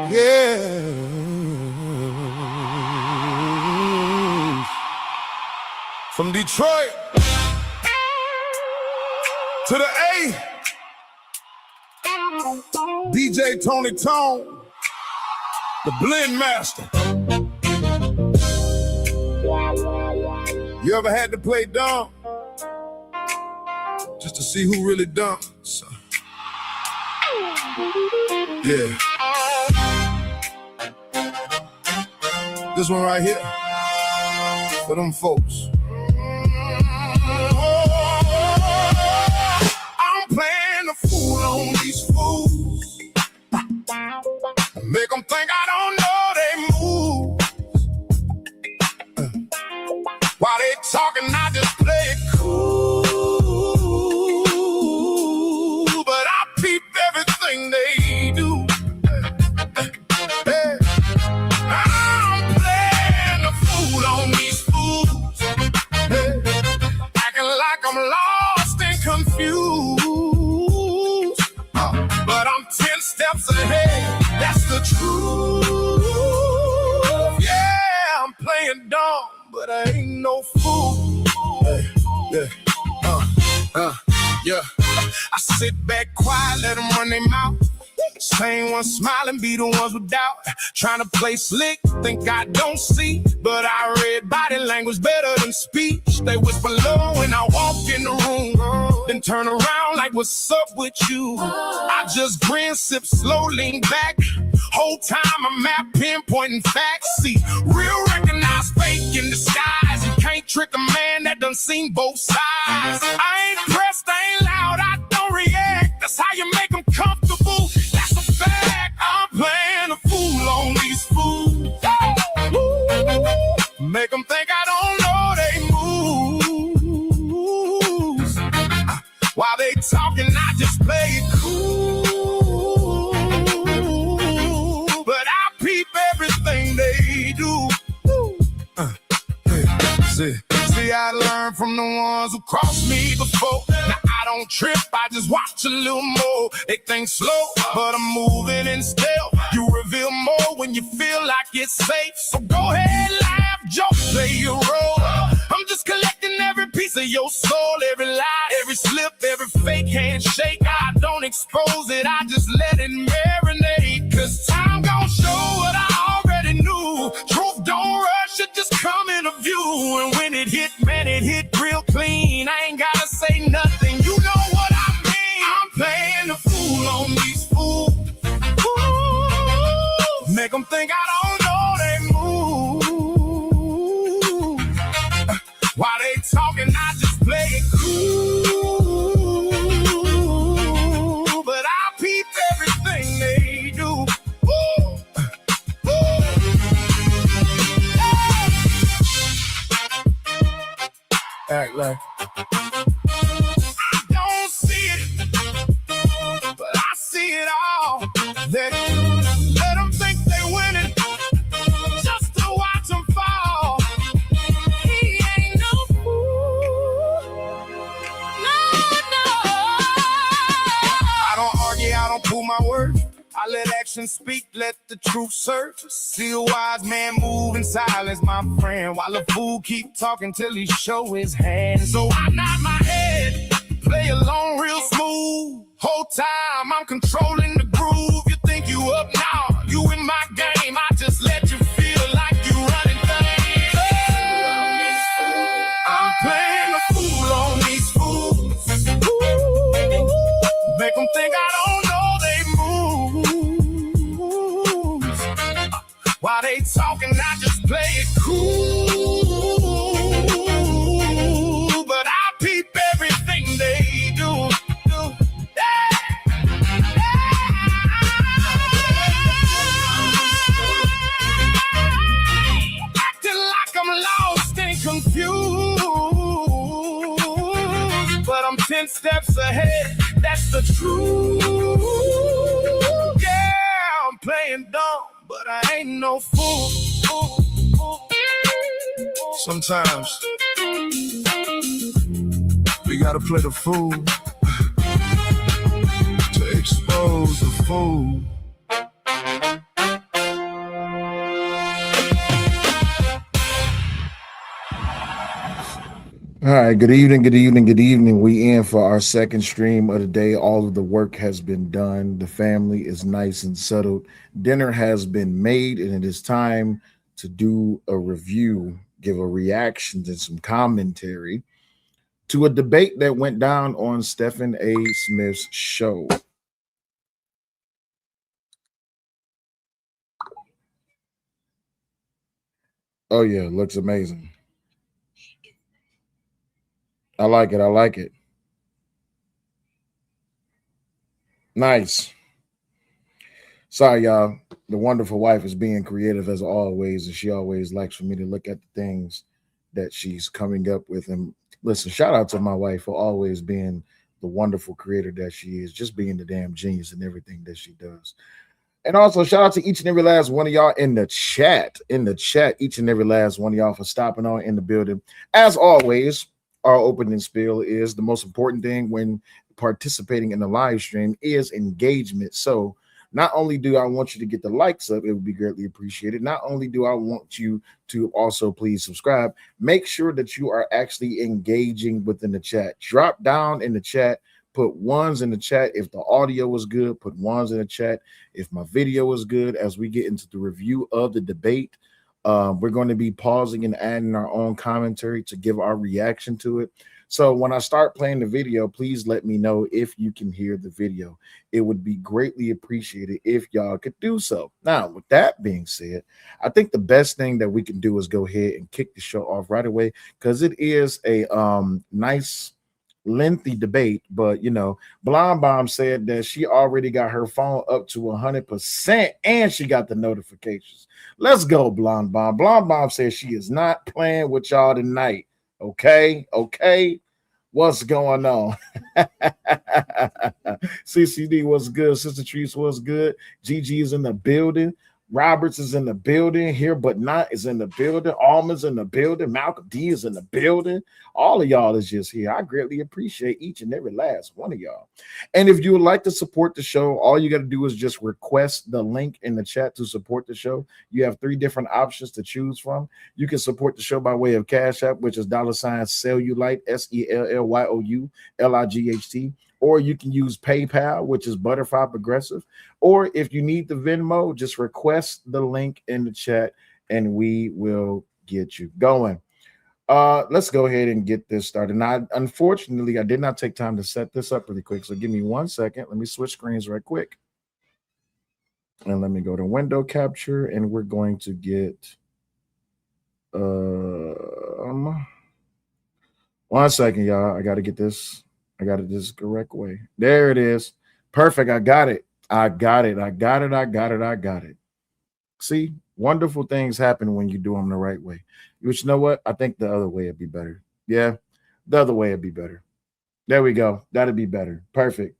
Yeah. From Detroit to the A, DJ Tony Tone, the blend master. You ever had to play dumb just to see who really dumb? So, yeah. This one right here for them folks. I'm playing the fool on these fools. Make them think I don't know they move. While they talking, I just play it cool. But I peep everything they do. Hey. I'm playing the fool on these fools. Hey. Acting like I'm lost and confused. But I'm 10 steps ahead, that's the truth. Yeah, I'm playing dumb, but I ain't no fool. Hey, yeah, yeah. I sit back quiet, let them run their mouth. Same ones smiling, be the ones with doubt. Trying to play slick, think I don't see. But I read body language better than speech. They whisper low when I walk in the room, then turn around like, what's up with you? I just grin, sip slow, lean back. Whole time I'm at pinpointing facts. See, real recognize fake in disguise. You can't trick a man that done seen both sides. I ain't pressed, I ain't loud, I don't react. That's how you make them comfortable. That's a fact. I'm playing a fool on these fools. Make them think I don't know they moves. While they talking, I just play it cool. But I peep everything they do. See, I learned from the ones who crossed me before. Now I don't trip, I just watch a little more. They think slow, but I'm moving in stealth. You reveal more when you feel like it's safe. So go ahead, laugh, joke, play your role. I'm just collecting every piece of your soul, every lie, every slip, every fake handshake. I don't expose it, I just let it marinate. Cause time gon' show what I already knew. Truth don't rush, it just come in a view. And when it hit, man, it hit real clean. I ain't gotta say nothing, you know what I mean. I'm playing the fool on these fools. Ooh, make them think I don't know they move. While they talking, I just play it cool. But I peep everything they do. Act like I don't see it, but I see it all. They let them think they winning just to watch them fall. He ain't no fool. No. I don't argue, I don't pull my word. I let action speak, let the truth surface. See a wise man move in silence, my friend, while a fool keep talking till he show his hand. So I nod my head, play along real smooth. Whole time I'm controlling the groove. You think you up now, you in my game. I just let you feel like you running things. I'm playing a fool on these fools. Ooh, make them think I don't know they moves. While they talking, I just play it cool. But I peep everything they do. Acting like I'm lost and confused. But I'm 10 steps ahead, that's the truth. Yeah, I'm playing dumb, but I ain't no fool. Sometimes we gotta play the fool to chose a fool. All right, good evening, good evening, good evening. We in for our second stream of the day. All of the work has been done. The family is nice and settled. Dinner has been made, and it is time to do a review, give a reaction and some commentary to a debate that went down on Stephen A. Smith's show. Oh yeah, looks amazing. I like it. I like it. Nice. Sorry, y'all. The wonderful wife is being creative as always, and she always likes for me to look at the things that she's coming up with. And listen, shout out to my wife for always being the wonderful creator that she is, just being the damn genius in everything that she does. And also shout out to each and every last one of y'all in the chat. In the chat, each and every last one of y'all for stopping on in the building. As always, our opening spiel is the most important thing when participating in the live stream is engagement. So not only do I want you to get the likes up, it would be greatly appreciated. Not only do I want you to also please subscribe, make sure that you are actually engaging within the chat. Drop down in the chat, put ones in the chat if the audio is good, put ones in the chat if my video is good. As we get into the review of the debate, we're going to be pausing and adding our own commentary to give our reaction to it. So when I start playing the video, please let me know if you can hear the video. It would be greatly appreciated if y'all could do so. Now, with that being said, I think the best thing that we can do is go ahead and kick the show off right away, because it is a nice lengthy debate. But you know, Blonde Bomb said that she already got her phone up to 100% and she got the notifications. Let's go, Blonde Bomb. Blonde Bomb says she is not playing with y'all tonight. Okay, what's going on? CCD was good. Sister Trees was good. GG is in the building. Roberts is in the building. Here but not is in the building. Almonds in the building. Malcolm D is in the building. All of y'all is just here. I greatly appreciate each and every last one of y'all. And if you would like to support the show, all you got to do is just request the link in the chat to support the show. You have 3 different options to choose from. You can support the show by way of Cash App, which is $Cellulite, SELLYOULIGHT. Or you can use PayPal, which is Butterfly Progressive. Or if you need the Venmo, just request the link in the chat and we will get you going. Let's go ahead and get this started. Now, unfortunately, I did not take time to set this up really quick. So give me 1 second. Let me switch screens right quick. And let me go to window capture and we're going to get 1 second, y'all. I got to get this. I got it this correct way. There it is. Perfect. I got it. I got it. See, wonderful things happen when you do them the right way. Which, you know what? I think the other way would be better. Yeah, the other way would be better. There we go. That'd be better. Perfect.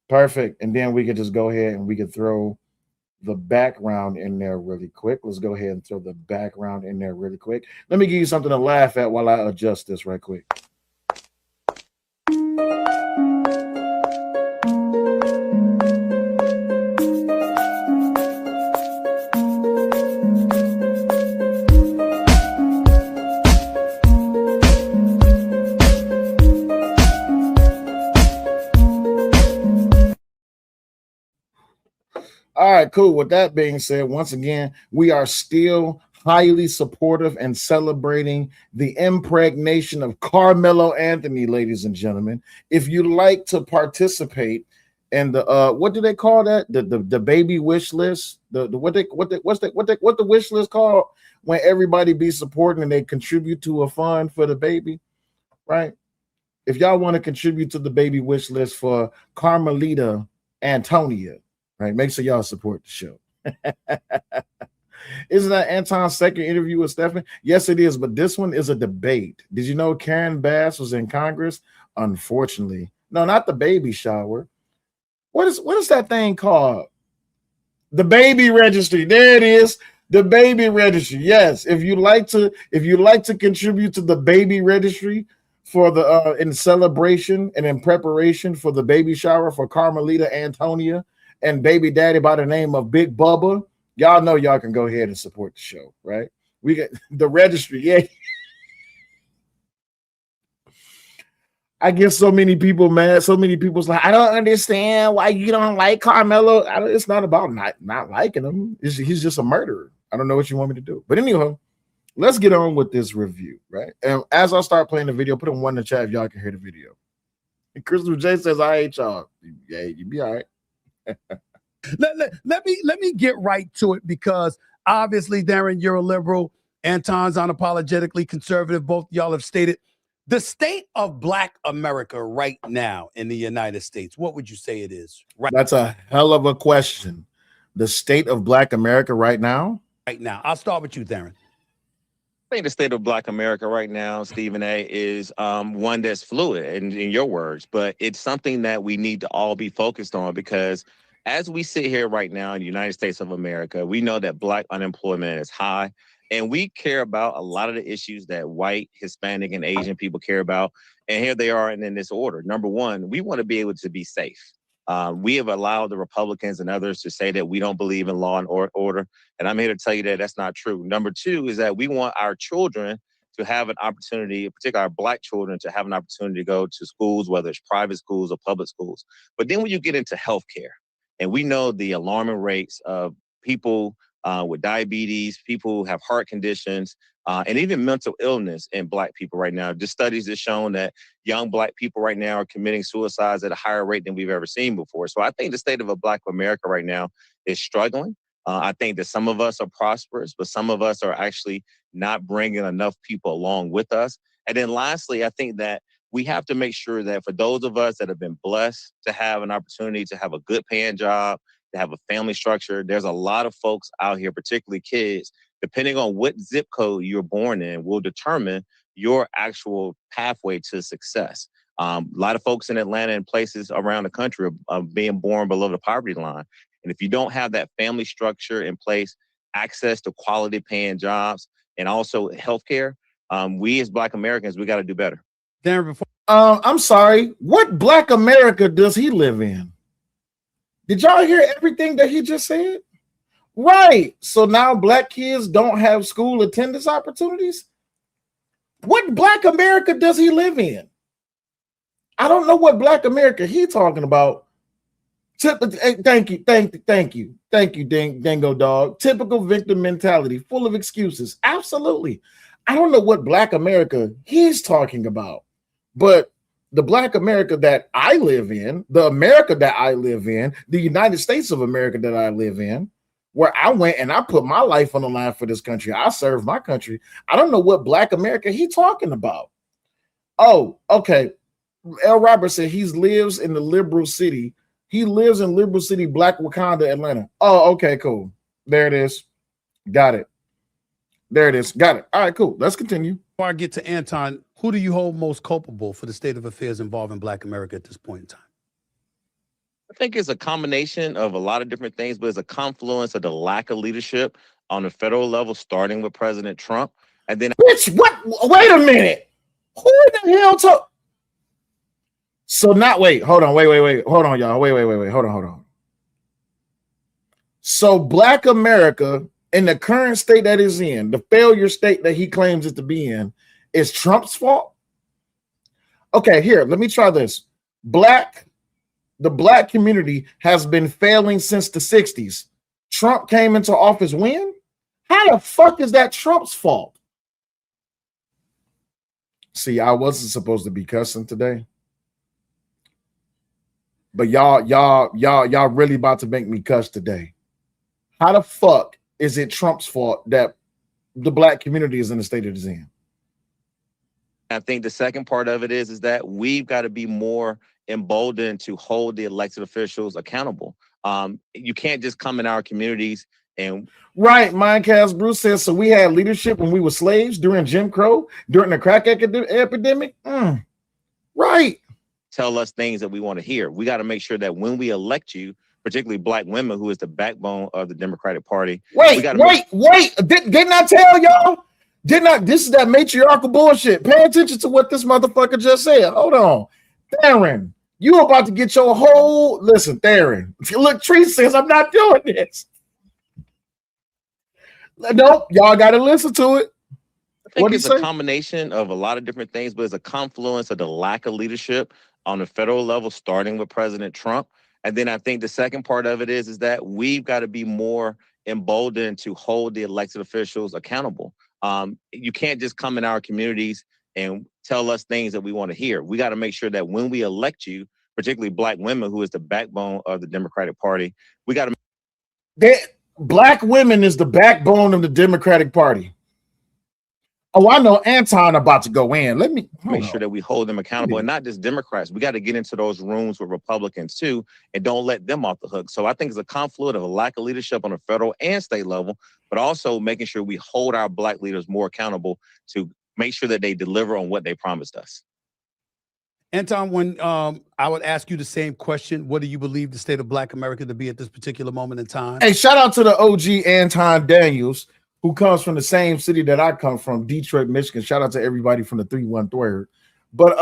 And then we could just go ahead and we could throw the background in there really quick. Let's go ahead and throw the background in there really quick. Let me give you something to laugh at while I adjust this right quick. All right, cool. With that being said, once again, we are still highly supportive and celebrating the impregnation of Carmelo Anthony, ladies and gentlemen. If you like to participate in the what do they call that? The baby wish list. What's the wish list called when everybody be supporting and they contribute to a fund for the baby, right? If y'all want to contribute to the baby wish list for Carmelita Antonia, right? Make sure y'all support the show. Isn't that Anton's second interview with Stephen? Yes, it is, but this one is a debate. Did you know Karen Bass was in Congress? Unfortunately. No, not the baby shower. What is that thing called? The baby registry. There it is. The baby registry. Yes. If you like to contribute to the baby registry for the in celebration and in preparation for the baby shower for Carmelita Antonia and baby daddy by the name of Big Bubba, y'all know y'all can go ahead and support the show, right? We get the registry. Yeah. I get so many people mad. So many people's like, I don't understand why you don't like Carmelo. It's not about not liking him. He's just a murderer. I don't know what you want me to do. But anyhow, let's get on with this review, right? And as I start playing the video, put in one in the chat if y'all can hear the video. And Crystal J says, I hate y'all. Yeah, you be all right. let me get right to it, because obviously, Darren, you're a liberal. Anton's unapologetically conservative. Both y'all have stated the state of Black America right now in the United States. What would you say it is? Right. That's a hell of a question. The state of Black America right now? Right now. I'll start with you, Darren. I think the state of Black America right now, Stephen A., is one that's fluid, in your words, but it's something that we need to all be focused on, because as we sit here right now in the United States of America, we know that Black unemployment is high, and we care about a lot of the issues that white, Hispanic, and Asian people care about. And here they are in this order. Number one, we want to be able to be safe. We have allowed the Republicans and others to say that we don't believe in law and order. And I'm here to tell you that that's not true. Number two is that we want our children to have an opportunity, particularly our Black children, to have an opportunity to go to schools, whether it's private schools or public schools. But then when you get into healthcare, and we know the alarming rates of people with diabetes, people who have heart conditions, and even mental illness in Black people right now. Just studies have shown that young Black people right now are committing suicides at a higher rate than we've ever seen before. So I think the state of a Black America right now is struggling. I think that some of us are prosperous, but some of us are actually not bringing enough people along with us. And then lastly, I think that we have to make sure that for those of us that have been blessed to have an opportunity to have a good paying job, to have a family structure, there's a lot of folks out here, particularly kids, depending on what zip code you're born in, will determine your actual pathway to success. A lot of folks in Atlanta and places around the country are being born below the poverty line. And if you don't have that family structure in place, access to quality paying jobs, and also healthcare, we as Black Americans, we got to do better. Darren, I'm sorry. What Black America does he live in? Did y'all hear everything that he just said? Right. So now Black kids don't have school attendance opportunities? What Black America does he live in? I don't know what Black America he's talking about. Thank you, Dingo Dog. Typical victim mentality, full of excuses. Absolutely. I don't know what Black America he's talking about, but the Black America that I live in, the America that I live in, the United States of America that I live in, where I went and I put my life on the line for this country. I serve my country. I don't know what Black America he talking about. Oh, okay. L. Robert said he lives in the liberal city. He lives in liberal city, Black Wakanda, Atlanta. Oh, okay, cool. There it is. Got it. There it is. Got it. All right, cool. Let's continue. Before I get to Anton, who do you hold most culpable for the state of affairs involving Black America at this point in time? I think it's a combination of a lot of different things, but it's a confluence of the lack of leadership on the federal level, starting with President Trump. And then what? Wait a minute. Who the hell told? So not wait. Hold on. Wait. Hold on, y'all. Wait. Hold on. So Black America in the current state that is in, the failure state that he claims it to be in, is Trump's fault? Okay, here, let me try this. The Black community has been failing since the 60s. Trump came into office when? How the fuck is that Trump's fault? See, I wasn't supposed to be cussing today. But y'all really about to make me cuss today. How the fuck is it Trump's fault that the Black community is in the state it is in? I think the second part of it is that we've got to be more emboldened to hold the elected officials accountable. You can't just come in our communities and right. Mindcast Bruce says, so we had leadership when we were slaves during Jim Crow, during the crack epidemic. Right. Tell us things that we want to hear. We got to make sure that when we elect you, particularly Black women, who is the backbone of the Democratic Party. Wait. Didn't I tell y'all? This is that matriarchal bullshit. Pay attention to what this motherfucker just said. Hold on. Darren, You about to get your whole listen, Theron. Look, Tree says I'm not doing this. Nope, y'all got to listen to it. I think it's a combination of a lot of different things, but it's a confluence of the lack of leadership on the federal level, starting with President Trump. And then I think the second part of it is that we've got to be more emboldened to hold the elected officials accountable. You can't just come in our communities and tell us things that we want to hear. We got to make sure that when we elect you, particularly Black women, who is the backbone of the Democratic Party, we got to. Black women is the backbone of the Democratic Party. Oh, I know Anton about to go in. Let me make sure that we hold them accountable, and not just Democrats. We got to get into those rooms with Republicans too, and don't let them off the hook. So I think it's a confluence of a lack of leadership on the federal and state level, but also making sure we hold our Black leaders more accountable to make sure that they deliver on what they promised us. Anton, when I would ask you the same question, what do you believe the state of Black America to be at this particular moment in time? Hey, shout out to the OG Anton Daniels, who comes from the same city that I come from, Detroit, Michigan. Shout out to everybody from the 313. But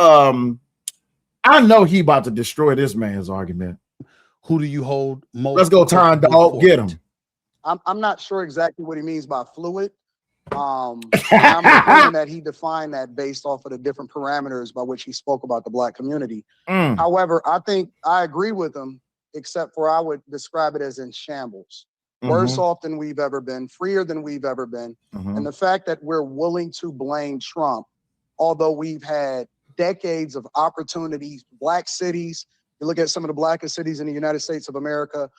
I know he about to destroy this man's argument. Who do you hold most? Let's go, Tom Dog. Get him. I'm not sure exactly what he means by fluid. I'm assuming that he defined that based off of the different parameters by which he spoke about the Black community. However, I think I agree with him, except for I would describe it as in shambles. Worse off than we've ever been, freer than we've ever been. And the fact that we're willing to blame Trump, although we've had decades of opportunities, Black cities, you look at some of the blackest cities in the United States of America,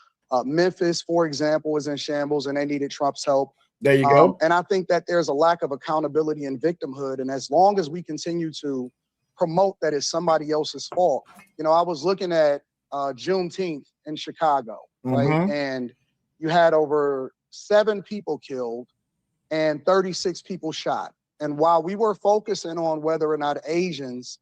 Memphis, for example, is in shambles and they needed Trump's help. There you go. And I think that there's a lack of accountability and victimhood. And as long as we continue to promote that it's somebody else's fault, you know, I was looking at Juneteenth in Chicago, right? And you had over 7 people killed and 36 people shot. And while we were focusing on whether or not Asians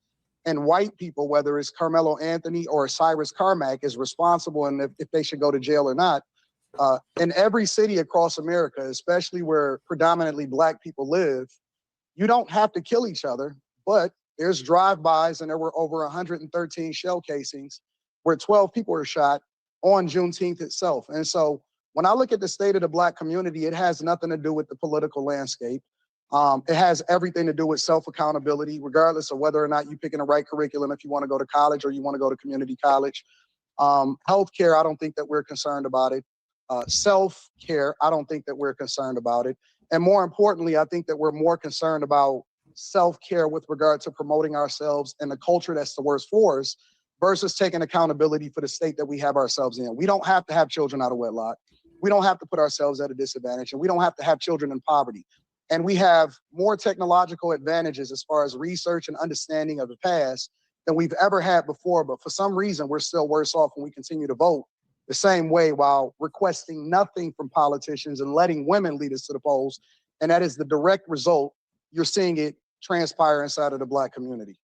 and white people, whether it's Carmelo Anthony or Cyrus Carmack, is responsible and if they should go to jail or not, in every city across America, especially where predominantly Black people live, you don't have to kill each other, but there's drive-bys and there were over 113 shell casings where 12 people were shot on Juneteenth itself. And so when I look at the state of the Black community, it has nothing to do with the political landscape. It has everything to do with self-accountability, regardless of whether or not you're picking the right curriculum, if you want to go to college or you want to go to community college. Healthcare, I don't think that we're concerned about it. Self-care, I don't think that we're concerned about it. And more importantly, I think that we're more concerned about self-care with regard to promoting ourselves and the culture that's the worst for us versus taking accountability for the state that we have ourselves in. We don't have to have children out of wedlock. We don't have to put ourselves at a disadvantage, and we don't have to have children in poverty. And we have more technological advantages as far as research and understanding of the past than we've ever had before. But for some reason, we're still worse off when we continue to vote the same way while requesting nothing from politicians and letting women lead us to the polls. And that is the direct result. You're seeing it transpire inside of the Black community.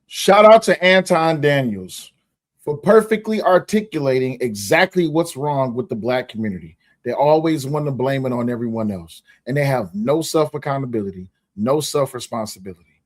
Shout out to Anton Daniels for perfectly articulating exactly what's wrong with the Black community. They always want to blame it on everyone else, and they have no self-accountability, no self-responsibility.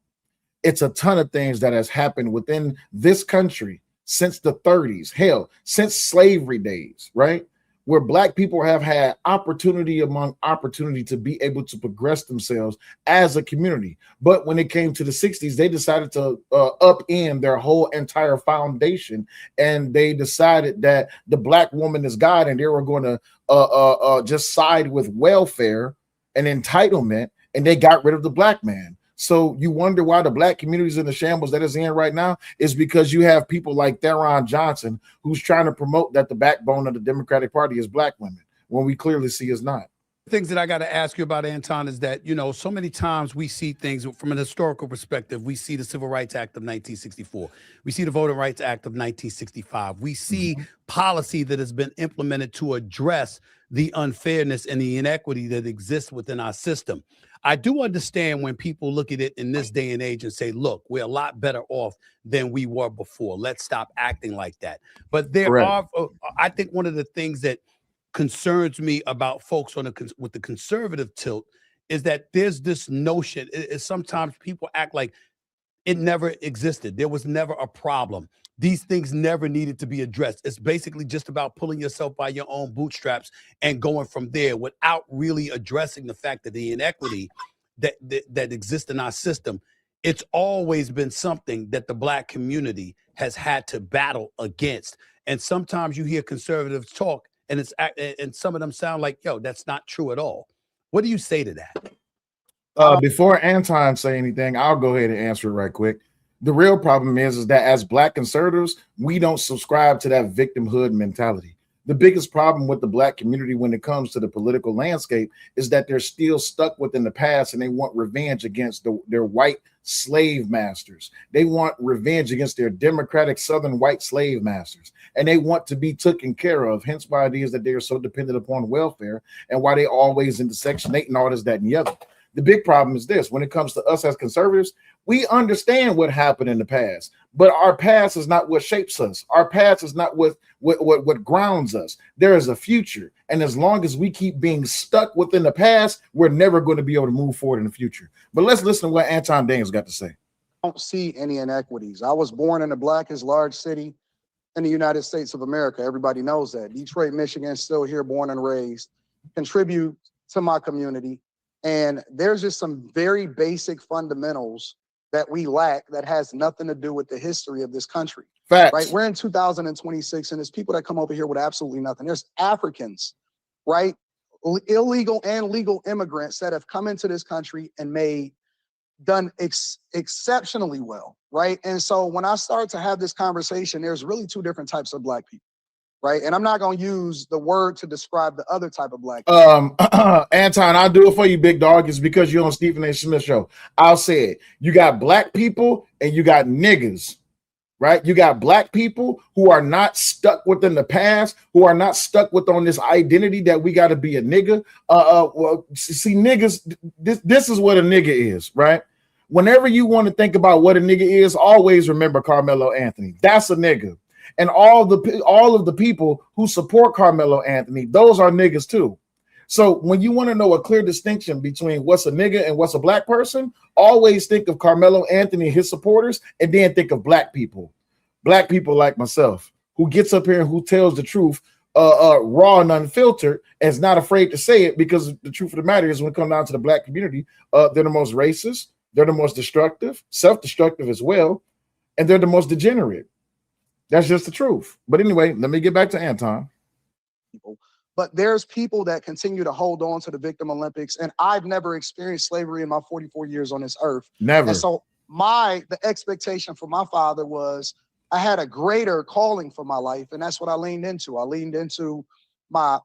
It's a ton of things that has happened within this country since the 30s, hell, since slavery days, right? Where Black people have had opportunity among opportunity to be able to progress themselves as a community. But when it came to the 60s, they decided to upend their whole entire foundation. And they decided that the Black woman is God and they were going to just side with welfare and entitlement. And they got rid of the Black man. So you wonder why the Black community is in the shambles that it's in right now is because you have people like Theron Johnson who's trying to promote that the backbone of the Democratic Party is Black women when we clearly see is not. Things that I got to ask you about, Anton, is that, you know, so many times we see things from an historical perspective. We see the Civil Rights Act of 1964. We see the Voting Rights Act of 1965. We see policy that has been implemented to address the unfairness and the inequity that exists within our system. I do understand when people look at it in this day and age and say, look, we're a lot better off than we were before. Let's stop acting like that. But there are, I think one of the things that concerns me about folks on with the conservative tilt is that there's this notion, sometimes people act like it never existed. There was never a problem. These things never needed to be addressed. It's basically just about pulling yourself by your own bootstraps and going from there without really addressing the fact that the inequity that exists in our system, it's always been something that the Black community has had to battle against. And sometimes you hear conservatives talk and some of them sound like, yo, that's not true at all. What do you say to that? Before Anton say anything, I'll go ahead and answer it right quick. The real problem is that as Black conservatives, we don't subscribe to that victimhood mentality. The biggest problem with the Black community when it comes to the political landscape is that they're still stuck within the past and they want revenge against their white slave masters. They want revenge against their democratic Southern white slave masters. And they want to be taken care of. Hence why it is that they are so dependent upon welfare and why they always into Section 8 and all this, that, and the other. The big problem is this: when it comes to us as conservatives, we understand what happened in the past, but our past is not what shapes us. Our past is not what grounds us. There is a future. And as long as we keep being stuck within the past, we're never going to be able to move forward in the future. But let's listen to what Anton Daniels got to say. I don't see any inequities. I was born in the blackest large city in the United States of America. Everybody knows that. Detroit, Michigan, still here, born and raised, contribute to my community. And there's just some very basic fundamentals that we lack that has nothing to do with the history of this country. Facts. Right? We're in 2026, and there's people that come over here with absolutely nothing. There's Africans, right? Illegal and legal immigrants that have come into this country and done exceptionally well, right? And so when I start to have this conversation, there's really two different types of Black people. Right. And I'm not going to use the word to describe the other type of Black people. Anton, I'll do it for you, big dog. It's because you're on Stephen A. Smith show. I'll say it. You got Black people and you got niggas, right? You got Black people who are not stuck within the past, who are not stuck with on this identity that we got to be a nigga. Well, see, niggas, this is what a nigga is, right? Whenever you want to think about what a nigga is, always remember Carmelo Anthony. That's a nigga. And all of the people who support Carmelo Anthony, those are niggas too. So when you want to know a clear distinction between what's a nigga and what's a Black person, always think of Carmelo Anthony and his supporters, and then think of Black people like myself, who gets up here and who tells the truth, raw and unfiltered, and is not afraid to say it, because the truth of the matter is, when it comes down to the Black community, they're the most racist, they're the most destructive, self-destructive as well, and they're the most degenerate. That's just the truth. But anyway, let me get back to Anton. But there's people that continue to hold on to the Victim Olympics, and I've never experienced slavery in my 44 years on this earth. Never. And so the expectation for my father was I had a greater calling for my life, and that's what I leaned into. I leaned into my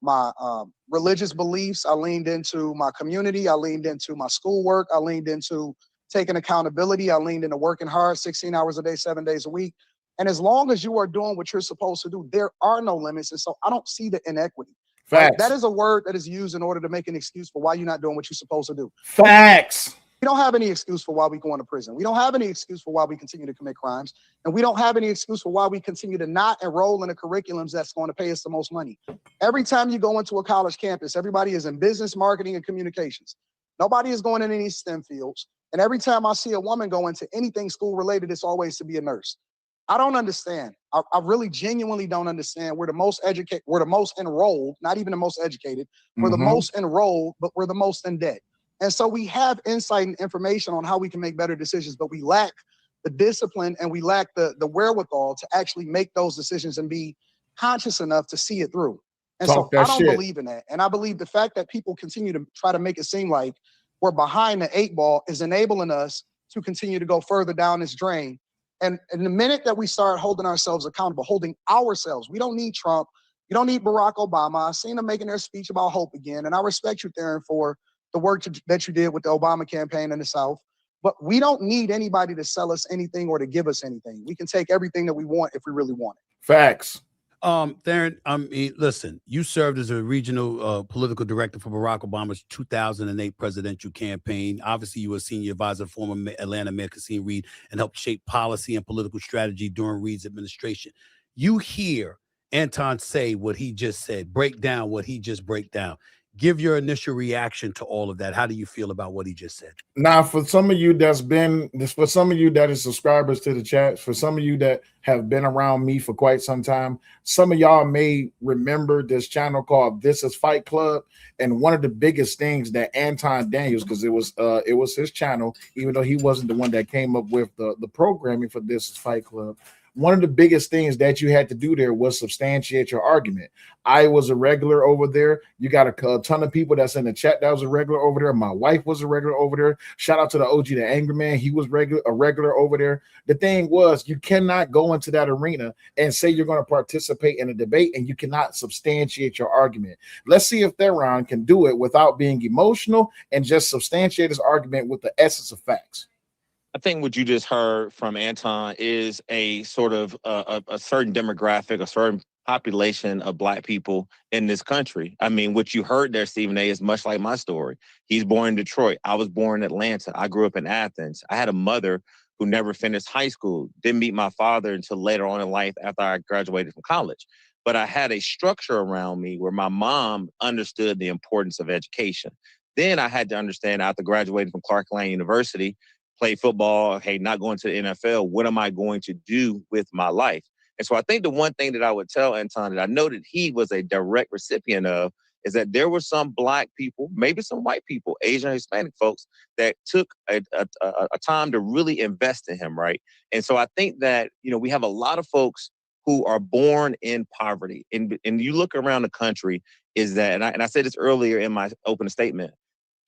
religious beliefs. I leaned into my community. I leaned into my schoolwork. I leaned into taking accountability. I leaned into working hard, 16 hours a day, 7 days a week. And as long as you are doing what you're supposed to do, there are no limits. And so I don't see the inequity. Facts. Right? That is a word that is used in order to make an excuse for why you're not doing what you're supposed to do. Facts. We don't have any excuse for why we go into prison. We don't have any excuse for why we continue to commit crimes. And we don't have any excuse for why we continue to not enroll in the curriculums that's going to pay us the most money. Every time you go into a college campus, everybody is in business, marketing, and communications. Nobody is going in any STEM fields. And every time I see a woman go into anything school related, it's always to be a nurse. I don't understand. I really genuinely don't understand. We're the most educated, we're the most enrolled, not even the most educated. We're the most enrolled, but we're the most in debt. And so we have insight and information on how we can make better decisions, but we lack the discipline and we lack the wherewithal to actually make those decisions and be conscious enough to see it through. And so I don't believe in that. And I believe the fact that people continue to try to make it seem like we're behind the 8 ball is enabling us to continue to go further down this drain. And in the minute that we start holding ourselves accountable, holding ourselves, we don't need Trump. You don't need Barack Obama. I seen them making their speech about hope again. And I respect you, Theron, for the work that you did with the Obama campaign in the South. But we don't need anybody to sell us anything or to give us anything. We can take everything that we want if we really want it. Facts. Theron, I mean, listen, you served as a regional political director for Barack Obama's 2008 presidential campaign. Obviously, you were a senior advisor to former Atlanta Mayor Kasim Reed and helped shape policy and political strategy during Reed's administration. You hear Anton say what he just said, break down what he just break down. give your initial reaction to all of that. How do you feel about what he just said? Now, for some of you that is subscribers to the chat, for some of you that have been around me for quite some time, some of y'all may remember this channel called This Is Fight Club. And one of the biggest things that Anton Daniels, because it was his channel, even though he wasn't the one that came up with the programming for This Is Fight Club. One of the biggest things that you had to do there was substantiate your argument. I was a regular over there. You got a ton of people that's in the chat that was a regular over there. My wife was a regular over there. Shout out to the OG, the Angry Man. He was a regular over there. The thing was, you cannot go into that arena and say you're going to participate in a debate and you cannot substantiate your argument. Let's see if Theron can do it without being emotional and just substantiate his argument with the essence of facts. I think what you just heard from Anton is a sort of a certain demographic, a certain population of Black people in this country. I mean, what you heard there, Stephen A., is much like my story. He's born in Detroit. I was born in Atlanta. I grew up in Athens. I had a mother who never finished high school, didn't meet my father until later on in life after I graduated from college. But I had a structure around me where my mom understood the importance of education. Then I had to understand, after graduating from Clark Atlanta University, play football, hey, not going to the NFL, what am I going to do with my life? And so I think the one thing that I would tell Anton that I know that he was a direct recipient of is that there were some Black people, maybe some white people, Asian, Hispanic folks that took a time to really invest in him, right? And so I think that, you know, we have a lot of folks who are born in poverty. And you look around the country, is that, and I said this earlier in my opening statement,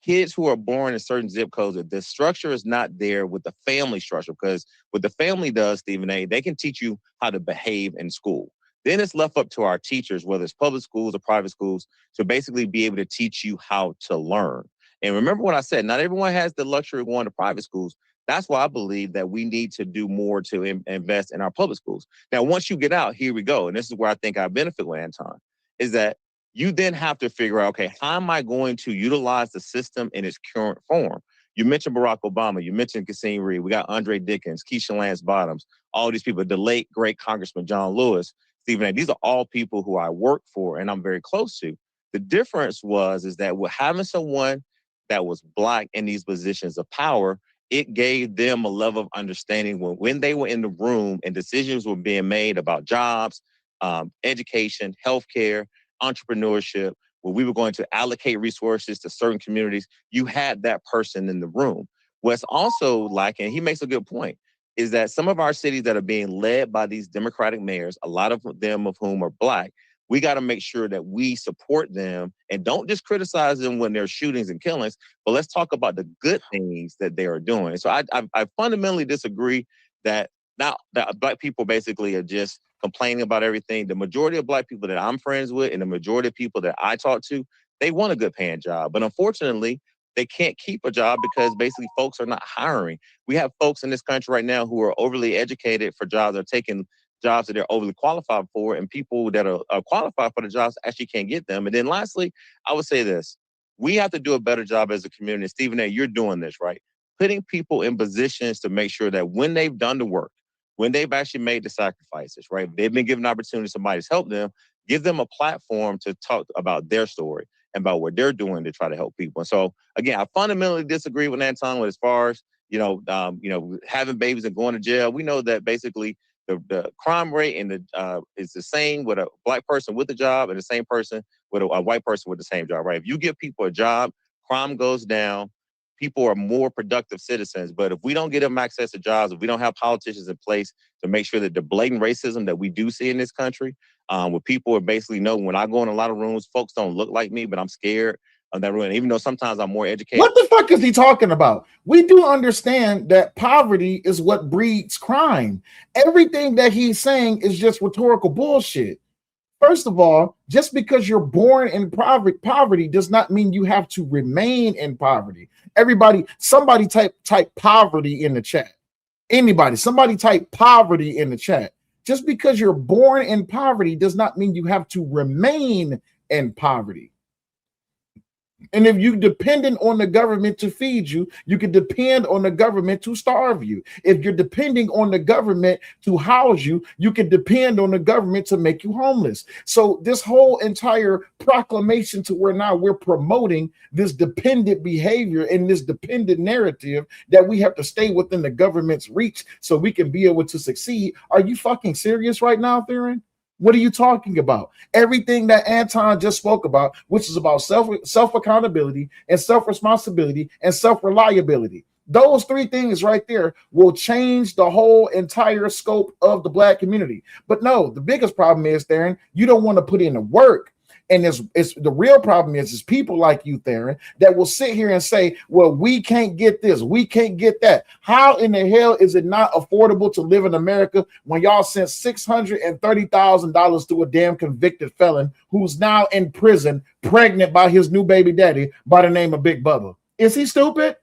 kids who are born in certain zip codes, the structure is not there with the family structure, because what the family does, Stephen A., they can teach you how to behave in school. Then it's left up to our teachers, whether it's public schools or private schools, to basically be able to teach you how to learn. And remember what I said, not everyone has the luxury of going to private schools. That's why I believe that we need to do more to invest in our public schools. Now, once you get out, here we go. And this is where I think I benefit with Anton, is that you then have to figure out, okay, how am I going to utilize the system in its current form? You mentioned Barack Obama. You mentioned Kasim Reed. We got Andre Dickens, Keisha Lance Bottoms, all these people, the late, great Congressman John Lewis, Stephen A. These are all people who I work for and I'm very close to. The difference is that with having someone that was Black in these positions of power, it gave them a level of understanding when they were in the room and decisions were being made about jobs, education, healthcare, entrepreneurship, where we were going to allocate resources to certain communities, you had that person in the room. What's also lacking, he makes a good point, is that some of our cities that are being led by these Democratic mayors, a lot of them of whom are Black, we got to make sure that we support them and don't just criticize them when there's shootings and killings, but let's talk about the good things that they are doing. So I fundamentally disagree that now that Black people basically are just complaining about everything. The majority of Black people that I'm friends with and the majority of people that I talk to, they want a good paying job. But unfortunately, they can't keep a job because basically folks are not hiring. We have folks in this country right now who are overly educated for jobs, are taking jobs that they're overly qualified for, and people that are qualified for the jobs actually can't get them. And then lastly, I would say this, we have to do a better job as a community. Stephen A., you're doing this, right? Putting people in positions to make sure that when they've done the work, when they've actually made the sacrifices, right? They've been given an opportunity, somebody's helped them, give them a platform to talk about their story and about what they're doing to try to help people. And so, again, I fundamentally disagree with Anton as far as, having babies and going to jail. We know that basically the crime rate is the same with a Black person with a job and the same person with a white person with the same job, right? If you give people a job, crime goes down, people are more productive citizens. But if we don't get them access to jobs, if we don't have politicians in place to make sure that the blatant racism that we do see in this country, where people are basically know when I go in a lot of rooms, folks don't look like me, but I'm scared of that room. Even though sometimes I'm more educated. What the fuck is he talking about? We do understand that poverty is what breeds crime. Everything that he's saying is just rhetorical bullshit. First of all, just because you're born in poverty does not mean you have to remain in poverty. Everybody, somebody type poverty in the chat. Anybody, somebody type poverty in the chat. Just because you're born in poverty does not mean you have to remain in poverty. And if you dependent on the government to feed you, you can depend on the government to starve you. If you're depending on the government to house you, you can depend on the government to make you homeless. So this whole entire proclamation to where now we're promoting this dependent behavior and this dependent narrative that we have to stay within the government's reach so we can be able to succeed. Are you fucking serious right now, Theron? What are you talking about? Everything that Anton just spoke about, which is about self-accountability and self-responsibility and self-reliability. Those three things right there will change the whole entire scope of the Black community. But no, the biggest problem is, Theron, you don't want to put in the work. And it's the real problem is people like you, Theron, that will sit here and say, well, we can't get this, we can't get that. How in the hell is it not affordable to live in America when y'all sent $630,000 to a damn convicted felon who's now in prison, pregnant by his new baby daddy by the name of Big Bubba? Is he stupid?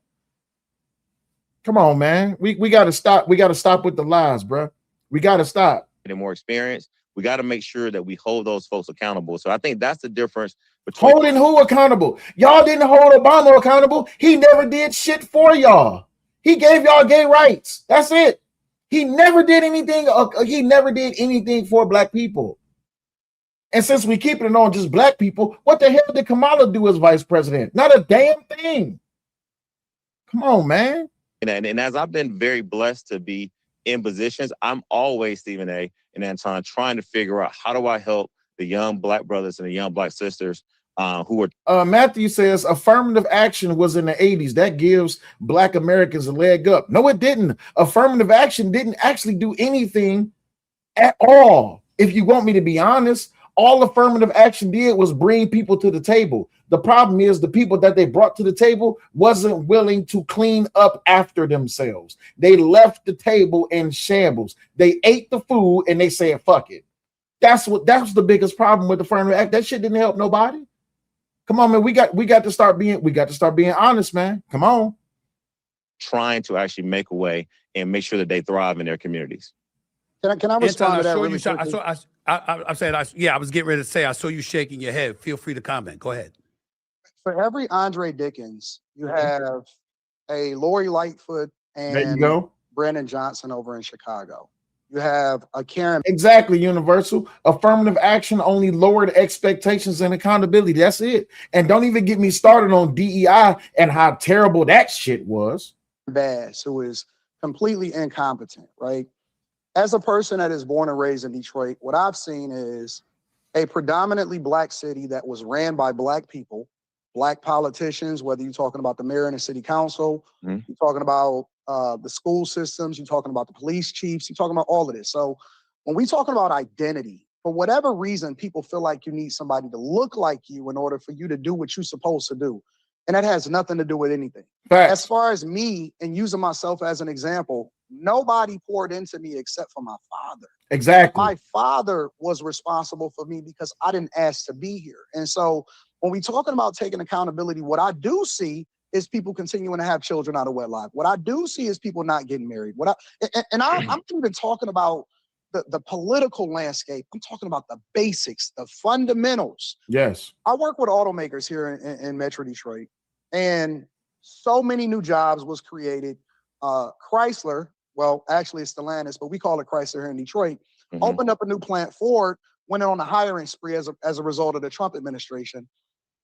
Come on, man. We got to stop. We got to stop with the lies, bro. We got to stop. And more experience. We got to make sure that we hold those folks accountable. So I think that's the difference between holding who accountable. Y'all didn't hold Obama accountable. He never did shit for y'all. He gave y'all gay rights. That's it. He never did anything. He never did anything for Black people. And since we keep it on just Black people, what the hell did Kamala do as vice president? Not a damn thing. Come on, man. And as I've been very blessed to be in positions, I'm always, Stephen A. and Anton, trying to figure out how do I help the young Black brothers and the young Black sisters who are. Matthew says affirmative action was in the 80s. That gives Black Americans a leg up. No, it didn't. Affirmative action didn't actually do anything at all. If you want me to be honest, all affirmative action did was bring people to the table. The problem is the people that they brought to the table wasn't willing to clean up after themselves. They left the table in shambles. They ate the food and they said, fuck it. That's the biggest problem with affirmative action. That shit didn't help nobody. Come on, man. We got to start being honest, man. Come on. Trying to actually make a way and make sure that they thrive in their communities. Can I respond to that really quickly? I was getting ready to say, I saw you shaking your head. Feel free to comment. Go ahead. For every Andre Dickens, you have a Lori Lightfoot There you go. Brandon Johnson over in Chicago. You have a Karen. Exactly, Universal. Affirmative action only lowered expectations and accountability. That's it. And don't even get me started on DEI and how terrible that shit was. Bass, who is completely incompetent, right? As a person that is born and raised in Detroit, what I've seen is a predominantly Black city that was ran by Black people, Black politicians, whether you're talking about the mayor and the city council, you're talking about the school systems, you're talking about the police chiefs, you're talking about all of this. So when we're talking about identity, for whatever reason, people feel like you need somebody to look like you in order for you to do what you're supposed to do. And that has nothing to do with anything. Facts. As far as me and using myself as an example, nobody poured into me except for my father. Exactly. My father was responsible for me because I didn't ask to be here. And so when we're talking about taking accountability, what I do see is people continuing to have children out of wedlock. What I do see is people not getting married. I'm not even talking about the political landscape. I'm talking about the basics, the fundamentals. Yes. I work with automakers here in Metro Detroit, and so many new jobs was created. Chrysler, well, actually it's Stellantis, but we call it Chrysler here in Detroit, opened up a new plant. Ford went on a hiring spree as a result of the Trump administration.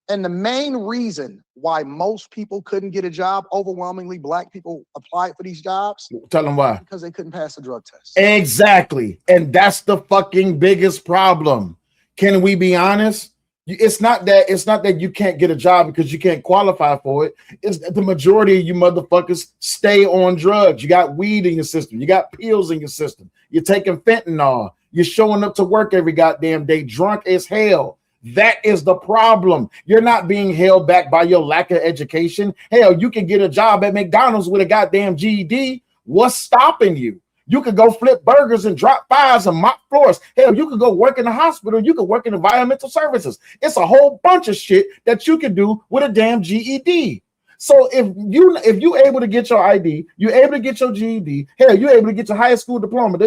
And the main reason why most people couldn't get a job, overwhelmingly Black people applied for these jobs. Tell them why. Because they couldn't pass the drug test. Exactly. And that's the fucking biggest problem. Can we be honest? It's not that you can't get a job because you can't qualify for it. It's that the majority of you motherfuckers stay on drugs. You got weed in your system. You got pills in your system. You're taking fentanyl. You're showing up to work every goddamn day drunk as hell. That is the problem. You're not being held back by your lack of education. Hell, you can get a job at McDonald's with a goddamn GED. What's stopping you? You could go flip burgers and drop fires and mop floors. Hell, you could go work in the hospital. You could work in environmental services. It's a whole bunch of shit that you can do with a damn GED. So if you able to get your ID, you're able to get your GED, hell, you're able to get your high school diploma.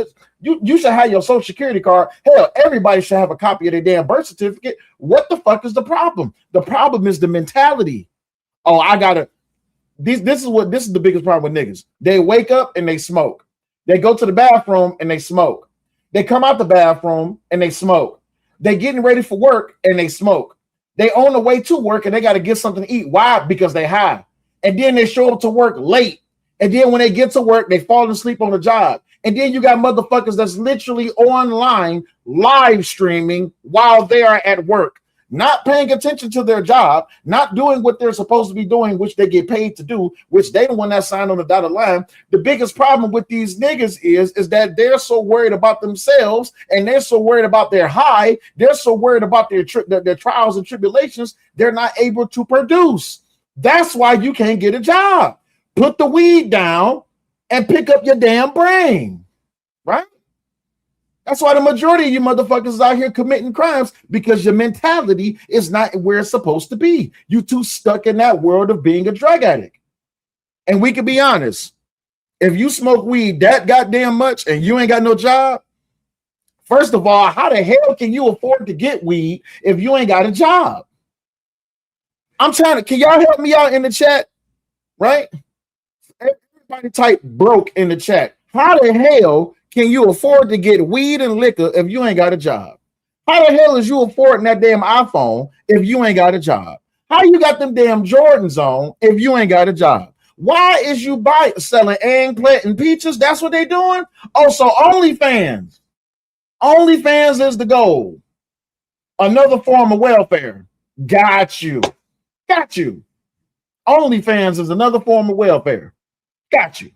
You should have your social security card. Hell, everybody should have a copy of their damn birth certificate. What the fuck is the problem? The problem is the mentality. Oh, I gotta. This is the biggest problem with niggas. They wake up and they smoke. They go to the bathroom and they smoke. They come out the bathroom and they smoke. They getting ready for work and they smoke. They on the way to work and they got to get something to eat. Why? Because they high. And then they show up to work late. And then when they get to work, they fall asleep on the job. And then you got motherfuckers that's literally online live streaming while they are at work, not paying attention to their job, not doing what they're supposed to be doing, which they get paid to do, which they the one that signed on the dotted line. The biggest problem with these niggas is that they're so worried about themselves and they're so worried about their high. They're so worried about their trials and tribulations. They're not able to produce. That's why you can't get a job. Put the weed down and pick up your damn brain, right? That's why the majority of you motherfuckers is out here committing crimes, because your mentality is not where it's supposed to be. You too stuck in that world of being a drug addict. And we can be honest, if you smoke weed that goddamn much and you ain't got no job, first of all, how the hell can you afford to get weed if you ain't got a job? Can y'all help me out in the chat, right? Everybody type broke in the chat. How the hell can you afford to get weed and liquor if you ain't got a job? How the hell is you affording that damn iPhone if you ain't got a job? How you got them damn Jordans on if you ain't got a job? Why is you selling eggplant and peaches? That's what they doing? Oh, so OnlyFans. OnlyFans is the goal. Another form of welfare. Got you. OnlyFans is another form of welfare. Got you.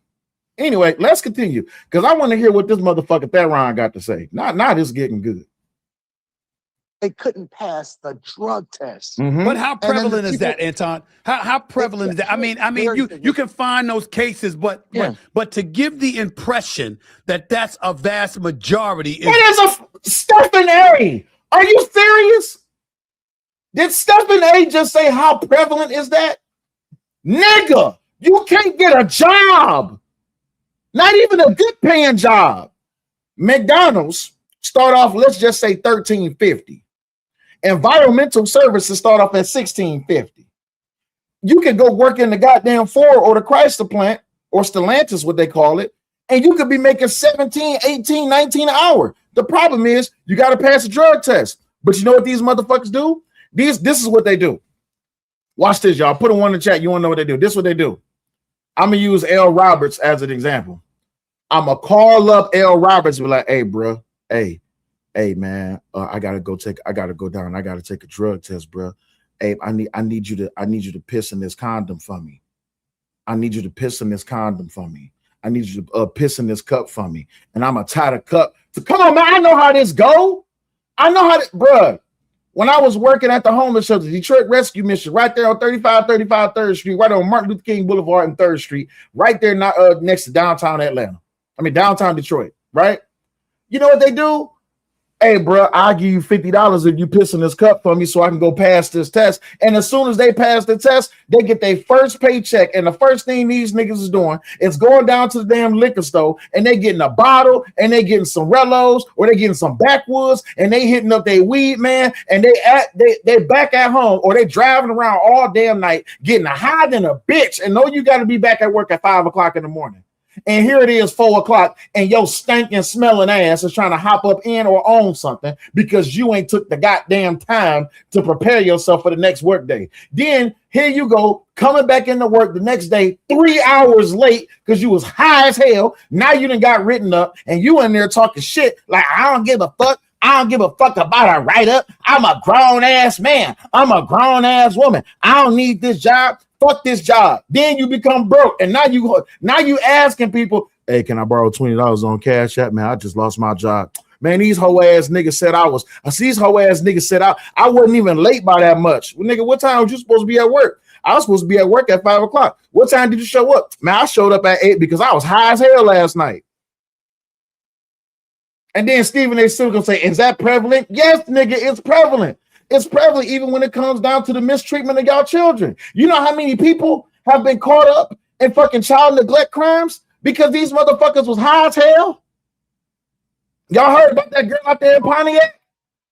Anyway, let's continue, because I want to hear what this motherfucker Theron got to say. Not it's getting good. They couldn't pass the drug test. Mm-hmm. But how prevalent is that, Anton? How prevalent is that? I mean, you can find those cases, but to give the impression that that's a vast majority is. It is a Stephen A. Are you serious? Did Stephen A. just say how prevalent is that? Nigga, you can't get a job. Not even a good paying job. McDonald's start off, let's just say $13.50. Environmental services start off at $16.50. You can go work in the goddamn Ford or the Chrysler plant, or Stellantis, what they call it, and you could be making 17, 18, 19 an hour. The problem is you got to pass a drug test. But you know what these motherfuckers do? This is what they do. Watch this, y'all. Put one in the chat. You want to know what they do. This is what they do. I'm going to use L. Roberts as an example. I'm going to call up L. Roberts and be like, hey, bro, hey, man, I got to go down. I got to take a drug test, bro. Hey, I need you to piss in this condom for me. I need you to piss in this condom for me. I need you to piss in this cup for me. And I'm going to tie the cup. So come on, man. I know how this go. I know how to, bro. When I was working at the homeless shelter, Detroit Rescue Mission, right there on 3535 3rd Street, right on Martin Luther King Boulevard and 3rd Street, right there next to downtown downtown Detroit, right? You know what they do? Hey, bro, I'll give you $50 if you piss in this cup for me so I can go pass this test. And as soon as they pass the test, they get their first paycheck. And the first thing these niggas is doing is going down to the damn liquor store and they getting a bottle and they getting some Rellos or they getting some backwoods and they hitting up their weed, man. And they back at home, or they driving around all damn night getting high than a bitch. And know you got to be back at work at 5 o'clock in the morning. And here it is 4 o'clock and your stinking smelling ass is trying to hop up in or on something because you ain't took the goddamn time to prepare yourself for the next work day. Then here you go coming back into work the next day 3 hours late because you was high as hell. Now you done got written up and you in there talking shit like, I don't give a fuck. I don't give a fuck about a write-up. I'm a grown-ass man. I'm a grown-ass woman. I don't need this job. Fuck this job. Then you become broke. And now you asking people, hey, can I borrow $20 on Cash App? Man, I just lost my job. Man, these hoe ass niggas said I wasn't even late by that much. Well, nigga, what time was you supposed to be at work? I was supposed to be at work at 5 o'clock. What time did you show up? Man, I showed up at 8 because I was high as hell last night. And then Stephen A. still gonna say, is that prevalent? Yes, nigga, it's prevalent. It's prevalent even when it comes down to the mistreatment of y'all children. You know how many people have been caught up in fucking child neglect crimes because these motherfuckers was high as hell? Y'all heard about that girl out there in Pontiac?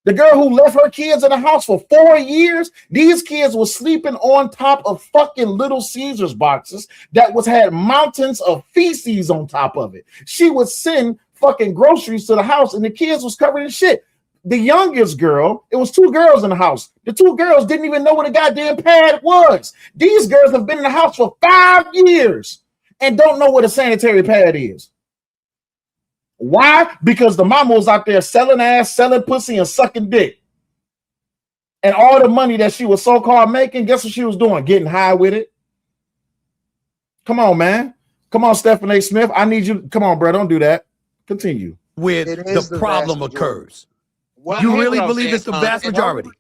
The girl who left her kids in the house for 4 years. These kids were sleeping on top of fucking Little Caesars boxes that had mountains of feces on top of it. She would send fucking groceries to the house and the kids was covered in shit. The youngest girl, it was 2 girls in the house. The 2 girls didn't even know what a goddamn pad was. These girls have been in the house for 5 years and don't know what a sanitary pad is. Why? Because the mama was out there selling ass, selling pussy, and sucking dick. And all the money that she was so-called making, guess what she was doing? Getting high with it. Come on, man. Come on, Stephen A. Smith. I need you. Come on, bro. Don't do that. Continue. Where the problem occurs. You really believe it's the vast majority?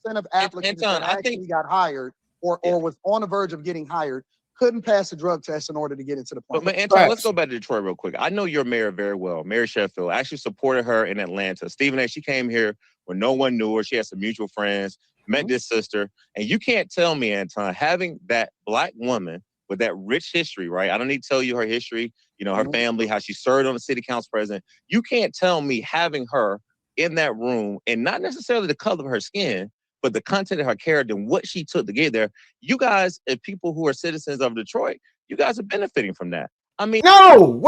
50% of applicants that actually got hired or was on the verge of getting hired couldn't pass a drug test in order to get into the plant. But Anton, let's go back to Detroit real quick. I know your mayor very well, Mary Sheffield. I actually supported her in Atlanta. Stephen A., she came here when no one knew her. She had some mutual friends, met this sister. And you can't tell me, Anton, having that Black woman with that rich history, right? I don't need to tell you her history, you know, her family, how she served on the city council president. You can't tell me having her in that room and not necessarily the color of her skin, but the content of her character and what she took to get there. You guys, as people who are citizens of Detroit, you guys are benefiting from that. I mean, no,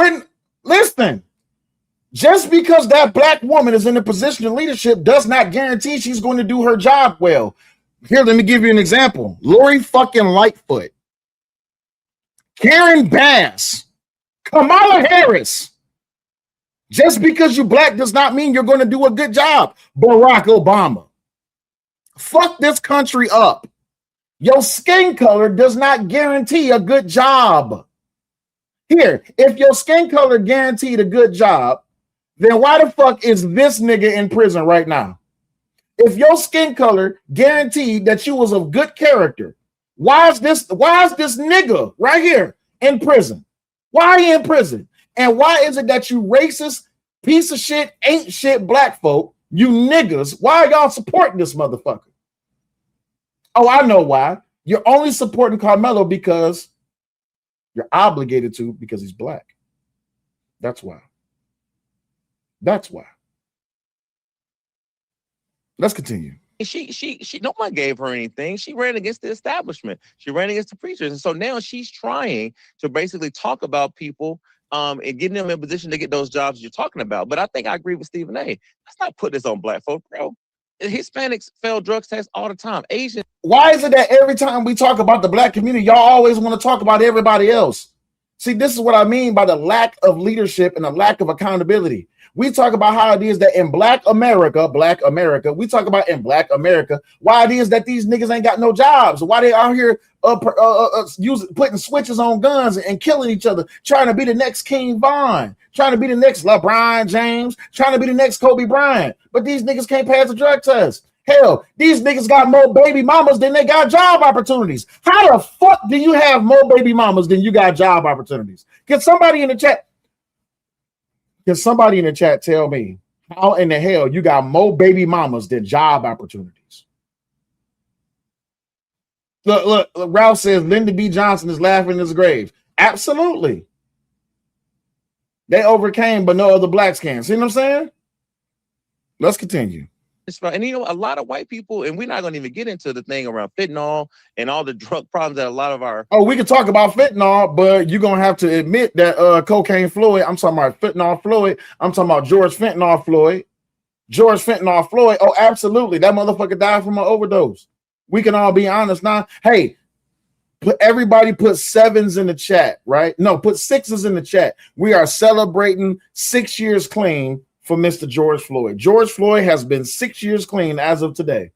listen, just because that Black woman is in a position of leadership does not guarantee she's going to do her job well. Here, let me give you an example. Lori fucking Lightfoot, Karen Bass, Kamala Harris. Just because you're Black does not mean you're going to do a good job. Barack Obama. Fuck this country up. Your skin color does not guarantee a good job. Here, if your skin color guaranteed a good job, then why the fuck is this nigga in prison right now? If your skin color guaranteed that you was of good character, why is this nigga right here in prison? Why are you in prison? And why is it that you racist piece of shit, ain't shit Black folk, you niggas, why are y'all supporting this motherfucker? Oh, I know why. You're only supporting Carmelo because you're obligated to, because he's Black. That's why. That's why. Let's continue. She no one gave her anything. She ran against the establishment. She ran against the preachers. And so now she's trying to basically talk about people and getting them in a position to get those jobs you're talking about. But I think I agree with Stephen A. Let's not put this on Black folk, bro. Hispanics fail drug tests all the time. Asian. Why is it that every time we talk about the Black community, y'all always want to talk about everybody else? See, this is what I mean by the lack of leadership and the lack of accountability. We talk about how it is that in Black America, we talk about in Black America, why it is that these niggas ain't got no jobs, why they out here putting switches on guns and killing each other, trying to be the next King Von, trying to be the next LeBron James, trying to be the next Kobe Bryant. But these niggas can't pass the drug test. Hell, these niggas got more baby mamas than they got job opportunities. How the fuck do you have more baby mamas than you got job opportunities? Can somebody in the chat tell me how in the hell you got more baby mamas than job opportunities? Look, Ralph says Lyndon B. Johnson is laughing in his grave. Absolutely. They overcame, but no other Blacks can. See what I'm saying? Let's continue. And you know, a lot of white people, and we're not going to even get into the thing around fentanyl and all the drug problems that a lot of our... Oh, we can talk about fentanyl, but you're going to have to admit that cocaine Floyd, I'm talking about fentanyl Floyd, I'm talking about George Fentanyl Floyd. Oh, absolutely. That motherfucker died from an overdose. We can all be honest now. Hey, everybody put 7s in the chat, right? No, put 6s in the chat. We are celebrating 6 years clean for Mr. George Floyd. George Floyd has been 6 years clean as of today.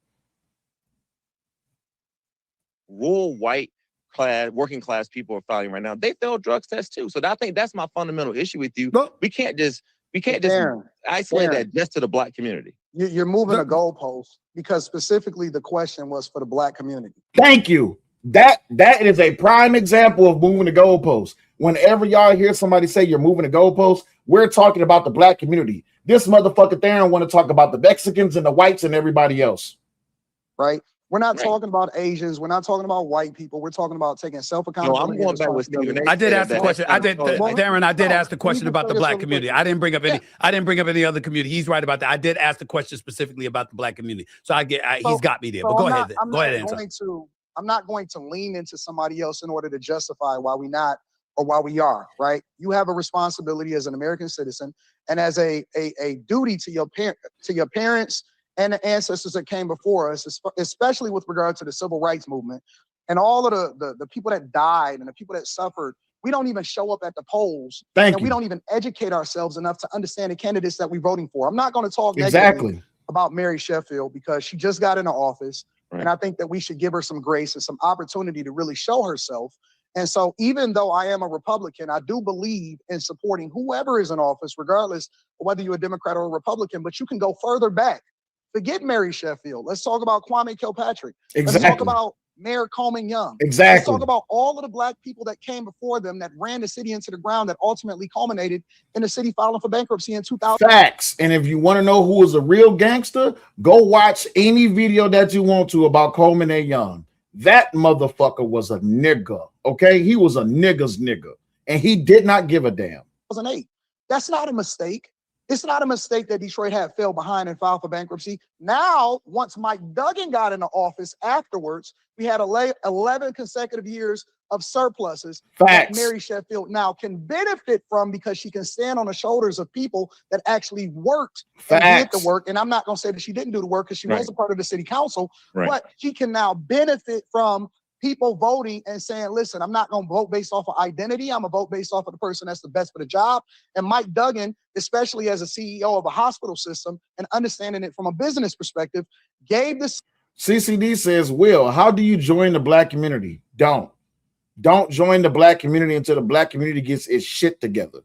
Rural white class, working class people are filing right now. They fail drugs tests too. So I think that's my fundamental issue with you. No. We can't just Darren, isolate that just to the Black community. You're moving a goalpost because specifically the question was for the Black community. Thank you. That is a prime example of moving the goalpost. Whenever y'all hear somebody say you're moving the goalpost, we're talking about the Black community. This motherfucker Darren want to talk about the Mexicans and the whites and everybody else. Right. We're not Right. talking about Asians. We're not talking about white people. We're talking about taking No, I'm self-accountability and going back with Stephen responsibility. A. I did said ask the that question. I that's did, not all Well, Darren. I did no, ask the let me question just about say the this black really community. quickly. I didn't bring up any. Yeah. I didn't bring up any other community. He's right about that. I did ask the question specifically about the black community. So I get. He's So, got me there. so But go I'm ahead. not, Then. I'm Go not ahead, Anton. going to, I'm not going to lean into somebody else in order to justify why we not or why we are, right? You have a responsibility as an American citizen and as a duty to your parents and the ancestors that came before us, especially with regard to the civil rights movement and all of the people that died and the people that suffered. We don't even show up at the polls, Thank and you. we don't even educate ourselves enough to understand the candidates that we're voting for. I'm not going to talk negatively Exactly. about Mary Sheffield because she just got into office. Right. And I think that we should give her some grace and some opportunity to really show herself. And so even though I am a Republican, I do believe in supporting whoever is in office, regardless of whether you're a Democrat or a Republican, but you can go further back. Forget Mary Sheffield. Let's talk about Kwame Kilpatrick. Let's talk Exactly. about Mayor Coleman Young. Let's Exactly. talk about all of the black people that came before them that ran the city into the ground that ultimately culminated in the city filing for bankruptcy in 2000. Facts. And if you want to know who is a real gangster, go watch any video that you want to about Coleman A. Young. That motherfucker was a nigga. Okay, he was a nigga's nigga, and he did not give a damn. 2008. That's not a mistake. It's not a mistake that Detroit had fell behind and filed for bankruptcy. Now, once Mike Duggan got into office afterwards, we had 11 consecutive years of surpluses that Facts. Mary Sheffield now can benefit from because she can stand on the shoulders of people that actually worked and did the Facts. work. And I'm not going to say that she didn't do the work because she Right. was a part of the city council, Right. but she can now benefit from people voting and saying, listen, I'm not going to vote based off of identity. I'm going to vote based off of the person that's the best for the job. And Mike Duggan, especially as a CEO of a hospital system and understanding it from a business perspective, gave this. CCD says, Will, how do you join the black community? Don't join the black community until the black community gets its shit together.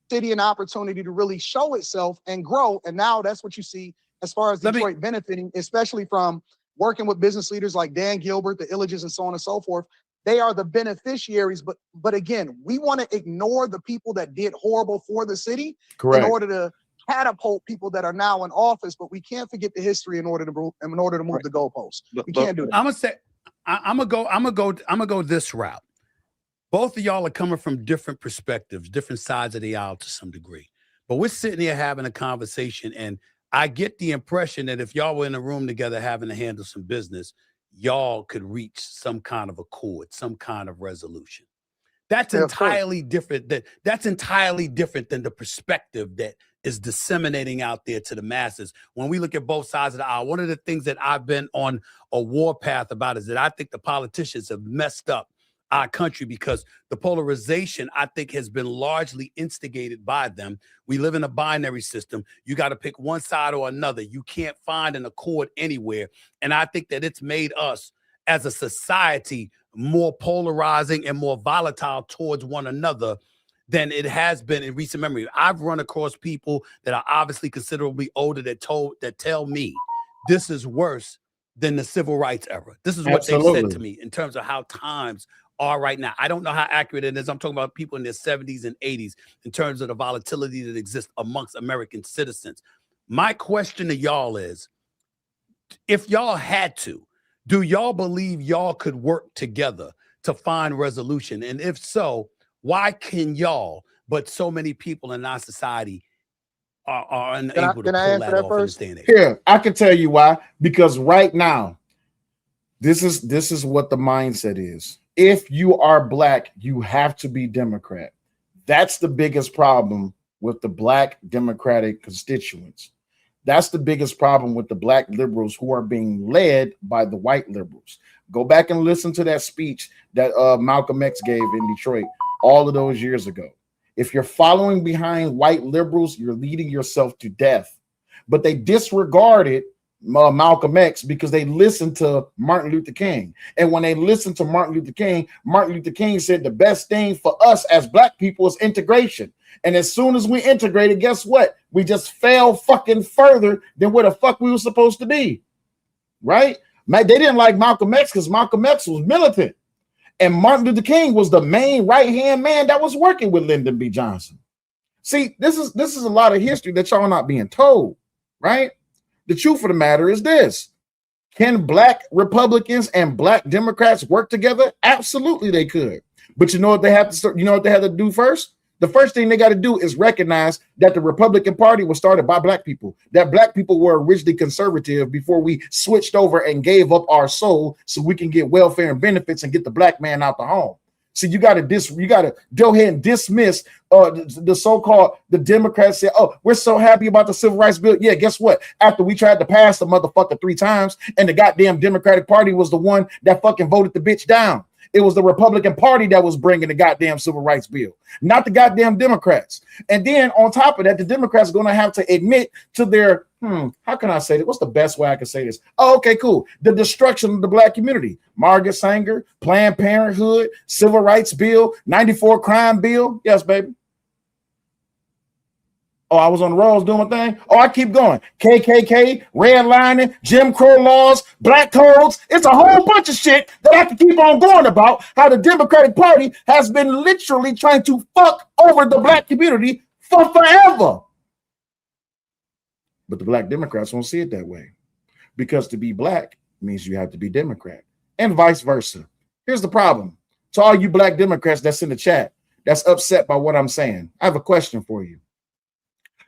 City an opportunity to really show itself and grow. And now that's what you see as far as Detroit benefiting, especially from working with business leaders like Dan Gilbert, the Illages, and so on and so forth. They are the beneficiaries. But again, we want to ignore the people that did horrible for the city Correct. in order to catapult people that are now in office. But we can't forget the history in order to move Right. the goalposts. But- We but- can't do that. I'm gonna say, I'm gonna go this route. Both of y'all are coming from different perspectives, different sides of the aisle to some degree. But we're sitting here having a conversation, and I get the impression that if y'all were in a room together having to handle some business, y'all could reach some kind of accord, some kind of resolution. That's Yeah, of course. entirely different. That's entirely different than the perspective that is disseminating out there to the masses. When we look at both sides of the aisle, one of the things that I've been on a war path about is that I think the politicians have messed up our country because the polarization, I think, has been largely instigated by them. We live in a binary system. You got to pick one side or another. You can't find an accord anywhere. And I think that it's made us as a society more polarizing and more volatile towards one another than it has been in recent memory. I've run across people that are obviously considerably older that tell me this is worse than the civil rights era. This is what they've said to me in terms of how times are right now. I don't know how accurate it is. I'm talking about people in their 70s and 80s in terms of the volatility that exists amongst American citizens. My question to y'all is, if y'all had to, do y'all believe y'all could work together to find resolution? And if so, why can y'all, but so many people in our society are unable to pull that off in this day and age? Here, I can tell you why. Because right now, this is what the mindset is. If you are black, you have to be Democrat. That's the biggest problem with the black Democratic constituents. That's the biggest problem with the black liberals who are being led by the white liberals. Go back and listen to that speech that Malcolm X gave in Detroit all of those years ago. If you're following behind white liberals, you're leading yourself to death. But they disregarded Malcolm X because they listened to Martin Luther King. And when they listened to Martin Luther King said the best thing for us as black people is integration. And as soon as we integrated, guess what? We just fell fucking further than where the fuck we were supposed to be. Right? They didn't like Malcolm X because Malcolm X was militant. And Martin Luther King was the main right-hand man that was working with Lyndon B. Johnson. See, this is a lot of history that y'all not being told, right? The truth of the matter is this. Can black Republicans and black Democrats work together? Absolutely, they could. But you know what they have to start, you know what they have to do first? The first thing they got to do is recognize that the Republican Party was started by black people, that black people were originally conservative before we switched over and gave up our soul so we can get welfare and benefits and get the black man out the home. So you got to go ahead and dismiss the so-called the Democrats say, oh, we're so happy about the civil rights bill. Yeah, guess what? After we tried to pass the motherfucker 3 times and the goddamn Democratic Party was the one that fucking voted the bitch down. It was the Republican Party that was bringing the goddamn civil rights bill, not the goddamn Democrats. And then on top of that, the Democrats are going to have to admit to their, how can I say this? What's the best way I can say this? Oh, okay, cool. The destruction of the black community. Margaret Sanger, Planned Parenthood, Civil Rights Bill, 94 Crime Bill. Yes, baby. Oh, I was on the rolls doing my thing. Oh, I keep going. KKK, redlining, Jim Crow laws, black codes. It's a whole bunch of shit that I can keep on going about how the Democratic Party has been literally trying to fuck over the black community for forever. But the black Democrats won't see it that way, because to be black means you have to be Democrat and vice versa. Here's the problem. To all you black Democrats that's in the chat that's upset by what I'm saying, I have a question for you.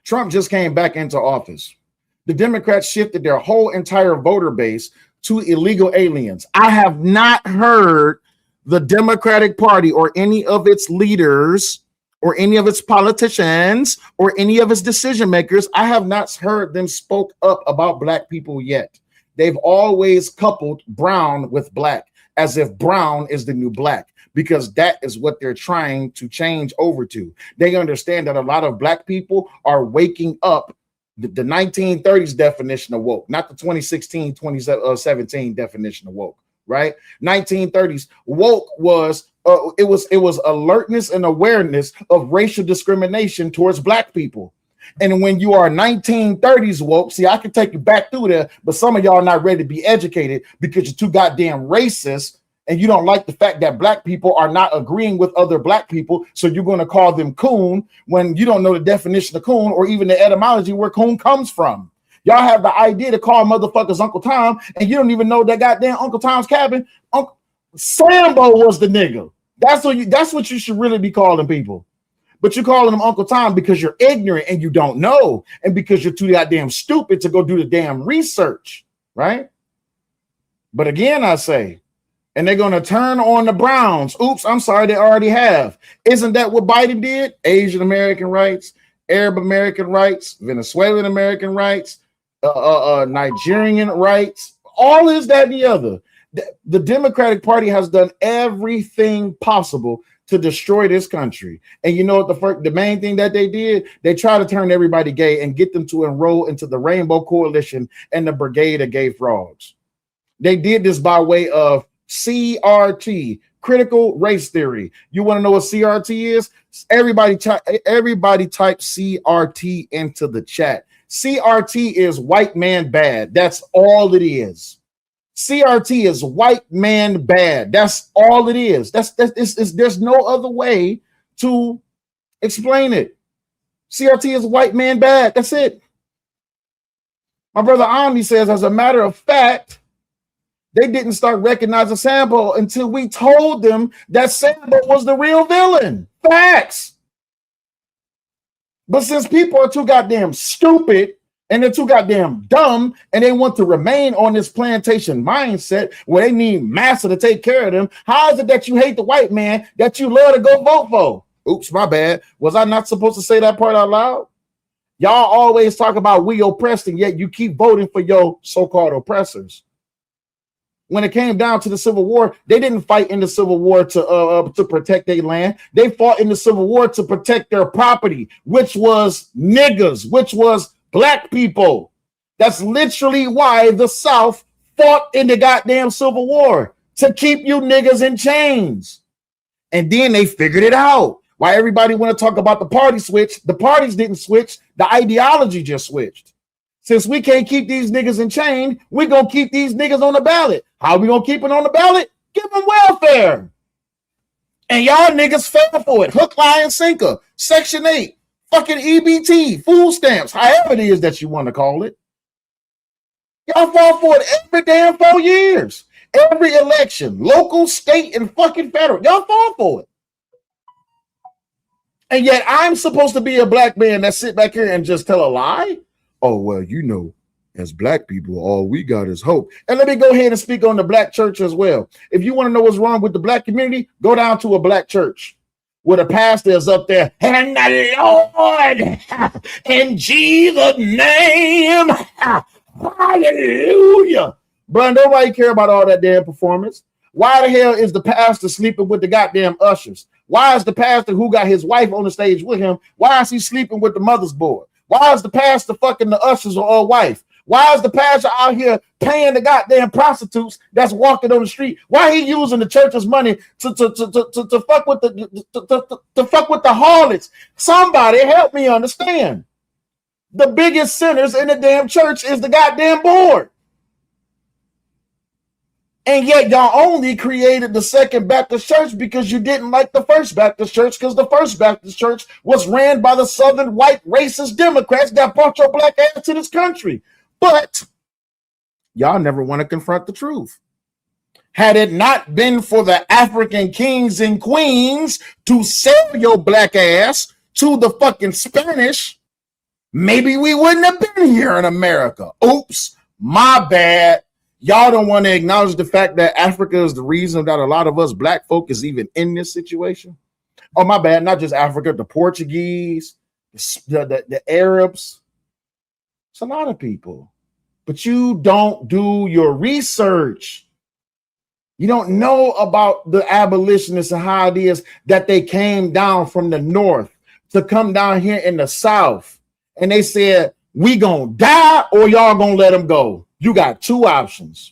Trump just came back into office. The Democrats shifted their whole entire voter base to illegal aliens. I have not heard the Democratic Party or any of its leaders or any of its politicians or any of its decision makers, I have not heard them spoke up about black people yet. They've always coupled brown with black, as if brown is the new black, because that is what they're trying to change over to. They understand that a lot of black people are waking up the 1930s definition of woke, not the 2016, 2017 definition of woke, right? 1930s woke was it was alertness and awareness of racial discrimination towards black people. And when you are 1930s woke, see, I can take you back through there, but some of y'all are not ready to be educated because you're too goddamn racist. And you don't like the fact that black people are not agreeing with other black people. So you're going to call them coon when you don't know the definition of coon or even the etymology where coon comes from. Y'all have the idea to call motherfuckers Uncle Tom, and you don't even know that goddamn Uncle Tom's Cabin. Uncle Sambo was the nigga. That's what you should really be calling people. But you're calling them Uncle Tom because you're ignorant and you don't know, and because you're too goddamn stupid to go do the damn research, right? But again, I say, and they're going to turn on the Browns. Oops, I'm sorry, they already have. Isn't that what Biden did? Asian American rights, Arab American rights, Venezuelan American rights, Nigerian rights, all is that and the other. The Democratic Party has done everything possible to destroy this country. And you know what the main thing that they did? They try to turn everybody gay and get them to enroll into the Rainbow Coalition and the Brigade of Gay Frogs. They did this by way of CRT, critical race theory. You want to know what CRT is? Everybody type CRT into the chat. CRT is white man bad. That's all it is. CRT is white man bad. That's all it is. There's no other way to explain it. CRT is white man bad. That's it. My brother Omni says, as a matter of fact, they didn't start recognizing Sambo until we told them that Sambo was the real villain. Facts. But since people are too goddamn stupid and they're too goddamn dumb and they want to remain on this plantation mindset where they need massa to take care of them, how is it that you hate the white man that you love to go vote for? Oops, my bad. Was I not supposed to say that part out loud? Y'all always talk about we oppressed, and yet you keep voting for your so-called oppressors. When it came down to the Civil War, they didn't fight in the Civil War to protect their land. They fought in the Civil War to protect their property, which was niggas, which was black people. That's literally why the South fought in the goddamn Civil War, to keep you niggas in chains. And then they figured it out. Why everybody want to talk about the party switch? The parties didn't switch. The ideology just switched. Since we can't keep these niggas in chain, we're going to keep these niggas on the ballot. How are we going to keep it on the ballot? Give them welfare. And y'all niggas fell for it. Hook, line, sinker. Section 8. Fucking EBT. Food stamps. However it is that you want to call it. Y'all fall for it every damn 4 years. Every election, local, state, and fucking federal. Y'all fall for it. And yet I'm supposed to be a black man that sit back here and just tell a lie? Oh, well, you know, as black people, all we got is hope. And let me go ahead and speak on the black church as well. If you want to know what's wrong with the black community, go down to a black church where the pastor is up there, and the Lord, in Jesus' name, hallelujah. Bro, nobody care about all that damn performance. Why the hell is the pastor sleeping with the goddamn ushers? Why is the pastor who got his wife on the stage with him, why is he sleeping with the mother's board? Why is the pastor fucking the ushers or wife? Why is the pastor out here paying the goddamn prostitutes that's walking on the street? Why he using the church's money to fuck with the fuck with the harlots? Somebody help me understand. The biggest sinners in the damn church is the goddamn board. And yet y'all only created the Second Baptist Church because you didn't like the First Baptist Church, because the First Baptist Church was ran by the Southern white racist Democrats that brought your black ass to this country. But y'all never want to confront the truth. Had it not been for the African kings and queens to sell your black ass to the fucking Spanish, maybe we wouldn't have been here in America. Oops, my bad. Y'all don't want to acknowledge the fact that Africa is the reason that a lot of us black folk is even in this situation. Oh, my bad. Not just Africa, the Portuguese, the Arabs. It's a lot of people. But you don't do your research. You don't know about the abolitionists and how it is that they came down from the north to come down here in the south. And they said, we gonna die or y'all gonna let them go. You got two options.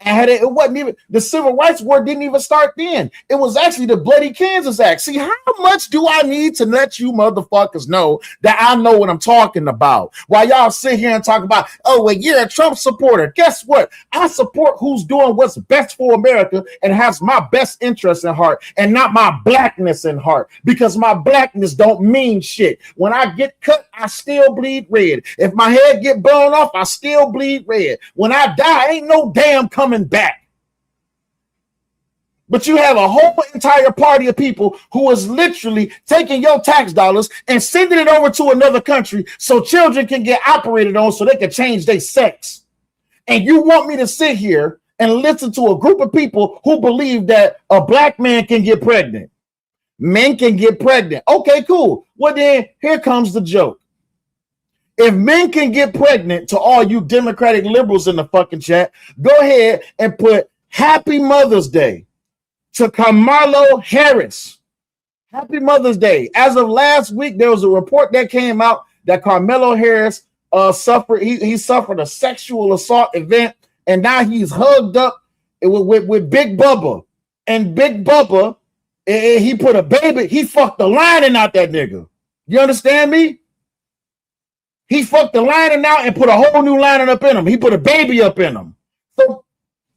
And it wasn't even, the Civil Rights War didn't even start then. It was actually the Bloody Kansas Act. See, how much do I need to let you motherfuckers know that I know what I'm talking about? While y'all sit here and talk about, oh, well, you're a Trump supporter. Guess what? I support who's doing what's best for America and has my best interest in heart and not my blackness in heart, because my blackness don't mean shit. When I get cut, I still bleed red. If my head get blown off, I still bleed red. When I die, ain't no damn coming back. But you have a whole entire party of people who is literally taking your tax dollars and sending it over to another country so children can get operated on so they can change their sex. And you want me to sit here and listen to a group of people who believe that a black man can get pregnant. Men can get pregnant. Okay, cool. Well, then here comes the joke. If men can get pregnant, to all you Democratic liberals in the fucking chat, go ahead and put Happy Mother's Day to Kamala Harris. Happy Mother's Day. As of last week, there was a report that came out that Kamala Harris suffered. He suffered a sexual assault event, and now he's hugged up with Big Bubba. And Big Bubba, he put a baby. He fucked the lining out that nigga. You understand me? He fucked the lining out and put a whole new lining up in him. He put a baby up in him. So,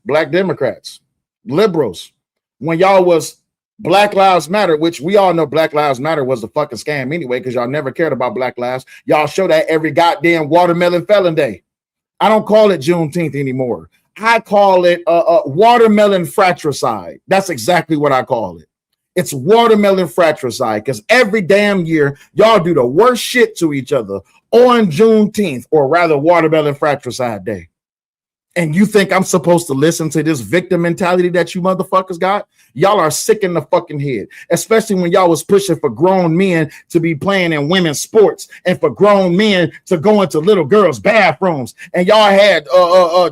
black Democrats, liberals, when y'all was Black Lives Matter, which we all know Black Lives Matter was a fucking scam anyway, because y'all never cared about Black lives. Y'all show that every goddamn watermelon felon day. I don't call it Juneteenth anymore. I call it watermelon fratricide. That's exactly what I call it. It's watermelon fratricide, because every damn year y'all do the worst shit to each other on Juneteenth, or rather watermelon fratricide day. And you think I'm supposed to listen to this victim mentality that you motherfuckers got? Y'all are sick in the fucking head, especially when y'all was pushing for grown men to be playing in women's sports and for grown men to go into little girls' bathrooms. And y'all had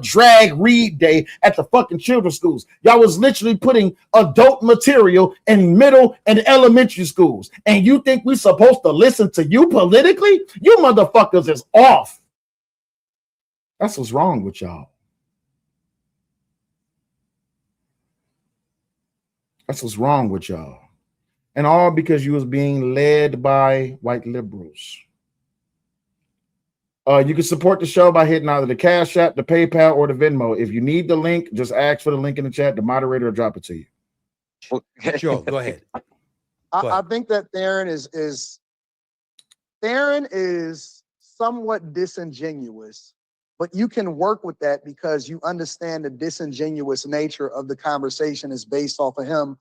drag read day at the fucking children's schools. Y'all was literally putting adult material in middle and elementary schools. And you think we supposed to listen to you politically? You motherfuckers is off. That's what's wrong with y'all. That's what's wrong with y'all. And all because you was being led by white liberals. You can support the show by hitting either the Cash App, the PayPal, or the Venmo. If you need the link, just ask for the link in the chat. The moderator will drop it to you. Sure, go ahead. I think that Theron is somewhat disingenuous, But you can work with that because you understand the disingenuous nature of the conversation is based off of him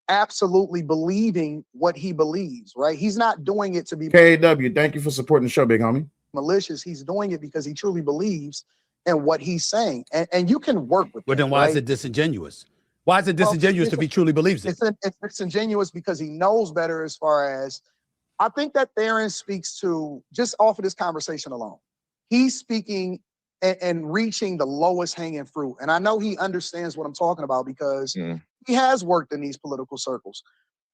absolutely believing what he believes, right? He's not doing it to be KW, thank you for supporting the show, big homie. malicious. He's doing it because he truly believes in what he's saying. And you can work with Well, that, then why right? is it disingenuous? Why is it disingenuous if he truly believes it? It's disingenuous because he knows better as far as, I think that Theron speaks to, just off of this conversation alone, he's speaking and reaching the lowest hanging fruit. And I know he understands what I'm talking about because he has worked in these political circles.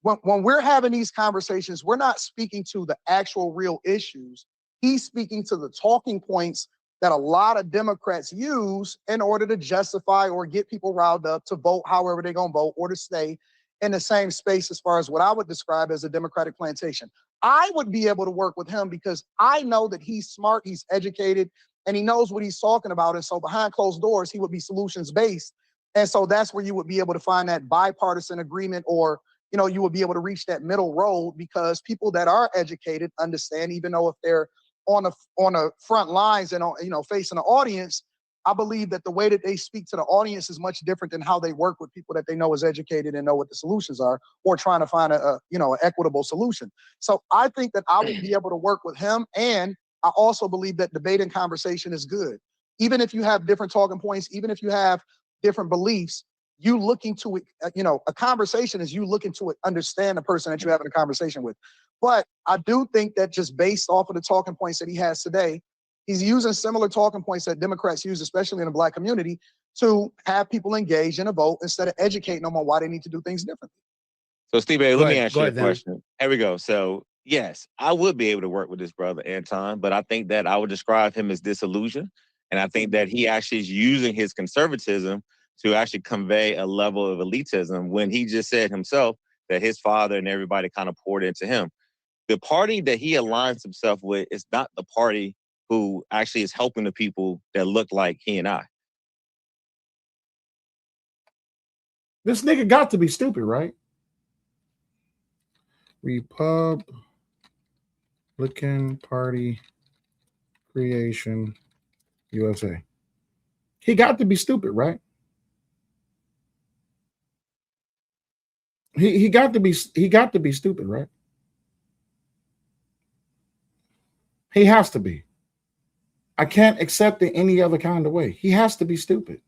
When we're having these conversations, we're not speaking to the actual real issues. He's speaking to the talking points that a lot of Democrats use in order to justify or get people riled up to vote however they're going to vote or to stay in the same space as far as what I would describe as a Democratic plantation. I would be able to work with him because I know that he's smart, he's educated, and he knows what he's talking about. And so behind closed doors, he would be solutions-based. And so that's where you would be able to find that bipartisan agreement, or you would be able to reach that middle road, because people that are educated understand, even though if they're on the front lines and facing the audience, I believe that the way that they speak to the audience is much different than how they work with people that they know is educated and know what the solutions are, or trying to find an equitable solution. So I think that I will be able to work with him, and I also believe that debate and conversation is good. Even if you have different talking points, even if you have different beliefs, you looking to it, a conversation is you looking to understand the person that you're having a conversation with. But I do think that just based off of the talking points that he has today, he's using similar talking points that Democrats use, especially in the Black community, to have people engage in a vote instead of educating them on why they need to do things differently. So, Steve, let me ask you a question. Here we go. So, yes, I would be able to work with this brother, Anton, but I think that I would describe him as disillusioned. And I think that he actually is using his conservatism to actually convey a level of elitism when he just said himself that his father and everybody kind of poured into him. The party that he aligns himself with is not the party who actually is helping the people that look like he and I. This nigga got to be stupid, right? Republican Party Creation USA. He got to be stupid, right? He got to be stupid, right? He has to be. I can't accept it any other kind of way. He has to be stupid.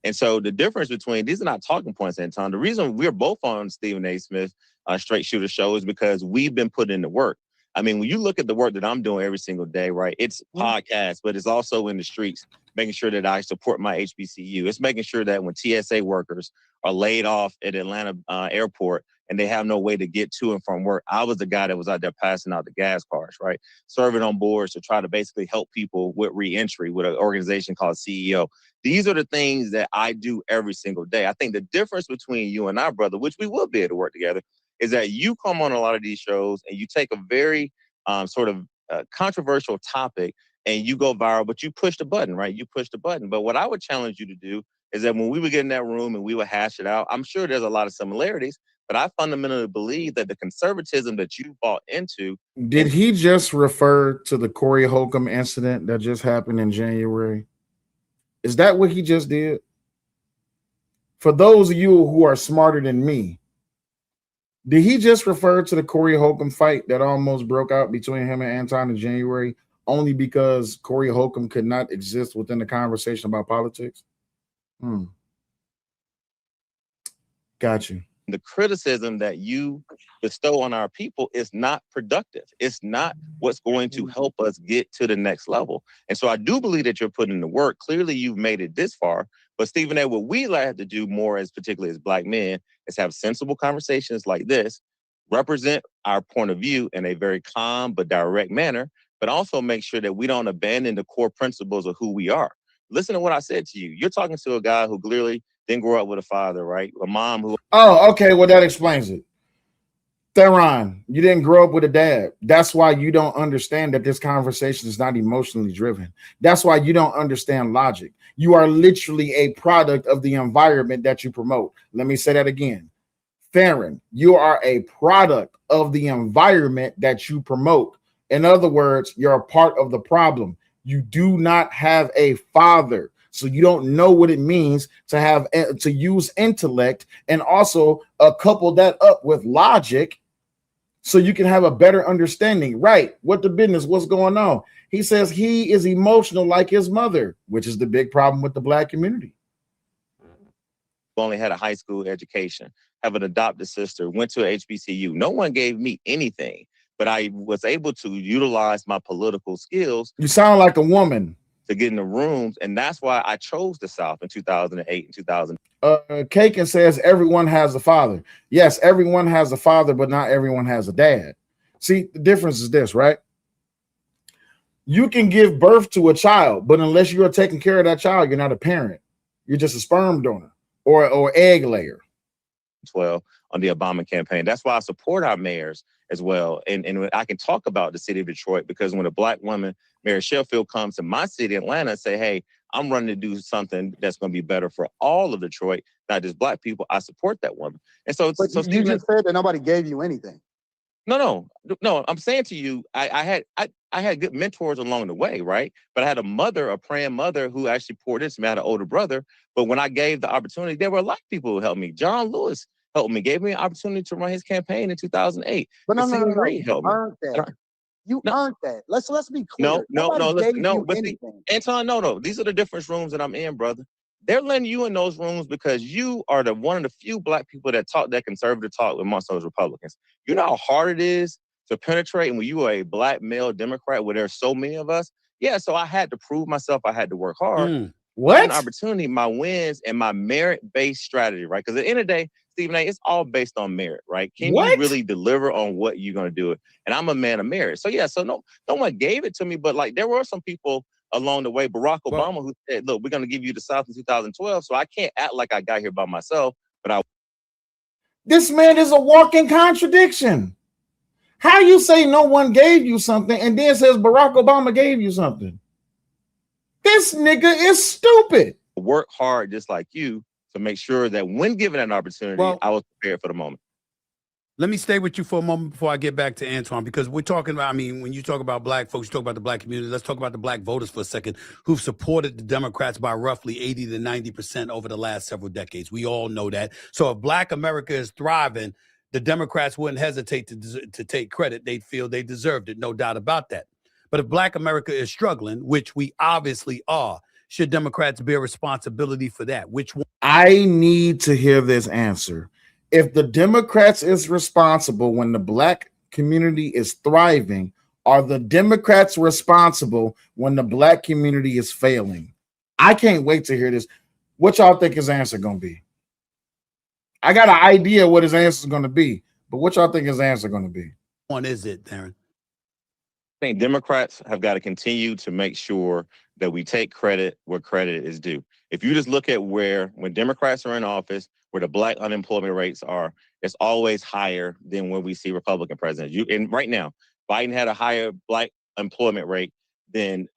And so the difference between, these are not talking points, Anton. The reason we're both on Stephen A. Smith Straight Shooter Show is because we've been putting in the work. I mean, when you look at the work that I'm doing every single day, right, it's podcasts, but it's also in the streets, making sure that I support my HBCU. It's making sure that when TSA workers are laid off at Atlanta airport and they have no way to get to and from work, I was the guy that was out there passing out the gas cards, right? Serving on boards to try to basically help people with reentry with an organization called CEO. These are the things that I do every single day. I think the difference between you and I, brother, which we will be able to work together, is that you come on a lot of these shows and you take a very controversial topic and you go viral, but you push the button, right? You push the button. But what I would challenge you to do is that when we would get in that room and we would hash it out, I'm sure there's a lot of similarities, but I fundamentally believe that the conservatism that you bought into. Did he just refer to the Corey Holcomb incident that just happened in January? Is that what he just did? For those of you who are smarter than me, did he just refer to the Corey Holcomb fight that almost broke out between him and Anton in January only because Corey Holcomb could not exist within the conversation about politics? Got you. The criticism that you bestow on our people is not productive. It's not what's going to help us get to the next level. And so I do believe that you're putting in the work. Clearly, you've made it this far. But Stephen A., what we like to do more, as particularly as Black men, is have sensible conversations like this, represent our point of view in a very calm but direct manner, but also make sure that we don't abandon the core principles of who we are. Listen to what I said to you. You're talking to a guy who clearly didn't grow up with a father, right? A mom who... Oh, okay. Well, that explains it. Theron, you didn't grow up with a dad. That's why you don't understand that this conversation is not emotionally driven. That's why you don't understand logic. You are literally a product of the environment that you promote. Let me say that again. Theron, you are a product of the environment that you promote. In other words, you're a part of the problem. You do not have a father. So you don't know what it means to use intellect, and also couple that up with logic so you can have a better understanding. Right. What the business, what's going on? He says he is emotional like his mother, which is the big problem with the Black community. Only had a high school education, have an adopted sister, went to a HBCU. No one gave me anything, but I was able to utilize my political skills. You sound like a woman. To get in the rooms, and that's why I chose the South in 2008 and 2000. Kaken says everyone has a father. Yes, everyone has a father, but not everyone has a dad. See, the difference is this, right? You can give birth to a child, but unless you are taking care of that child, you're not a parent. You're just a sperm donor or egg layer. 12 on the Obama campaign. That's why I support our mayors as well. And I can talk about the city of Detroit, because when a Black woman, Mayor Sheffield, comes to my city, Atlanta, and say, hey, I'm running to do something that's going to be better for all of Detroit, not just Black people, I support that woman. And so, but so you Stephen, just said that nobody gave you anything. No. I'm saying to you, I had good mentors along the way, right? But I had a praying mother who actually poured into me. I had an older brother, but when I gave the opportunity, there were a lot of people who helped me. John Lewis helped me, gave me an opportunity to run his campaign in 2008. But no, You earned that. You earned that. Let's be clear. Anton, no. These are the different rooms that I'm in, brother. They're letting you in those rooms because you are one of the few Black people that talk that conservative talk amongst those Republicans. You know how hard it is to penetrate, and when you are a Black male Democrat where there's so many of us. Yeah, so I had to prove myself. I had to work hard. What? An opportunity, my wins, and my merit-based strategy, right? Because at the end of the day, Stephen A., it's all based on merit, right? Can you really deliver on what you're going to do? And I'm a man of merit. So yeah, so no one gave it to me, but like there were some people along the way, Barack Obama, who said, look, we're going to give you the South in 2012. So I can't act like I got here by myself, but This man is a walking contradiction. How you say no one gave you something and then says Barack Obama gave you something? This nigga is stupid. Work hard just like you to make sure that when given an opportunity, I was prepared for the moment. Let me stay with you for a moment before I get back to Antoine, because we're talking about, I mean, when you talk about Black folks, you talk about the Black community. Let's talk about the Black voters for a second, who've supported the Democrats by roughly 80 to 90% over the last several decades. We all know that. So if Black America is thriving, the Democrats wouldn't hesitate to take credit. They'd feel they deserved it, no doubt about that. But if Black America is struggling, which we obviously are, should Democrats bear responsibility for that? Which one? I need to hear this answer. If the Democrats is responsible when the Black community is thriving, are the Democrats responsible when the Black community is failing? I can't wait to hear this. What y'all think his answer gonna be? I got an idea what his answer is gonna be, but what y'all think his answer gonna be? One is it, Darren? I think Democrats have got to continue to make sure that we take credit where credit is due. If you just look at when Democrats are in office, where the Black unemployment rates are, it's always higher than when we see Republican presidents. And right now, Biden had a higher Black employment rate than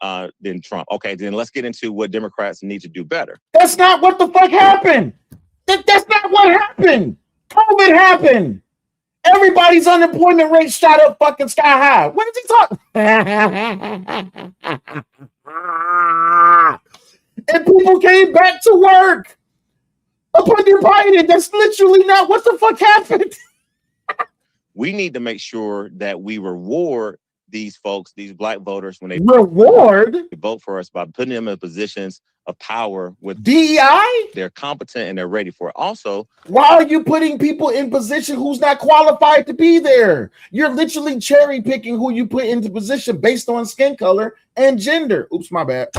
Trump. Okay, then let's get into what Democrats need to do better. That's not what the fuck happened. That's not what happened. COVID happened. Everybody's unemployment rate shot up fucking sky high. What is he talking? And people came back to work. Upon your Biden, that's literally not what the fuck happened. We need to make sure that we reward these folks, these Black voters, when they vote for us by putting them in positions of power with DEI. They're competent and they're ready for it. Also, why are you putting people in position who's not qualified to be there? You're literally cherry picking who you put into position based on skin color and gender. Oops, my bad.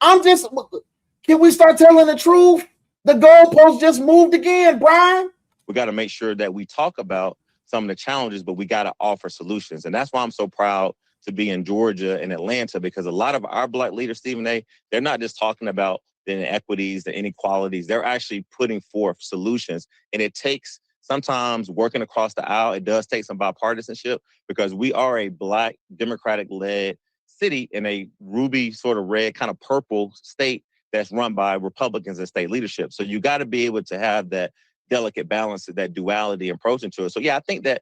Can we start telling the truth? The goalpost just moved again, Brian. We got to make sure that we talk about some of the challenges, but we got to offer solutions. And that's why I'm so proud to be in Georgia and Atlanta, because a lot of our Black leaders, Stephen A., they're not just talking about the inequities, the inequalities. They're actually putting forth solutions. And it takes sometimes working across the aisle. It does take some bipartisanship, because we are a Black Democratic-led city in a ruby sort of red kind of purple state that's run by Republicans and state leadership. So you got to be able to have that delicate balance, that duality approach into it. So yeah, I think that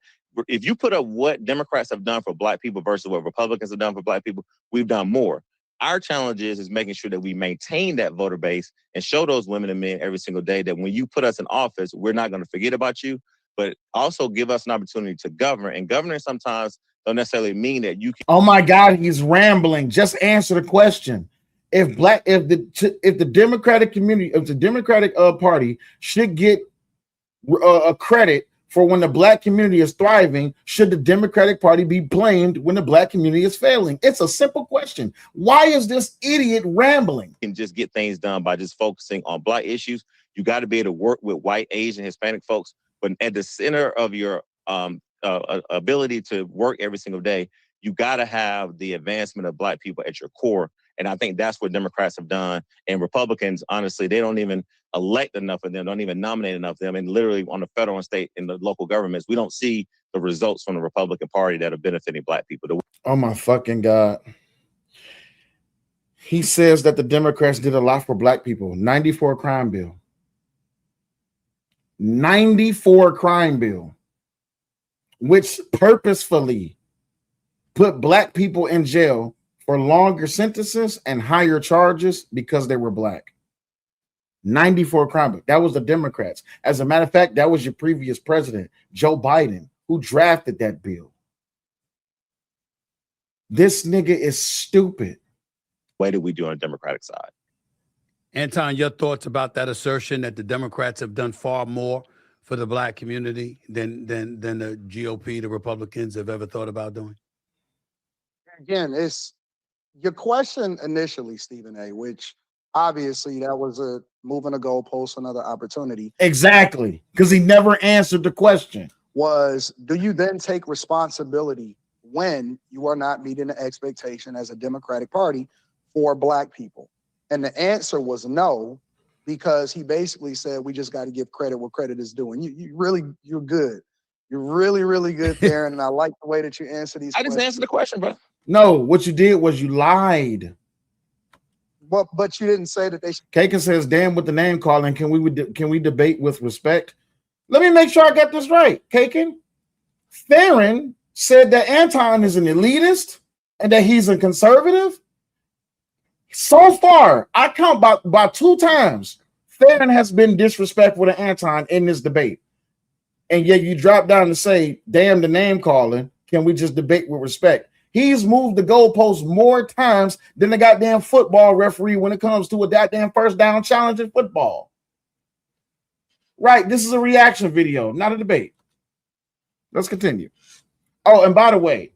if you put up what Democrats have done for Black people versus what Republicans have done for Black people, we've done more. Our challenge is making sure that we maintain that voter base and show those women and men every single day that when you put us in office, we're not going to forget about you, but also give us an opportunity to govern. And governing sometimes don't necessarily mean that you can. Oh my God, he's rambling. Just answer the question. If the Democratic community, if the Democratic Party should get a credit for when the Black community is thriving, should the Democratic Party be blamed when the Black community is failing? It's a simple question. Why is this idiot rambling? You can just get things done by just focusing on Black issues. You got to be able to work with white, Asian, Hispanic folks, but at the center of your ability to work every single day, you got to have the advancement of Black people at your core. And I think that's what Democrats have done. And Republicans, honestly, they don't even elect enough of them, don't even nominate enough of them. And literally on the federal and state and the local governments, we don't see the results from the Republican Party that are benefiting Black people. Oh my fucking God. He says that the Democrats did a lot for Black people. 94 crime bill. 94 crime bill, which purposefully put Black people in jail for longer sentences and higher charges because they were Black. 94 crime bill. That was the Democrats. As a matter of fact, that was your previous president, Joe Biden, who drafted that bill. This nigga is stupid. What did we do on the Democratic side? Anton, your thoughts about that assertion that the Democrats have done far more for the Black community than the GOP, the Republicans have ever thought about doing? Again, it's your question initially, Stephen A., which obviously that was a moving a goalpost, another opportunity. Exactly, because he never answered the question. Was, do you then take responsibility when you are not meeting the expectation as a Democratic Party for Black people? And the answer was no, because he basically said, we just got to give credit where credit is due. And you're good. You're really, really good there. And I like the way that you answer these questions. I just answered the question, bro. No, what you did was you lied. But you didn't say that they should. Kagan says, damn with the name calling. Can we debate with respect? Let me make sure I got this right. Kagan, Theron said that Anton is an elitist and that he's a conservative. So far, I count by 2 times, Theron has been disrespectful to Anton in this debate. And yet you drop down to say, damn the name calling, can we just debate with respect? He's moved the goalposts more times than the goddamn football referee when it comes to a goddamn first down challenge in football. Right, this is a reaction video, not a debate. Let's continue. Oh, and by the way,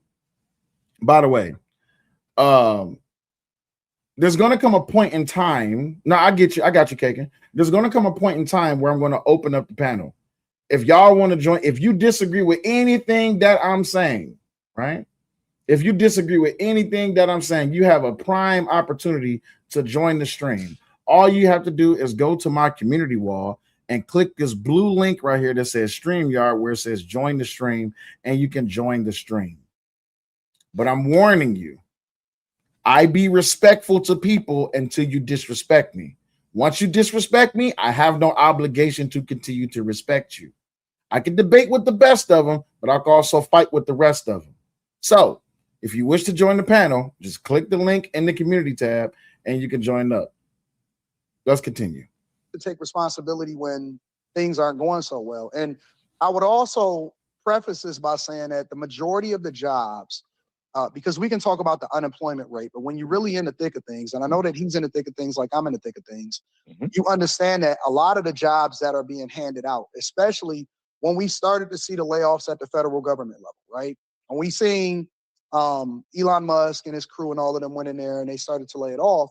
there's going to come a point in time. No, I get you. I got you, Kagan. There's going to come a point in time where I'm going to open up the panel. If y'all want to join, if you disagree with anything that I'm saying, right? If you disagree with anything that I'm saying, you have a prime opportunity to join the stream. All you have to do is go to my community wall and click this blue link right here that says StreamYard, where it says join the stream, and you can join the stream. But I'm warning you, I be respectful to people until you disrespect me. Once you disrespect me, I have no obligation to continue to respect you. I can debate with the best of them, but I can also fight with the rest of them. So if you wish to join the panel, just click the link in the community tab and you can join up. Let's continue. To take responsibility when things aren't going so well. And I would also preface this by saying that the majority of the jobs, because we can talk about the unemployment rate, but when you're really in the thick of things, and I know that he's in the thick of things like I'm in the thick of things, you understand that a lot of the jobs that are being handed out, especially when we started to see the layoffs at the federal government level, right? And we seen Elon Musk and his crew and all of them went in there and they started to lay it off.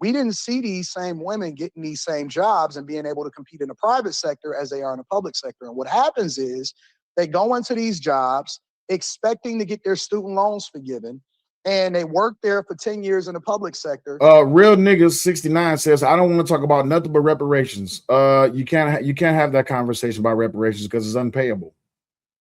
We didn't see these same women getting these same jobs and being able to compete in the private sector as they are in the public sector. And what happens is they go into these jobs expecting to get their student loans forgiven, and they work there for 10 years in the public sector. Real niggas 69 says, I don't want to talk about nothing but reparations. You can't have that conversation about reparations because it's unpayable.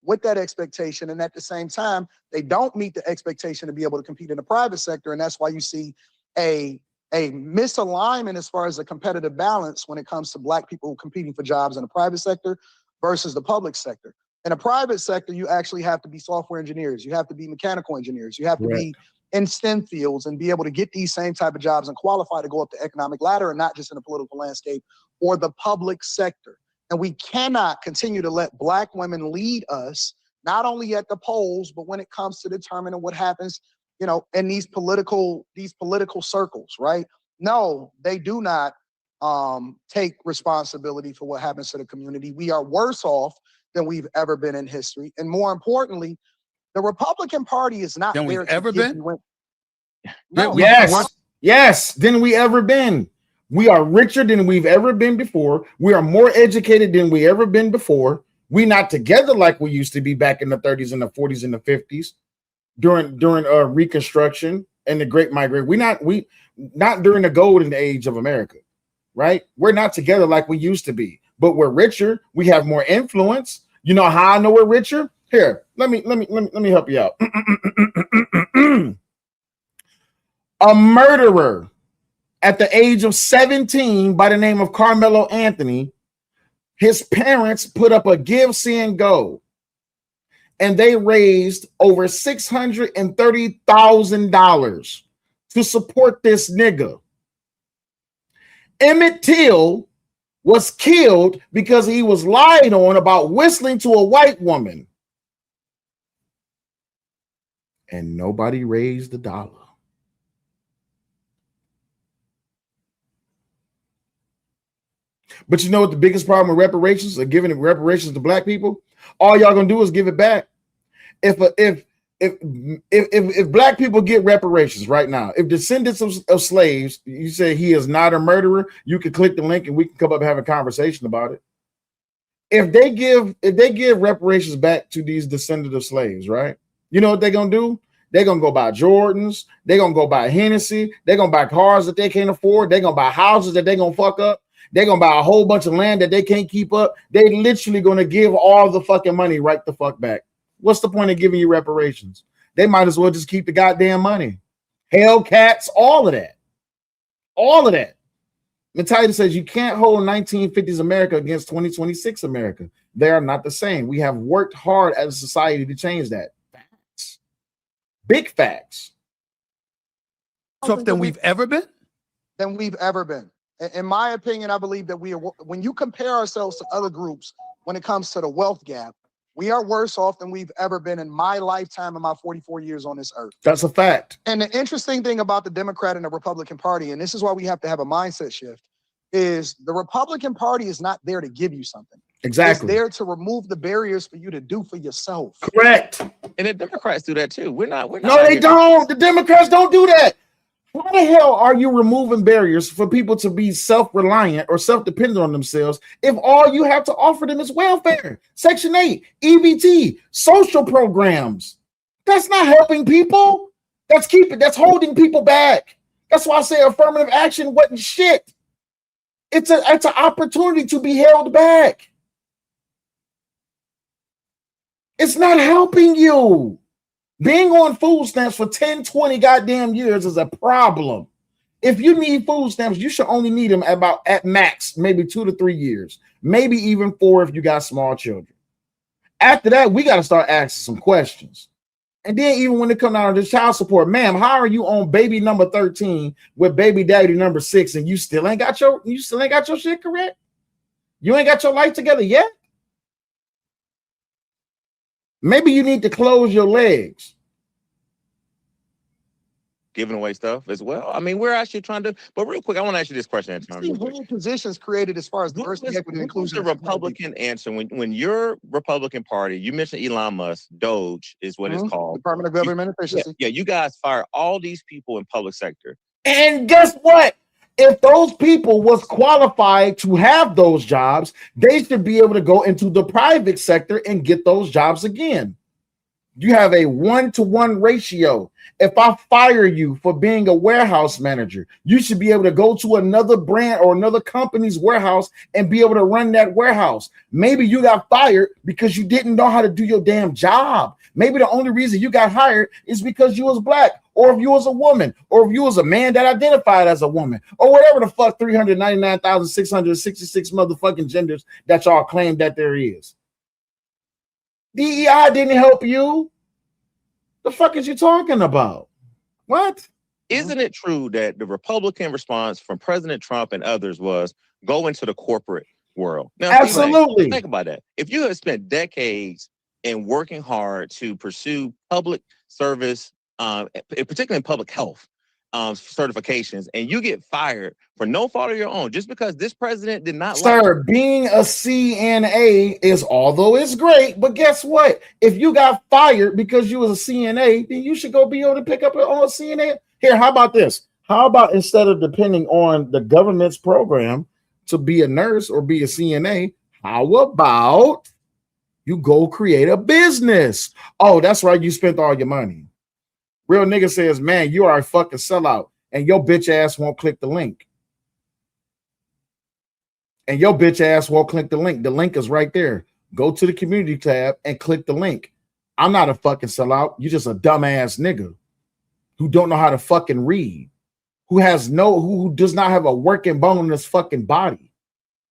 With that expectation, and at the same time, they don't meet the expectation to be able to compete in the private sector, and that's why you see a misalignment as far as the competitive balance when it comes to Black people competing for jobs in the private sector versus the public sector. In a private sector, you actually have to be software engineers. You have to be mechanical engineers. You have to be in STEM fields and be able to get these same type of jobs and qualify to go up the economic ladder, and not just in the political landscape or the public sector. And we cannot continue to let Black women lead us, not only at the polls, but when it comes to determining what happens, you know, in these political circles, right? No, they do not take responsibility for what happens to the community. We are worse off than we've ever been in history. And more importantly, the Republican Party is not Than there we've to ever give been? you no. Yes, than we ever been. We are richer than we've ever been before. We are more educated than we ever been before. We not together like we used to be back in the 30s and the 40s and the 50s during Reconstruction and the Great Migration. We not during the golden age of America, right? We're not together like we used to be, but we're richer. We have more influence. You know how I know we're richer? Here, let me help you out. A murderer at the age of 17 by the name of Carmelo Anthony, his parents put up a give, send, go, and they raised over $630,000 to support this nigga. Emmett Till was killed because he was lied on about whistling to a white woman. And nobody raised a dollar. But you know what the biggest problem with reparations, or giving reparations to Black people? All y'all gonna do is give it back. If Black people get reparations right now, if descendants of slaves, you say he is not a murderer, you can click the link and we can come up and have a conversation about it. If they give reparations back to these descendants of slaves, right? You know what they're gonna do? They're gonna go buy Jordans, they're gonna go buy Hennessy, they're gonna buy cars that they can't afford, they're gonna buy houses that they're gonna fuck up. They're going to buy a whole bunch of land that they can't keep up. They're literally going to give all the fucking money right the fuck back. What's the point of giving you reparations? They might as well just keep the goddamn money. Hellcats, all of that. All of that. Natalia says you can't hold 1950s America against 2026 America. They are not the same. We have worked hard as a society to change that. Facts. Big facts. So than we've ever been? Than we've ever been. In my opinion, I believe that when you compare ourselves to other groups, when it comes to the wealth gap, we are worse off than we've ever been in my lifetime in my 44 years on this earth. That's a fact. And the interesting thing about the Democrat and the Republican Party, and this is why we have to have a mindset shift, is the Republican Party is not there to give you something. Exactly. It's there to remove the barriers for you to do for yourself. Correct. And the Democrats do that too. We're not. No, they don't. The Democrats don't do that. Why the hell are you removing barriers for people to be self-reliant or self-dependent on themselves if all you have to offer them is welfare, Section 8, EBT, social programs? That's not helping people. That's holding people back. That's why I say affirmative action wasn't shit. It's an opportunity to be held back. It's not helping you. Being on food stamps for 10, 20 goddamn years is a problem. If you need food stamps, you should only need them at max, maybe 2 to 3 years, maybe even 4 if you got small children. After that, we got to start asking some questions. And then even when it comes down to the child support, ma'am, how are you on baby number 13 with baby daddy number 6 and you still ain't got your shit correct? You ain't got your life together yet? Maybe you need to close your legs. Giving away stuff as well. I mean, we're actually trying to, but real quick, I want to ask you this question. Whole positions created as far as diversity, equity, and inclusion. The Republican answer when your Republican Party, you mentioned Elon Musk, Doge is what it's called. Department of Government Efficiency. Yeah, you guys fire all these people in public sector. And guess what? If those people was qualified to have those jobs, they should be able to go into the private sector and get those jobs again. You have a 1-to-1 ratio. If I fire you for being a warehouse manager, you should be able to go to another brand or another company's warehouse and be able to run that warehouse. Maybe you got fired because you didn't know how to do your damn job. Maybe the only reason you got hired is because you was Black, or if you was a woman, or if you was a man that identified as a woman, or whatever the fuck 399,666 motherfucking genders that y'all claim that there is. DEI didn't help you. The fuck is you talking about? What? Isn't it true that the Republican response from President Trump and others was go into the corporate world? Now, Absolutely. think about that. If you have spent decades in working hard to pursue public service, particularly in public health certifications, and you get fired for no fault of your own, just because this president did not Sir, being a CNA is, although it's great, but guess what? If you got fired because you was a CNA, then you should go be able to pick up your own CNA. Here, how about this? How about instead of depending on the government's program to be a nurse or be a CNA, how about you go create a business? Oh, that's right. You spent all your money. Real nigga says, man, you are a fucking sellout, and your bitch ass won't click the link. And your bitch ass won't click the link. The link is right there. Go to the community tab and click the link. I'm not a fucking sellout. You're just a dumbass nigga who don't know how to fucking read, who does not have a working bone in his fucking body,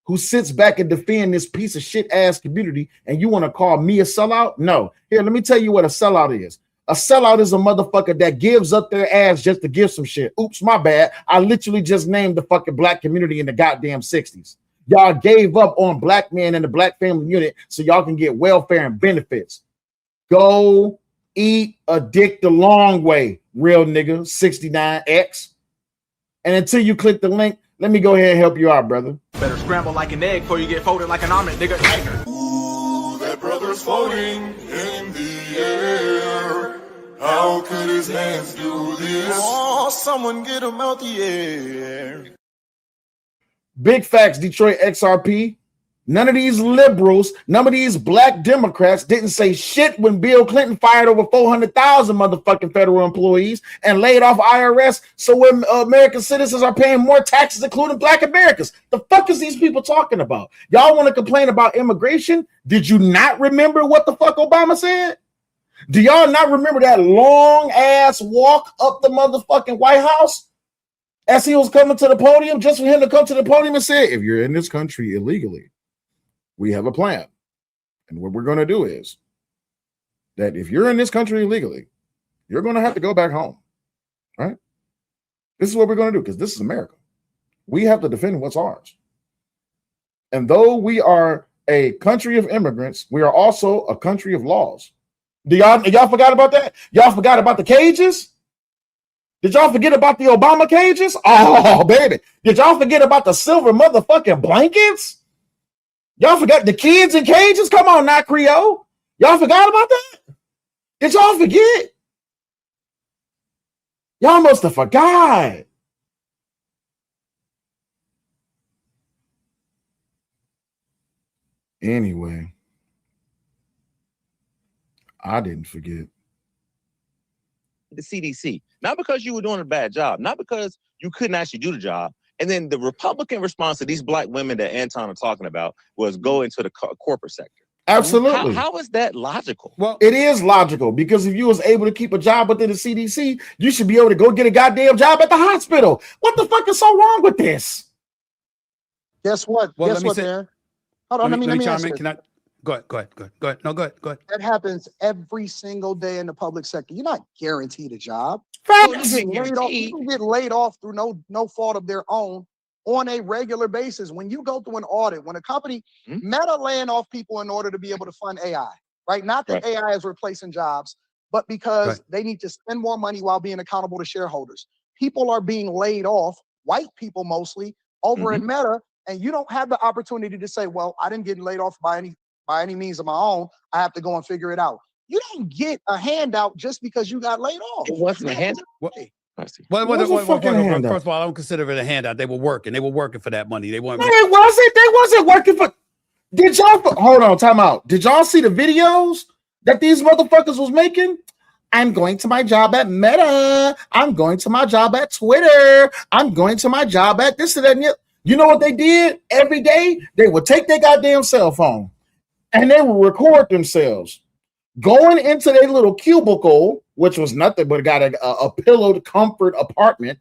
who sits back and defend this piece of shit ass community, and you want to call me a sellout? No. Here, let me tell you what a sellout is. A sellout is a motherfucker that gives up their ass just to give some shit. Oops, my bad. I literally just named the fucking black community in the goddamn 60s. Y'all gave up on black men in the black family unit so y'all can get welfare and benefits. Go eat a dick the long way, real nigga, 69X. And until you click the link, let me go ahead and help you out, brother. Better scramble like an egg before you get folded like an omelet, nigga. Ooh, that brother's floating in the air. How could his hands do this? Oh, someone get him out the air. Big facts, Detroit XRP. None of these liberals, none of these black Democrats didn't say shit when Bill Clinton fired over 400,000 motherfucking federal employees and laid off IRS. So when American citizens are paying more taxes, including black Americans, the fuck is these people talking about? Y'all want to complain about immigration? Did you not remember what the fuck Obama said? Do y'all not remember that long ass walk up the motherfucking White House as he was coming to the podium, just for him to come to the podium and say, if you're in this country illegally, we have a plan. And what we're going to do is that if you're in this country illegally, you're going to have to go back home, right? This is what we're going to do, because this is America. We have to defend what's ours. And though we are a country of immigrants, we are also a country of laws. Y'all forgot about that? Y'all forgot about the cages? Did y'all forget about the Obama cages? Oh, baby. Did y'all forget about the silver motherfucking blankets? Y'all forgot the kids in cages? Come on now, Creole. Y'all forgot about that? Did y'all forget? Y'all must have forgot. Anyway, I didn't forget. The CDC, not because you were doing a bad job, not because you couldn't actually do the job. And then the Republican response to these black women that Anton are talking about was go into the corporate sector. Absolutely. How is that logical? Well, it is logical, because if you was able to keep a job within the CDC, you should be able to go get a goddamn job at the hospital. What the fuck is so wrong with this? Guess what? Well, Guess what, Darren? Hold on, let me chime answer in. this. Can I? Go ahead. No, go ahead. That happens every single day in the public sector. You're not guaranteed a job. Facts. People get laid off through no fault of their own on a regular basis. When you go through an audit, when a company, Meta laying off people in order to be able to fund AI, right? Not that AI is replacing jobs, but because they need to spend more money while being accountable to shareholders. People are being laid off, white people mostly, over in Meta, and you don't have the opportunity to say, well, I didn't get laid off by any means of my own. I have to go and figure it out. You don't get a handout just because you got laid off. It wasn't a handout. First of all, I don't consider it a handout. They were working for that money. They weren't. They wasn't working for. Did y'all hold on? Time out. Did y'all see the videos that these motherfuckers was making? I'm going to my job at Meta. I'm going to my job at Twitter. I'm going to my job at this and that. And you know what they did every day? They would take their goddamn cell phone and they would record themselves going into their little cubicle, which was nothing but got a pillowed comfort apartment.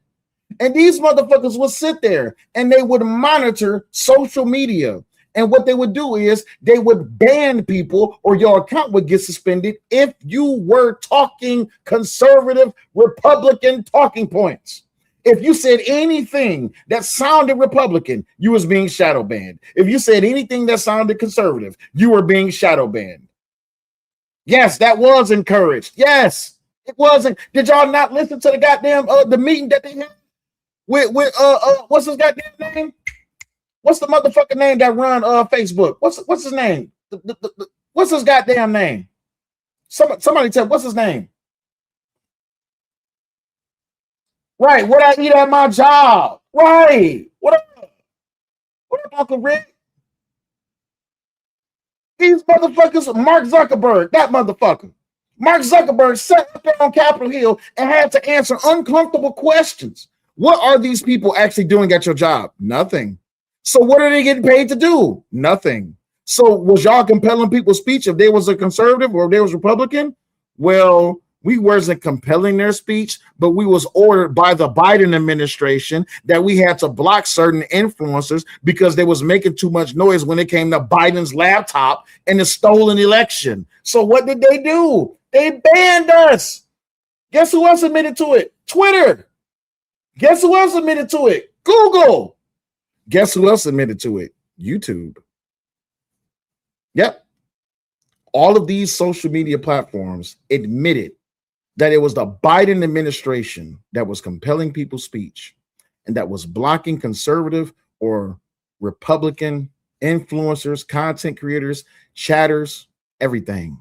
And these motherfuckers would sit there and they would monitor social media And what they would do is they would ban people or your account would get suspended if you were talking conservative Republican talking points. If you said anything that sounded Republican, you was being shadow banned. If you said anything that sounded conservative, you were being shadow banned. Yes, that was encouraged. Yes, it wasn't. Did y'all not listen to the goddamn the meeting that they had with what's his goddamn name? What's the motherfucking name that run Facebook? What's his name? What's his goddamn name? Somebody tell what's his name? Right, what I eat at my job. Right. What up? What up, Uncle Rick? These motherfuckers, Mark Zuckerberg, that motherfucker. Mark Zuckerberg sat up there on Capitol Hill and had to answer uncomfortable questions. What are these people actually doing at your job? Nothing. So what are they getting paid to do? Nothing. So was y'all compelling people's speech if they was a conservative or if they was Republican? Well, we wasn't compelling their speech, but we was ordered by the Biden administration that we had to block certain influencers because they was making too much noise when it came to Biden's laptop and the stolen election. So what did they do? They banned us. Guess who else admitted to it? Twitter. Guess who else admitted to it? Google. Guess who else admitted to it? YouTube. Yep. All of these social media platforms admitted that it was the Biden administration that was compelling people's speech and that was blocking conservative or Republican influencers, content creators, chatters, everything.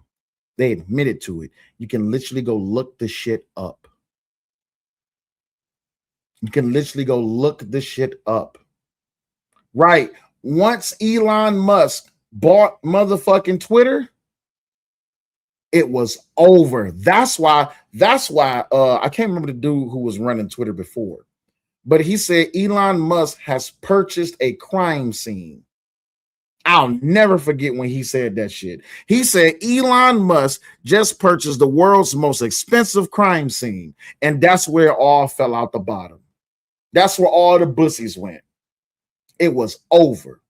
They admitted to it. You can literally go look the shit up. You can literally go look the shit up. Right. Once Elon Musk bought motherfucking Twitter, it was over. That's why I can't remember the dude who was running Twitter before, but he said Elon Musk has purchased a crime scene. I'll never forget when he said that shit. He said Elon Musk just purchased the world's most expensive crime scene, and that's where it all fell out the bottom. That's where all the bussies went. It was over.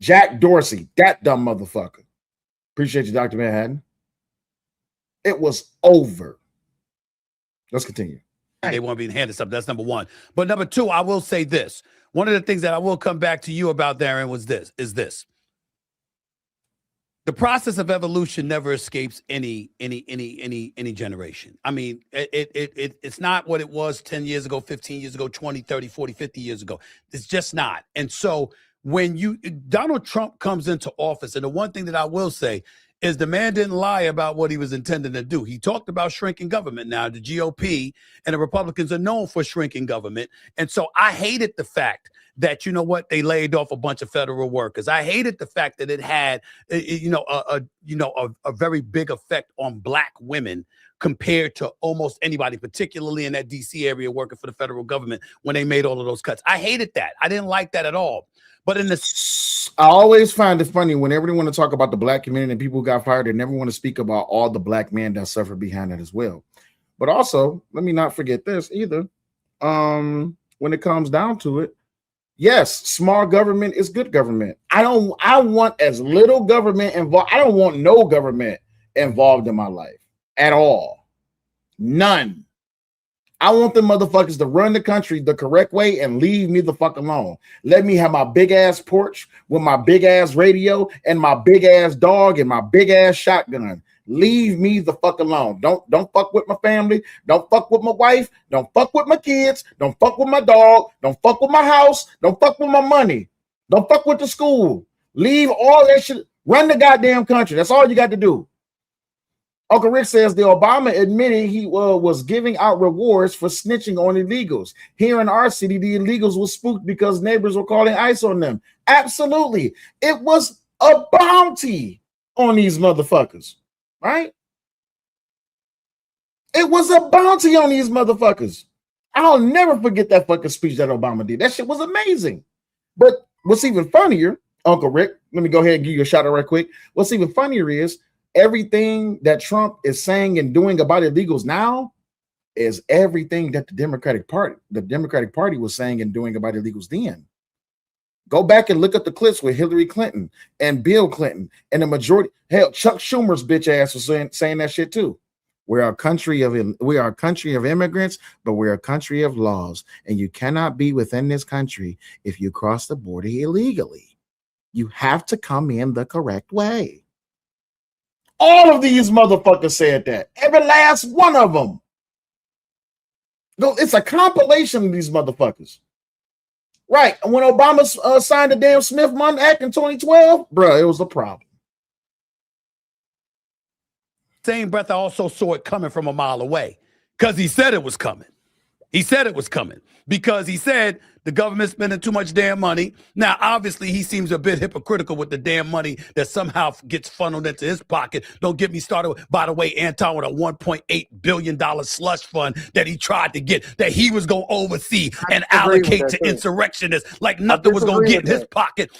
Jack Dorsey, that dumb motherfucker. Appreciate you, Dr. Manhattan. It was over. Let's continue. They want to be handed something. That's number one. But number two, I will say this. One of the things that I will come back to you about, Darren, is this. The process of evolution never escapes any generation. I mean, it's not what it was 10 years ago, 15 years ago, 20, 30, 40, 50 years ago. It's just not. And so when Donald Trump comes into office, and the one thing that I will say is the man didn't lie about what he was intending to do. He talked about shrinking government. Now, the GOP and the Republicans are known for shrinking government. And so I hated the fact that, you know what, they laid off a bunch of federal workers. I hated the fact that it had, a very big effect on Black women compared to almost anybody, particularly in that DC area working for the federal government when they made all of those cuts. I hated that. I didn't like that at all. But I always find it funny whenever they want to talk about the Black community and people who got fired, they never want to speak about all the Black men that suffered behind it as well. But also, let me not forget this either. When it comes down to it, yes, small government is good government. I want as little government involved. I don't want no government involved in my life at all. None. I want them motherfuckers to run the country the correct way and leave me the fuck alone. Let me have my big ass porch with my big ass radio and my big ass dog and my big ass shotgun. Leave me the fuck alone. Don't fuck with my family. Don't fuck with my wife. Don't fuck with my kids. Don't fuck with my dog. Don't fuck with my house. Don't fuck with my money. Don't fuck with the school. Leave all that shit. Run the goddamn country. That's all you got to do. Uncle Rick says the Obama admitted he was giving out rewards for snitching on illegals. Here in our city, the illegals were spooked because neighbors were calling ICE on them. Absolutely. It was a bounty on these motherfuckers, right? It was a bounty on these motherfuckers. I'll never forget that fucking speech that Obama did. That shit was amazing. But what's even funnier, Uncle Rick, let me go ahead and give you a shout out right quick. What's even funnier is everything that Trump is saying and doing about illegals now is everything that the Democratic Party was saying and doing about illegals then. Go back and look at the clips with Hillary Clinton and Bill Clinton and the majority. Hell, Chuck Schumer's bitch ass was saying that shit too. We are a country of immigrants, but we're a country of laws, and you cannot be within this country if you cross the border illegally. You have to come in the correct way. All of these motherfuckers said that. Every last one of them. It's a compilation of these motherfuckers. Right. And when Obama signed the damn Smith-Mundt Act in 2012, bro, it was a problem. Same breath, I also saw it coming from a mile away because he said it was coming. He said it was coming because he said the government's spending too much damn money. Now, obviously, he seems a bit hypocritical with the damn money that somehow gets funneled into his pocket. Don't get me started, by the way, Anton, with a $1.8 billion slush fund that he tried to get, that he was going to oversee and allocate to insurrectionists like nothing was going to get in his pocket.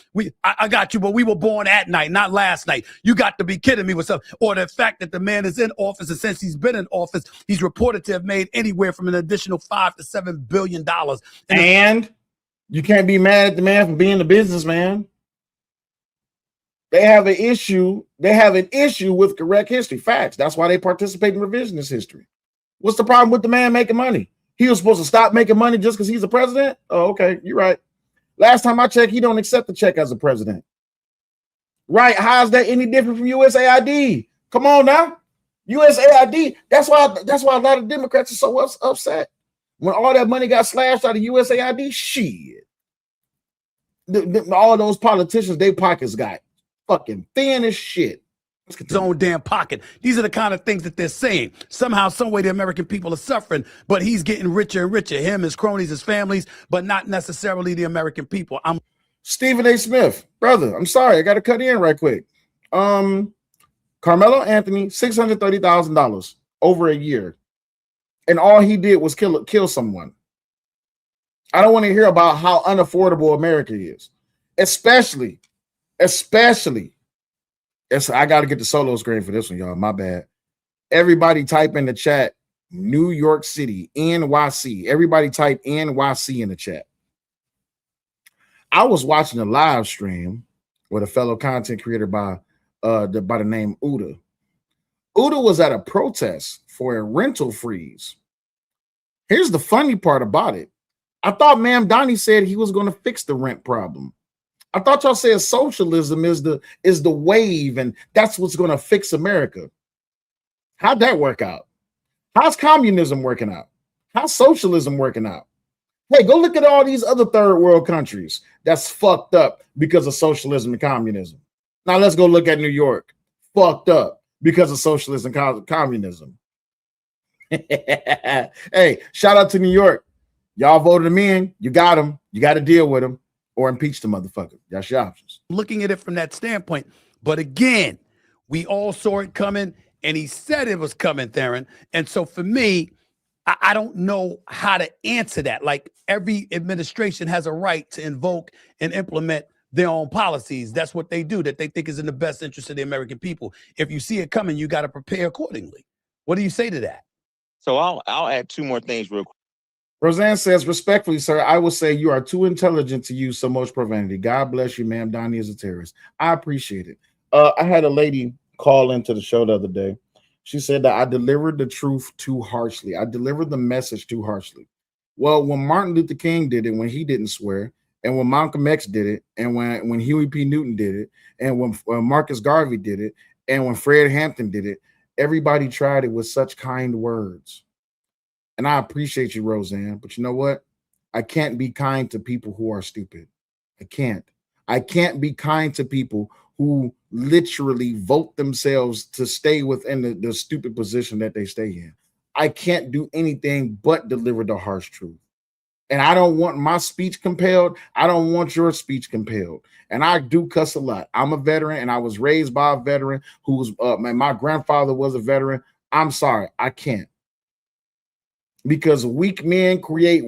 I got you, but we were born at night, not last night. You got to be kidding me with something. Or the fact that the man is in office, and since he's been in office, he's reported to have made anywhere from an additional $5 to $7 billion. And you can't be mad at the man for being a businessman. They have an issue. They have an issue with correct history. Facts. That's why they participate in revisionist history. What's the problem with the man making money? He was supposed to stop making money just because he's a president? Oh, okay. You're right. Last time I checked, he don't accept the check as a president. Right. How is that any different from USAID? Come on now. USAID. That's why a lot of Democrats are so upset. When all that money got slashed out of USAID, shit. All those politicians, their pockets got fucking thin as shit. His own damn pocket. These are the kind of things that they're saying. Somehow, some way, the American people are suffering, but he's getting richer and richer. Him, his cronies, his families, but not necessarily the American people. Stephen A. Smith, brother, I'm sorry, I got to cut in right quick. Carmelo Anthony, $630,000 over a year. And all he did was kill someone. I don't want to hear about how unaffordable America is. Especially. I got to get the solo screen for this one, y'all. My bad. Everybody type in the chat, New York City, NYC. Everybody type NYC in the chat. I was watching a live stream with a fellow content creator by the name Uda. Uda was at a protest for a rental freeze. Here's the funny part about it. I thought Ma'am Donnie said he was going to fix the rent problem. I thought y'all said socialism is the wave and that's what's going to fix America. How'd that work out? How's communism working out? How's socialism working out? Hey, go look at all these other third world countries that's fucked up because of socialism and communism. Now let's go look at New York. Fucked up because of socialism and communism. Hey, shout out to New York. Y'all voted him in. You got him. You got to deal with him or impeach the motherfucker. That's your options. Looking at it from that standpoint. But again, we all saw it coming and he said it was coming, Theron. And so for me, I don't know how to answer that. Like every administration has a right to invoke and implement their own policies. That's what they do, that they think is in the best interest of the American people. If you see it coming, you got to prepare accordingly. What do you say to that? So I'll add two more things real quick. Roseanne says, respectfully, sir, I would say you are too intelligent to use so much profanity. God bless you, ma'am. Donnie is a terrorist. I appreciate it. I had a lady call into the show the other day. She said that I delivered the truth too harshly. I delivered the message too harshly. Well, when Martin Luther King did it, when he didn't swear, and when Malcolm X did it, and when Huey P. Newton did it, and when Marcus Garvey did it, and when Fred Hampton did it, everybody tried it with such kind words. And I appreciate you, Roseanne, but you know what? I can't be kind to people who are stupid. I can't. I can't be kind to people who literally vote themselves to stay within the stupid position that they stay in. I can't do anything but deliver the harsh truth. And I don't want my speech compelled. I don't want your speech compelled. And I do cuss a lot. I'm a veteran and I was raised by a veteran who was, my grandfather was a veteran. I'm sorry, I can't. Because weak men create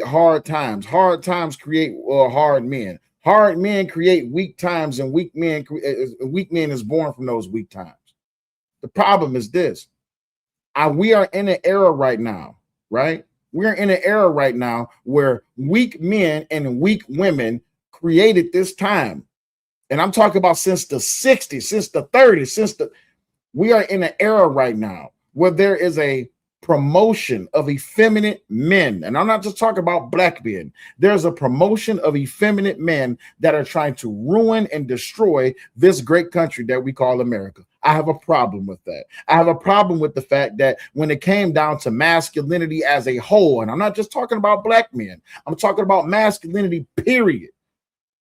hard times. Hard times create hard men. Hard men create weak times, and weak men is born from those weak times. The problem is this: we are in an era right now, right, We're in an era right now where weak men and weak women created this time. And I'm talking about since the 60s, since the 30s, we are in an era right now where there is a promotion of effeminate men. And I'm not just talking about black men. There's a promotion of effeminate men that are trying to ruin and destroy this great country that we call America. I have a problem with that. I have a problem with the fact that when it came down to masculinity as a whole, and I'm not just talking about black men, I'm talking about masculinity, period.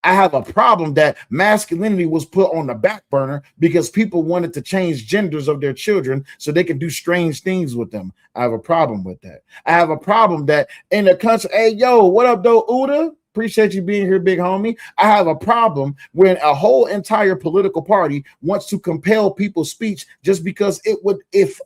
I have a problem that masculinity was put on the back burner because people wanted to change genders of their children so they could do strange things with them. I have a problem with that. I have a problem that in the country, hey, yo, what up, though, Uda? Appreciate you being here, big homie. I have a problem when a whole entire political party wants to compel people's speech just because it would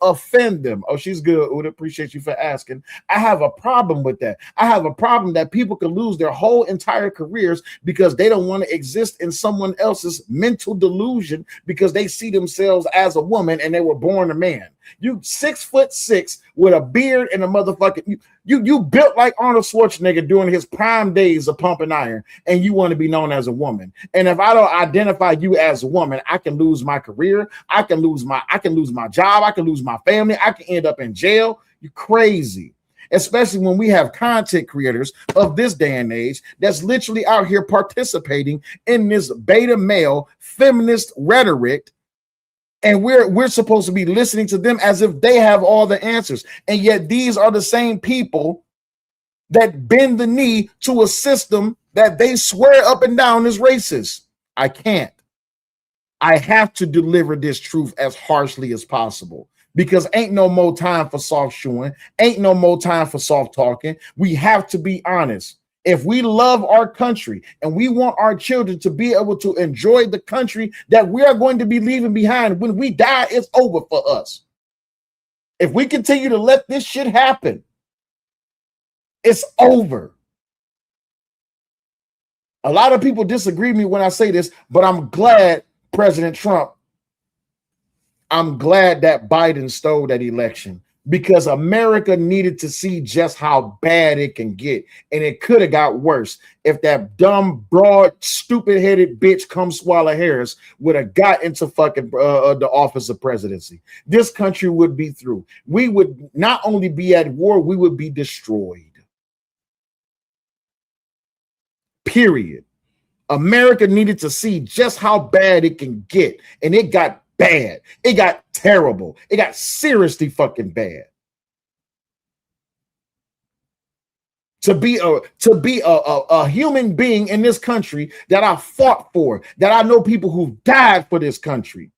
offend them. Oh, she's good, Uda. Appreciate you for asking. I have a problem with that. I have a problem that people can lose their whole entire careers because they don't want to exist in someone else's mental delusion because they see themselves as a woman and they were born a man. You 6'6" with a beard and a motherfucking you built like Arnold Schwarzenegger during his prime days of pumping iron, and you want to be known as a woman. And if I don't identify you as a woman, I can lose my career, I can lose my job, I can lose my family, I can end up in jail. You're crazy. Especially when we have content creators of this day and age that's literally out here participating in this beta male feminist rhetoric. And we're supposed to be listening to them as if they have all the answers. And yet these are the same people that bend the knee to a system that they swear up and down is racist. I can't. I have to deliver this truth as harshly as possible because ain't no more time for soft shoeing. Ain't no more time for soft talking. We have to be honest. If we love our country and we want our children to be able to enjoy the country that we are going to be leaving behind when we die, it's over for us. If we continue to let this shit happen, it's over. A lot of people disagree with me when I say this, but I'm glad President Trump, I'm glad that Biden stole that election because America needed to see just how bad it can get. And it could have got worse if that dumb, broad, stupid-headed bitch Kamala Harris would have got into fucking the office of presidency. This country would be through. We would not only be at war, we would be destroyed. Period. America needed to see just how bad it can get. And it got bad. It got terrible. It got seriously fucking bad. To be a human being in this country that I fought for, that I know people who died for this country.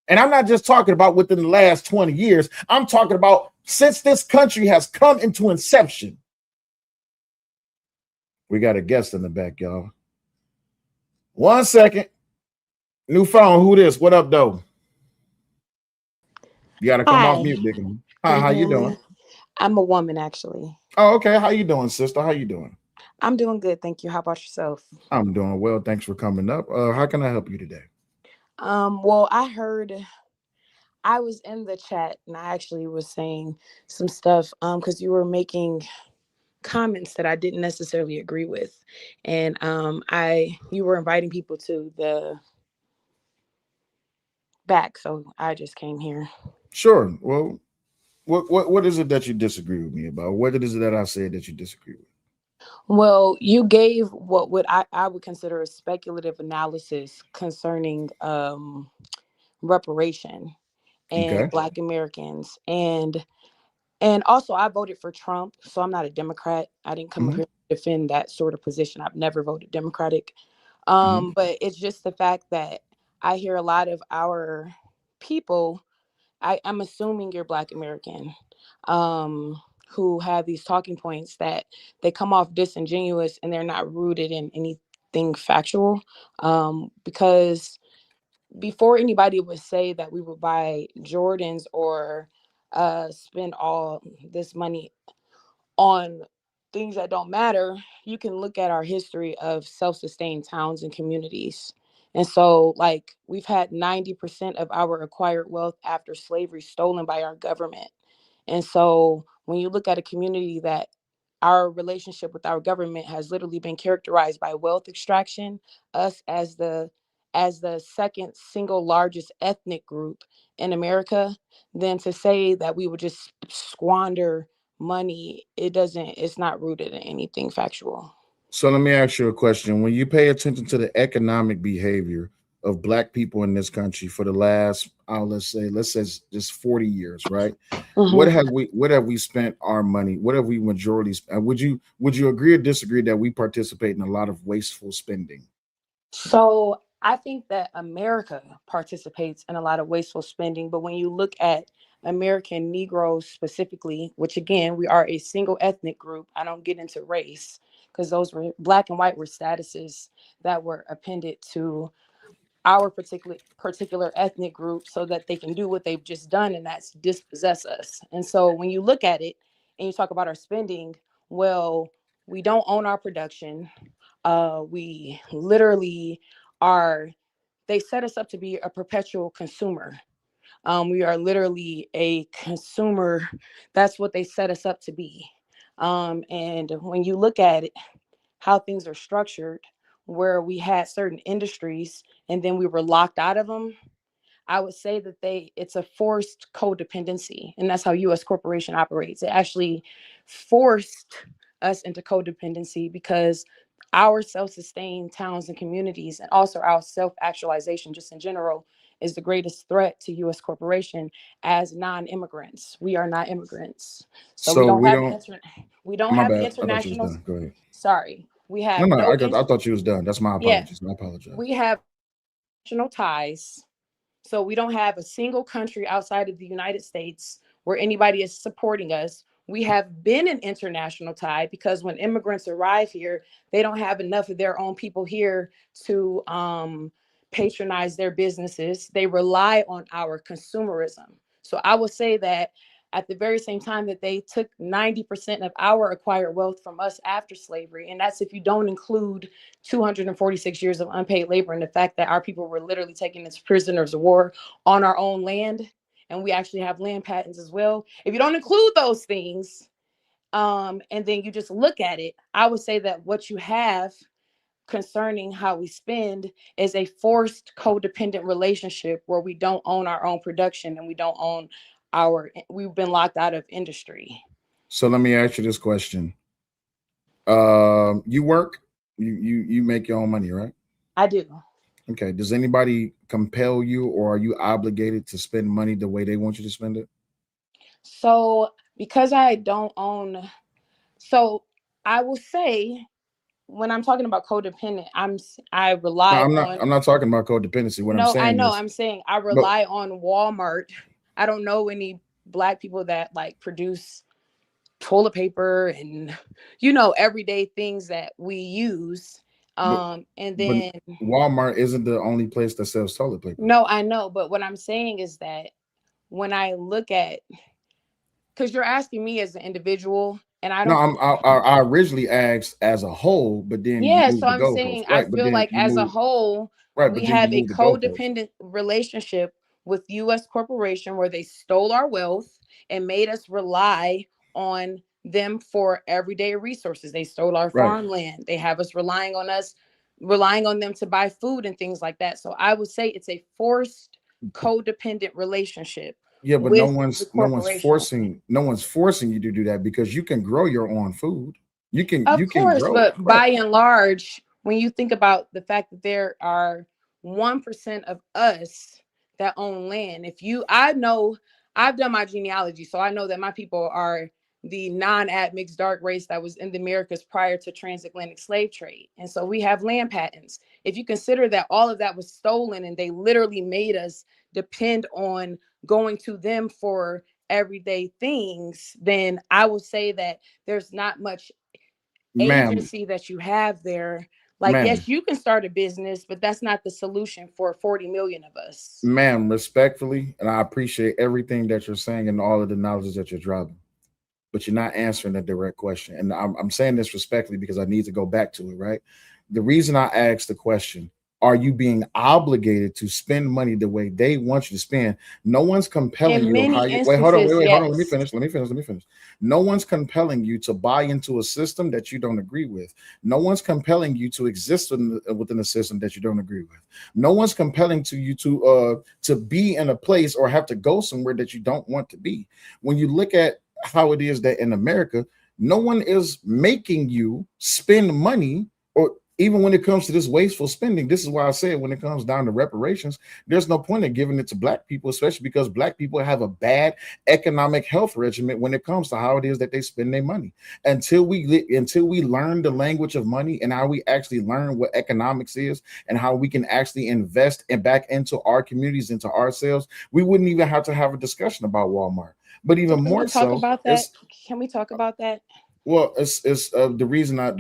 And I'm not just talking about within the last 20 years. I'm talking about since this country has come into inception. We got a guest in the back, y'all. 1 second. New phone. Who this? What up, though? You got to come off mute, big one. Hi, how you doing? I'm a woman, actually. Oh, okay. How you doing, sister? How you doing? I'm doing good, thank you. How about yourself? I'm doing well. Thanks for coming up. How can I help you today? Well, I was in the chat and I actually was saying some stuff because you were making comments that I didn't necessarily agree with. And you were inviting people to the back, so I just came here. Sure. Well, what is it that you disagree with me about? What is it that I said that you disagree with? Well, you gave what would I would consider a speculative analysis concerning reparation and Okay. Black Americans, and also I voted for Trump, so I'm not a Democrat. I didn't come up here to defend that sort of position. I've never voted Democratic. But it's just the fact that I hear a lot of our people, I'm assuming you're Black American, who have these talking points that they come off disingenuous and they're not rooted in anything factual. Because before anybody would say that we would buy Jordans or spend all this money on things that don't matter, you can look at our history of self-sustained towns and communities. And so, like, we've had 90% of our acquired wealth after slavery stolen by our government. And so when you look at a community that our relationship with our government has literally been characterized by wealth extraction, us as the second single largest ethnic group in America, then to say that we would just squander money, it's not rooted in anything factual. So let me ask you a question. When you pay attention to the economic behavior of Black people in this country for the last, let's say just 40 years, right? What have we spent our money? What have we majority spent? Would you agree or disagree that we participate in a lot of wasteful spending? So I think that America participates in a lot of wasteful spending, but when you look at American Negroes specifically, which again, we are a single ethnic group, I don't get into race because those were Black and white were statuses that were appended to our particular ethnic group so that they can do what they've just done, and that's dispossess us. And so when you look at it and you talk about our spending, well, we don't own our production. We literally are, they set us up to be a perpetual consumer. We are literally a consumer. That's what they set us up to be. And when you look at it, how things are structured, where we had certain industries and then we were locked out of them, I would say that it's a forced codependency, and that's how U.S. corporation operates. It actually forced us into codependency because our self-sustained towns and communities, and also our self-actualization, just in general, is the greatest threat to U.S. corporation as non-immigrants. We are not immigrants, so we So don't we have don't. we don't My have the bad. I thought you was international. done. Go ahead. Sorry, we No, have no. no. I thought you was done. That's my Yeah, apologies. I apologize. we have national ties. So we don't have a single country outside of the United States where anybody is supporting us. We have been an international tie because when immigrants arrive here, they don't have enough of their own people here to patronize their businesses. They rely on our consumerism. So I would say that at the very same time that they took 90% of our acquired wealth from us after slavery, and that's if you don't include 246 years of unpaid labor and the fact that our people were literally taken as prisoners of war on our own land, and we actually have land patents as well. If you don't include those things, and then you just look at it, I would say that what you have concerning how we spend is a forced codependent relationship where we don't own our own production and we don't own we've been locked out of industry. So let me ask you this question. You work, you make your own money, right? I do. Okay. Does anybody compel you, or are you obligated to spend money the way they want you to spend it? So because I don't own, so I will say when I'm talking about codependent, I No, rely I'm not. on. I'm not talking about codependency. What I'm No, I saying know. is, I'm saying I but rely on Walmart. I don't know any Black people that like produce toilet paper and everyday things that we use. but And but then Walmart isn't the only place that sells toilet paper. no, I know, but what I'm saying is that when I look at, because you're asking me as an individual, and I No, don't feel I originally asked as a whole, but then you yeah, so moved the I'm goalpost, saying I right? But feel then like you as a moved whole, right, we but then you have a moved the goalpost. codependent relationship with US corporation where they stole our wealth and made us rely on them for everyday resources. They stole our Right. farmland. They have us relying on them to buy food and things like that. So I would say it's a forced codependent relationship Yeah, but no with the one's no one's corporation. forcing no one's forcing you to do that because you can grow your own food. Of You can course, grow, but right? by and large, when you think about the fact that there are 1% of us that own land, I know, I've done my genealogy, so I know that my people are the non-admixed dark race that was in the Americas prior to transatlantic slave trade. And so we have land patents. If you consider that all of that was stolen and they literally made us depend on going to them for everyday things, then I will say that there's not much Ma'am, agency that you have there. Like, ma'am, yes, you can start a business, but that's not the solution for 40 million of us. ma'am, respectfully, and I appreciate everything that you're saying and all of the knowledge that you're dropping, but you're not answering a direct question. And I'm saying this respectfully because I need to go back to it, right? The reason I asked the question, are you being obligated to spend money the way they want you to spend? No one's compelling you. How you wait, hold on, wait, hold on. Let me finish. No one's compelling you to buy into a system that you don't agree with. No one's compelling you to exist within a system that you don't agree with. No one's compelling you to be in a place or have to go somewhere that you don't want to be. When you look at how it is that in America, no one is making you spend money, or even when it comes to this wasteful spending. This is why I say when it comes down to reparations, there's no point in giving it to black people, especially because black people have a bad economic health regimen when it comes to how it is that they spend their money. Until we learn the language of money and how we actually learn what economics is and how we can actually invest and back into our communities, into ourselves, we wouldn't even have to have a discussion about Walmart. But even more so, can we talk about that? Well, it's the reason I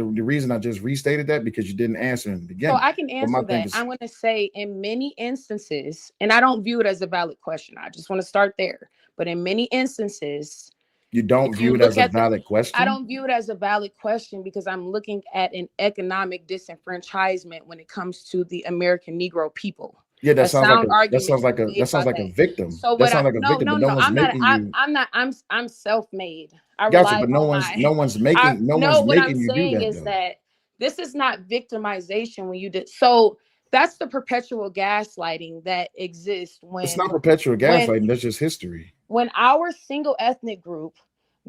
just restated that because you didn't answer in the beginning. So I can answer that. I'm going to say in many instances, and I don't view it as a valid question. I just want to start there. But in many instances, you don't view it as a valid question? I don't view it as a valid question because I'm looking at an economic disenfranchisement when it comes to the American Negro people. Yeah, that sounds like a victim. So what I'm self-made. Gotcha, but no one's making you do that. This is not victimization when you did. So that's the perpetual gaslighting that exists when it's not perpetual gaslighting. That's just history. When our single ethnic group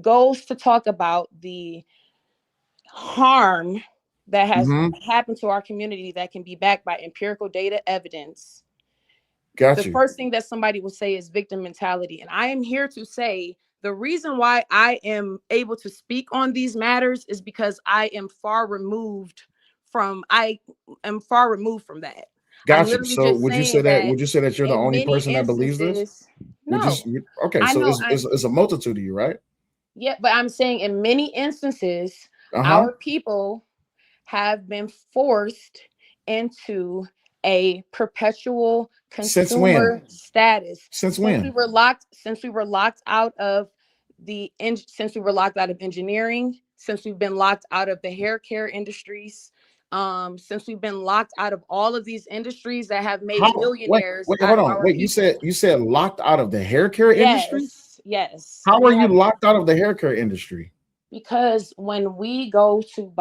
goes to talk about the harm that has happened to our community that can be backed by empirical data evidence. The first thing that somebody will say is victim mentality. And I am here to say the reason why I am able to speak on these matters is because I am far removed from that. Gotcha. So would you say that you're the only person that believes this? No. Okay, so it's a multitude of you, right? Yeah, but I'm saying in many instances, our people have been forced into a perpetual consumer status. Since when? Since we were locked out of engineering, since we've been locked out of the hair care industries, since we've been locked out of all of these industries that have made millionaires. Hold on. You said locked out of the hair care industry? Yes. How are you locked out of the hair care industry? Because when we go to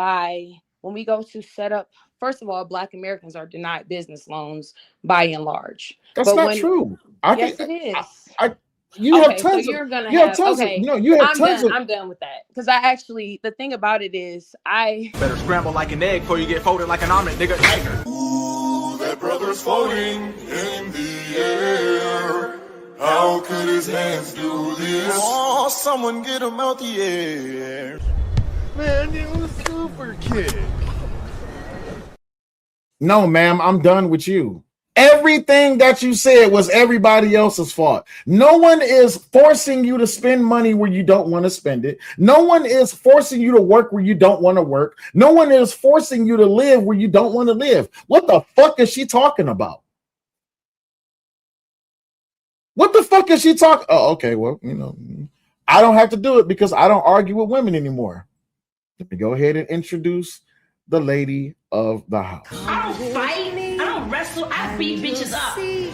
set up, first of all, Black Americans are denied business loans by and large. That's not true. Yes, it is. I'm done with that. Because the thing about it is better scramble like an egg before you get folded like an omelet, nigga. Ooh, that brother's floating in the air. How could his hands do this? Oh, someone get him out the air. Man, it was super kick. No, ma'am, I'm done with you. Everything that you said was everybody else's fault. No one is forcing you to spend money where you don't want to spend it. No one is forcing you to work where you don't want to work. No one is forcing you to live where you don't want to live. What the fuck is she talking about? What the fuck is she talking? Oh, okay. Well, I don't have to do it because I don't argue with women anymore. Let me go ahead and introduce the lady of the house. I don't fight. I don't wrestle. I beat bitches up. I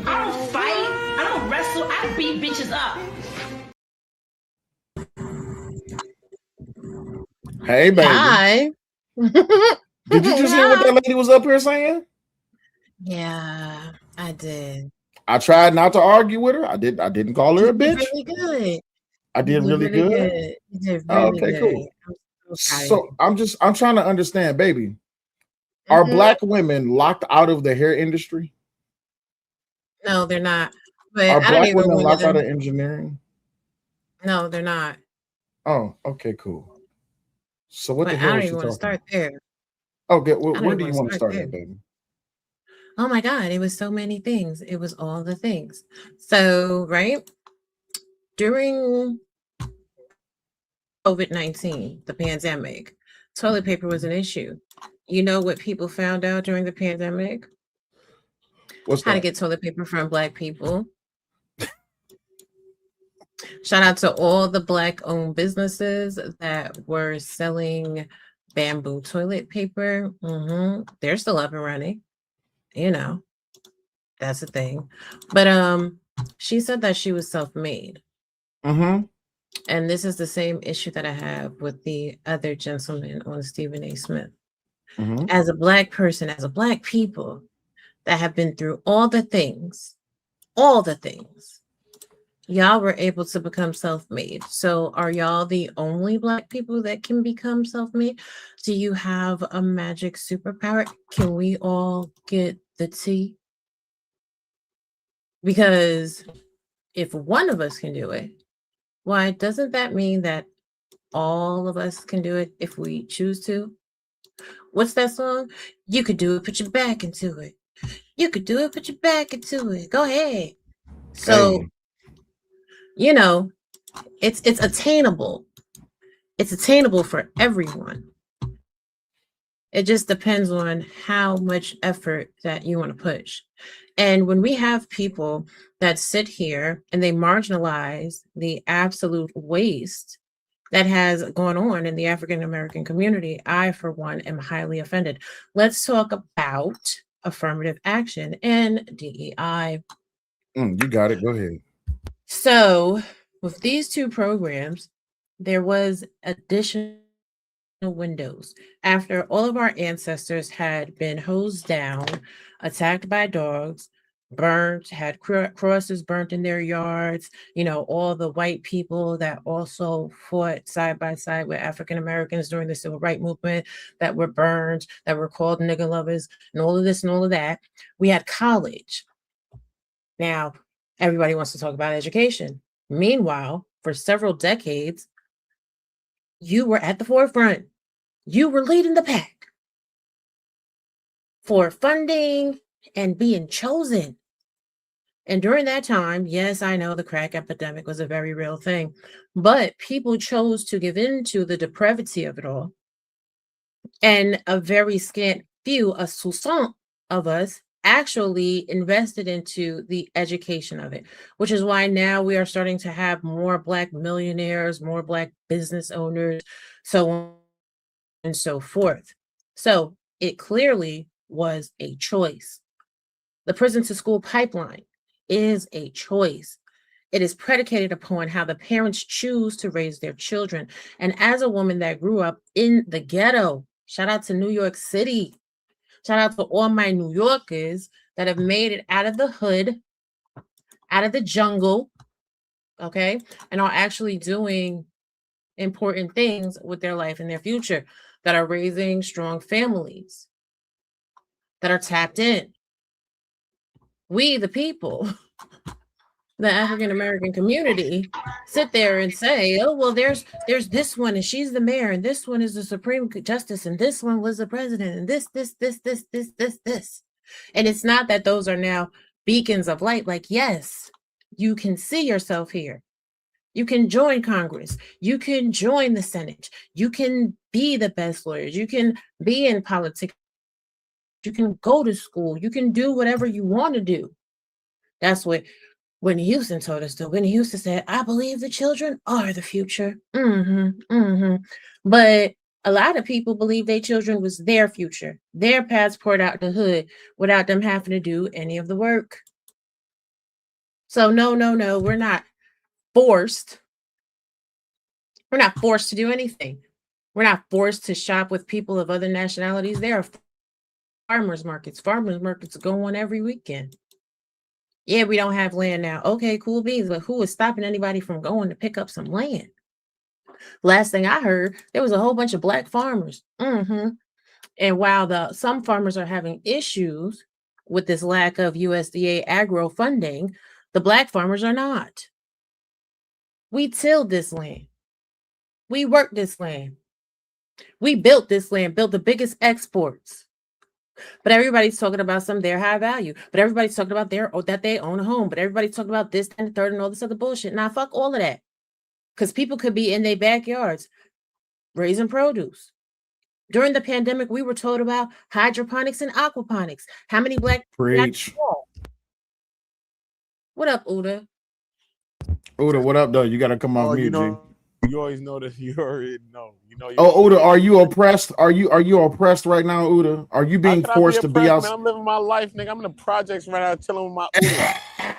don't fight. I don't wrestle. I beat bitches up. Hey, baby. Hi. Did you just hear what that lady was up here saying? Yeah, I did. I tried not to argue with her. I didn't call her a bitch. Really good. I did really good. You did really good. Cool. So I'm trying to understand, baby. Are Black women locked out of the hair industry? No, they're not. But are Black women locked out of engineering? No, they're not. Oh, okay, cool. So what the hell? I don't even want to start there. Okay, where do you want to start at, baby? Oh my God, it was so many things. It was all the things. So, right, during COVID-19, the pandemic, toilet paper was an issue. You know what people found out during the pandemic? How to get toilet paper from Black people. Shout out to all the Black-owned businesses that were selling bamboo toilet paper. They're still up and running. you know, that's the thing. But she said that she was self-made. And this is the same issue that I have with the other gentleman on Stephen A. Smith. As a Black person, as a Black people that have been through all the things, y'all were able to become self-made. So are y'all the only Black people that can become self-made? Do you have a magic superpower? Can we all get the tea? Because if one of us can do it, why doesn't that mean that all of us can do it if we choose to? What's that song? You could do it, put your back into it. You could do it, put your back into it. Go ahead. So, you know, it's attainable. It's attainable for everyone. It just depends on how much effort that you want to push. And when we have people that sit here and they marginalize the absolute waste that has gone on in the African American community, I, for one, am highly offended. Let's talk about affirmative action and DEI. You got it. Go ahead. So with these two programs, there was additional windows after all of our ancestors had been hosed down, attacked by dogs, burnt, had crosses burnt in their yards, you know, all the white people that also fought side by side with African Americans during the civil rights movement that were burned, that were called nigger lovers, and all of this and all of that. We had college. Now, everybody wants to talk about education. Meanwhile, for several decades, you were at the forefront. You were leading the pack for funding and being chosen. And during that time, yes, I know the crack epidemic was a very real thing, but people chose to give in to the depravity of it all. And a very scant few, a soixante of us, actually invested into the education of it, which is why now we are starting to have more Black millionaires, more Black business owners, so on and so forth. So it clearly was a choice. The prison to school pipeline is a choice. It is predicated upon how the parents choose to raise their children. And as a woman that grew up in the ghetto, shout out to New York City, shout out to all my New Yorkers that have made it out of the hood, out of the jungle, okay, and are actually doing important things with their life and their future, that are raising strong families, that are tapped in. We, the people, the African American community, sit there and say, oh, well, there's this one and she's the mayor, and this one is the Supreme Justice, and this one was the president, and this. And it's not that those are now beacons of light. Like, yes, you can see yourself here. You can join Congress. You can join the Senate. You can be the best lawyers. You can be in politics. You can go to school. You can do whatever you want to do. That's what Whitney Houston told us to. Whitney Houston said, I believe the children are the future. But a lot of people believe their children was their future, their passport out the hood, without them having to do any of the work. So no, we're not forced. We're not forced to do anything. We're not forced to shop with people of other nationalities. There are farmers markets. Farmers markets go on every weekend. Yeah, we don't have land now. Okay, cool beans. But who is stopping anybody from going to pick up some land? Last thing I heard, there was a whole bunch of Black farmers. And while some farmers are having issues with this lack of USDA agro funding, the Black farmers are not. We tilled this land. We worked this land. We built this land, built the biggest exports. But everybody's talking about their high value. But everybody's talking about that they own a home. But everybody's talking about this and the third and all this other bullshit. Now, fuck all of that. Because people could be in their backyards raising produce. During the pandemic, we were told about hydroponics and aquaponics. How many Black Preach. What up, Uda? Uda, what up, though? You got to come on mute, you know, You always know that. You already know. You know. Oh, Uda, are you oppressed? Are you oppressed right now, Uda? Are you How being could I be forced to be oppressed, out? man? I'm living my life, nigga. I'm in the projects right now, chilling with my Uda.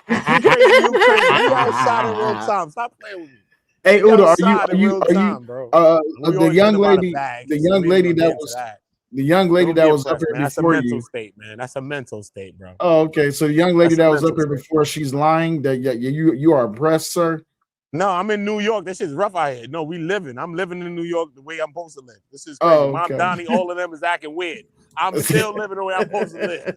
You crazy? You crazy? We outside in real time. Stop playing with me. Hey, We Uda, outside in real time, bro. We the always been young about a lady, bag, the so young we ain't lady gonna get that into was that. the young lady Don't that be was up oppressed, here man. That's a before mental you? state, man. That's a mental state, bro. Oh, okay. So the young lady That's a that was up mental here state. before, she's lying that you are oppressed, sir. No, I'm in New York. This shit's rough out here. No, we living. I'm living in New York the way I'm supposed to live. This is crazy. Oh, Mom, okay. Donnie, all of them is acting weird. I'm still living the way I'm supposed to live.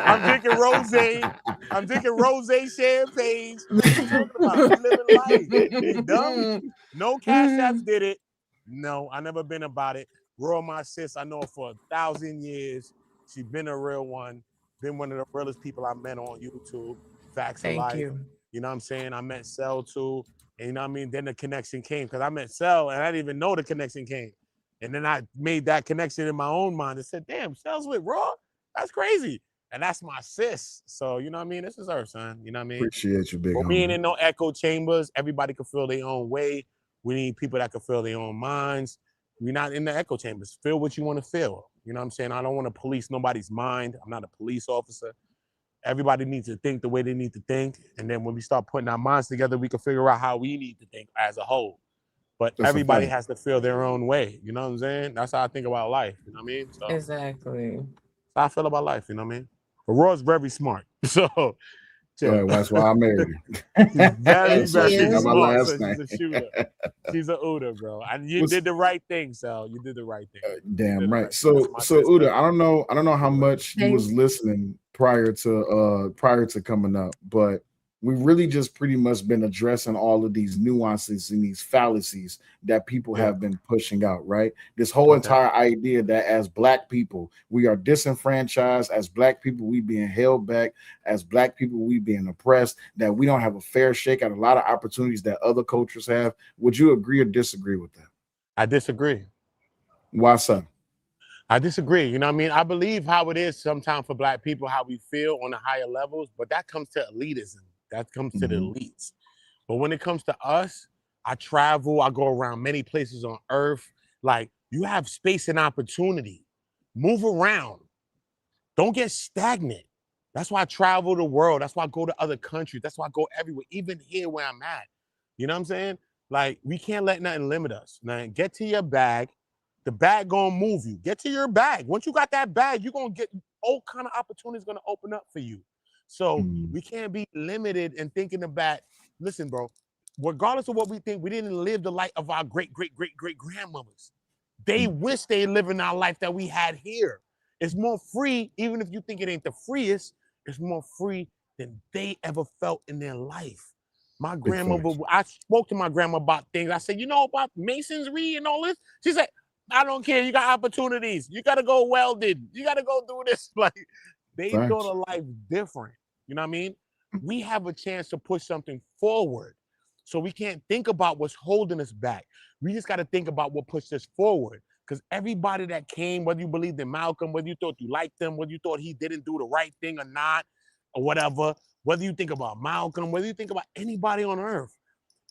I'm drinking rosé. I'm drinking rosé champagne. What you talking about? We living life. You dumb? No cash apps did it. No, I never been about it. Roy, my sis, I know her for 1,000 years. She been a real one. Been one of the realest people I met on YouTube. Facts of Thank life. you. You know what I'm saying? I met Cell too. And you know what I mean? Then the connection came because I met Cell and I didn't even know the connection came. And then I made that connection in my own mind and said, damn, Cell's with Raw? That's crazy. And that's my sis. So, you know what I mean? This is her, son. You know what I mean? Appreciate you, big But we ain't homie. in no echo chambers. Everybody can feel their own way. We need people that can feel their own minds. We're not in the echo chambers. Feel what you want to feel. You know what I'm saying? I don't want to police nobody's mind. I'm not a police officer. Everybody needs to think the way they need to think. And then when we start putting our minds together, we can figure out how we need to think as a whole. But That's a everybody fact. has to feel their own way. You know what I'm saying? That's how I think about life. You know what I mean? So Exactly. that's how I feel about life. You know what I mean? But Roy's very smart. So Yeah, chill. that's why I married She's her. very, That's why she very got my smart. last So she's name. a shooter. She's a Uda, bro. And you What's- did the right thing, Sal. You did the right thing. Damn right. That's my So sister. Uda, I don't know how much you was Thanks. listening prior to coming up, but we really just pretty much been addressing all of these nuances and these fallacies that people have been pushing out, right? This whole entire idea that as Black people, we are disenfranchised, as Black people, we being held back, as Black people, we being oppressed, that we don't have a fair shake at a lot of opportunities that other cultures have. Would you agree or disagree with that? I disagree. Why so? I disagree. You know what I mean? I believe how it is sometimes for Black people, how we feel on the higher levels, but that comes to elitism. That comes to the elites. But when it comes to us, I travel, I go around many places on earth. Like, you have space and opportunity. Move around. Don't get stagnant. That's why I travel the world. That's why I go to other countries. That's why I go everywhere, even here where I'm at. You know what I'm saying? Like, we can't let nothing limit us. Man, get to your bag. The bag gonna move you. Get to your bag. Once you got that bag, you're gonna get all kind of opportunities gonna open up for you. So we can't be limited in thinking about, listen, bro, regardless of what we think, we didn't live the life of our great grandmothers. They wish they live in our life that we had here. It's more free, even if you think it ain't the freest, it's more free than they ever felt in their life. My grandmother, I spoke to my grandma about things. I said, you know about masonry and all this? She said, I don't care. You got opportunities. You got to go welded. You got to go do this. Like, they thought of life different. You know what I mean? We have a chance to push something forward. So we can't think about what's holding us back. We just got to think about what pushed us forward. Because everybody that came, whether you believed in Malcolm, whether you thought you liked him, whether you thought he didn't do the right thing or not, or whatever, whether you think about Malcolm, whether you think about anybody on earth,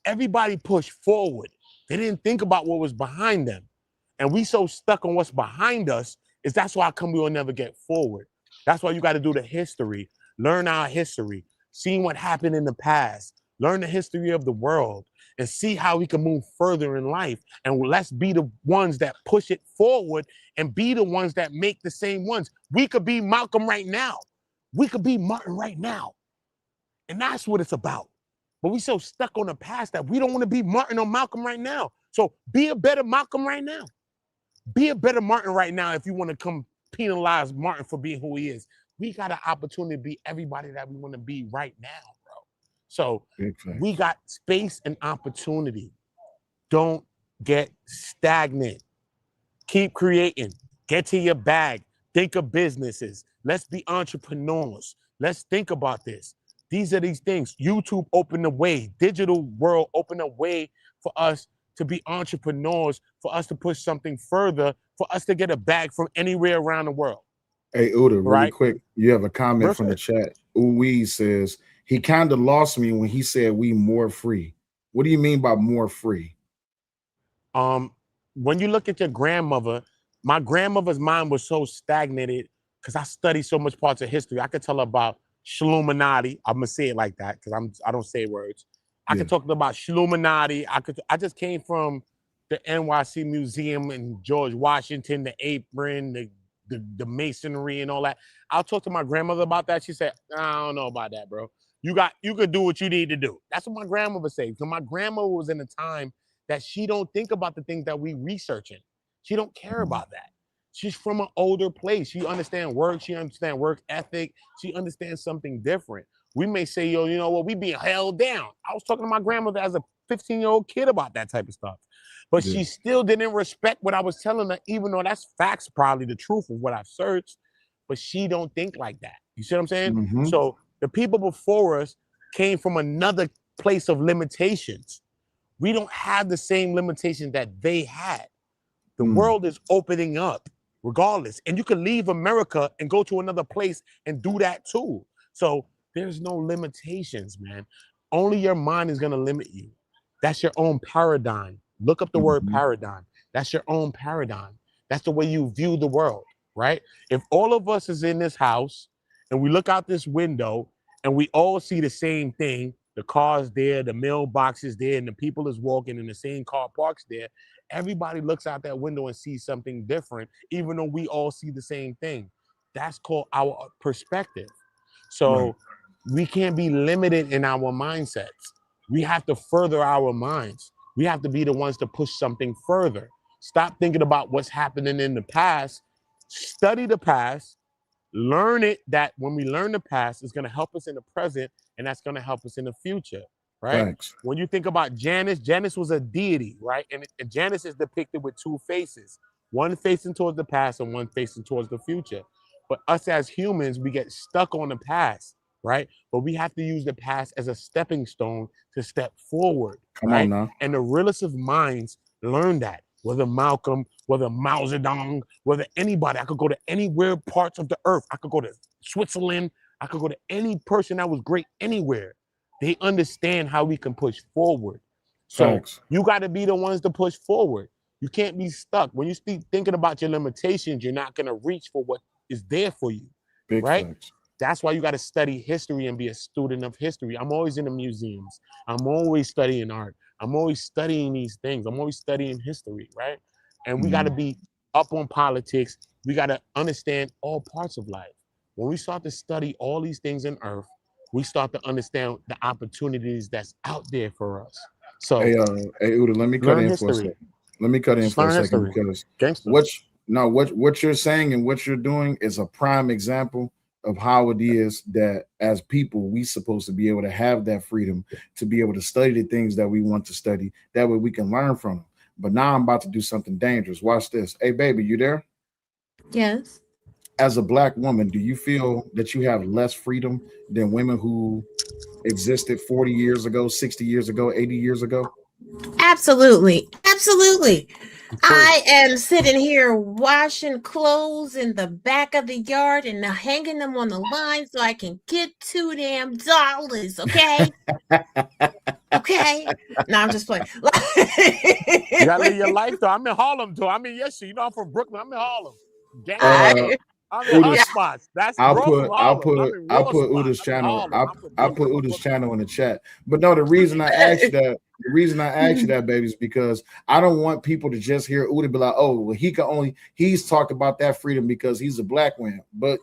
everybody pushed forward. They didn't think about what was behind them. And we so stuck on what's behind us is that's why we will never get forward. That's why you got to do the history, learn our history, see what happened in the past, learn the history of the world, and see how we can move further in life. And let's be the ones that push it forward and be the ones that make the same ones. We could be Malcolm right now. We could be Martin right now. And that's what it's about. But we so stuck on the past that we don't want to be Martin or Malcolm right now. So be a better Malcolm right now. Be a better Martin right now if you want to come penalize Martin for being who he is. We got an opportunity to be everybody that we want to be right now, bro. So we got space and opportunity. Don't get stagnant. Keep creating. Get to your bag. Think of businesses. Let's be entrepreneurs. Let's think about this. These are these things. YouTube opened the way. Digital world opened a way for us to be entrepreneurs, for us to push something further, for us to get a bag from anywhere around the world. Hey, Uda, really Right? quick, you have a comment Real from the quick. chat. Uwe says, he kind of lost me when he said we more free. What do you mean by more free? When you look at your grandmother, my grandmother's mind was so stagnated because I studied so much parts of history. I could tell her about Shluminati. I'm gonna say it like that because I don't say words. I could talk about Shluminati. I just came from the NYC Museum and George Washington, the apron, the masonry and all that. I'll talk to my grandmother about that. She said, I don't know about that, bro. You could do what you need to do. That's what my grandmother said. So my grandmother was in a time that she don't think about the things that we researching. She don't care about that. She's from an older place. She understands work. She understands work ethic. She understands something different. We may say, yo, you know what? We being held down. I was talking to my grandmother as a 15-year-old kid about that type of stuff. But she still didn't respect what I was telling her, even though that's facts, probably the truth of what I've searched. But she don't think like that. You see what I'm saying? So the people before us came from another place of limitations. We don't have the same limitations that they had. The world is opening up regardless. And you can leave America and go to another place and do that too. So there's no limitations, man. Only your mind is going to limit you. That's your own paradigm. Look up the word paradigm. That's your own paradigm. That's the way you view the world, right? If all of us is in this house and we look out this window and we all see the same thing, the car's there, the mailbox is there, and the people is walking in the same car parks there, everybody looks out that window and sees something different, even though we all see the same thing. That's called our perspective. So we can't be limited in our mindsets. We have to further our minds. We have to be the ones to push something further. Stop thinking about what's happening in the past. Study the past. Learn it, that when we learn the past, it's going to help us in the present, and that's going to help us in the future, right? Thanks. When you think about Janus, Janus was a deity, right? And Janus is depicted with two faces, one facing towards the past and one facing towards the future. But us as humans, we get stuck on the past, right? But we have to use the past as a stepping stone to step forward, Come right? on now. And the realest of minds learn that. Whether Malcolm, whether Mao Zedong, whether anybody, I could go to anywhere parts of the earth. I could go to Switzerland. I could go to any person that was great anywhere. They understand how we can push forward. So you got to be the ones to push forward. You can't be stuck. When you speak thinking about your limitations, you're not going to reach for what is there for you, right? Facts. That's why you got to study history and be a student of history. I'm always in the museums. I'm always studying art. I'm always studying these things. I'm always studying history, right? And we got to be up on politics. We got to understand all parts of life. When we start to study all these things in earth, we start to understand the opportunities that's out there for us. So, hey, Uda, let me cut in for a second. Let me cut in for a second because what you're saying and what you're doing is a prime example of how it is that as people, we supposed to be able to have that freedom to be able to study the things that we want to study. That way we can learn from them. But now I'm about to do something dangerous. Watch this. Hey, baby, you there? Yes. As a Black woman, do you feel that you have less freedom than women who existed 40 years ago, 60 years ago, 80 years ago? Absolutely. Absolutely. I am sitting here washing clothes in the back of the yard and hanging them on the line so I can get $2 damn. Okay. Okay. No, I'm just playing. You gotta live your life though. I'm in Harlem too. I mean, yes, you know, I'm from Brooklyn. I'm in Harlem. I'm in hot spots. That's I'll put Uda's channel. I'll put Uda's channel in the chat. But no, the reason I asked you that, baby, is because I don't want people to just hear Uda be like, oh, well, he's talked about that freedom because he's a Black man. But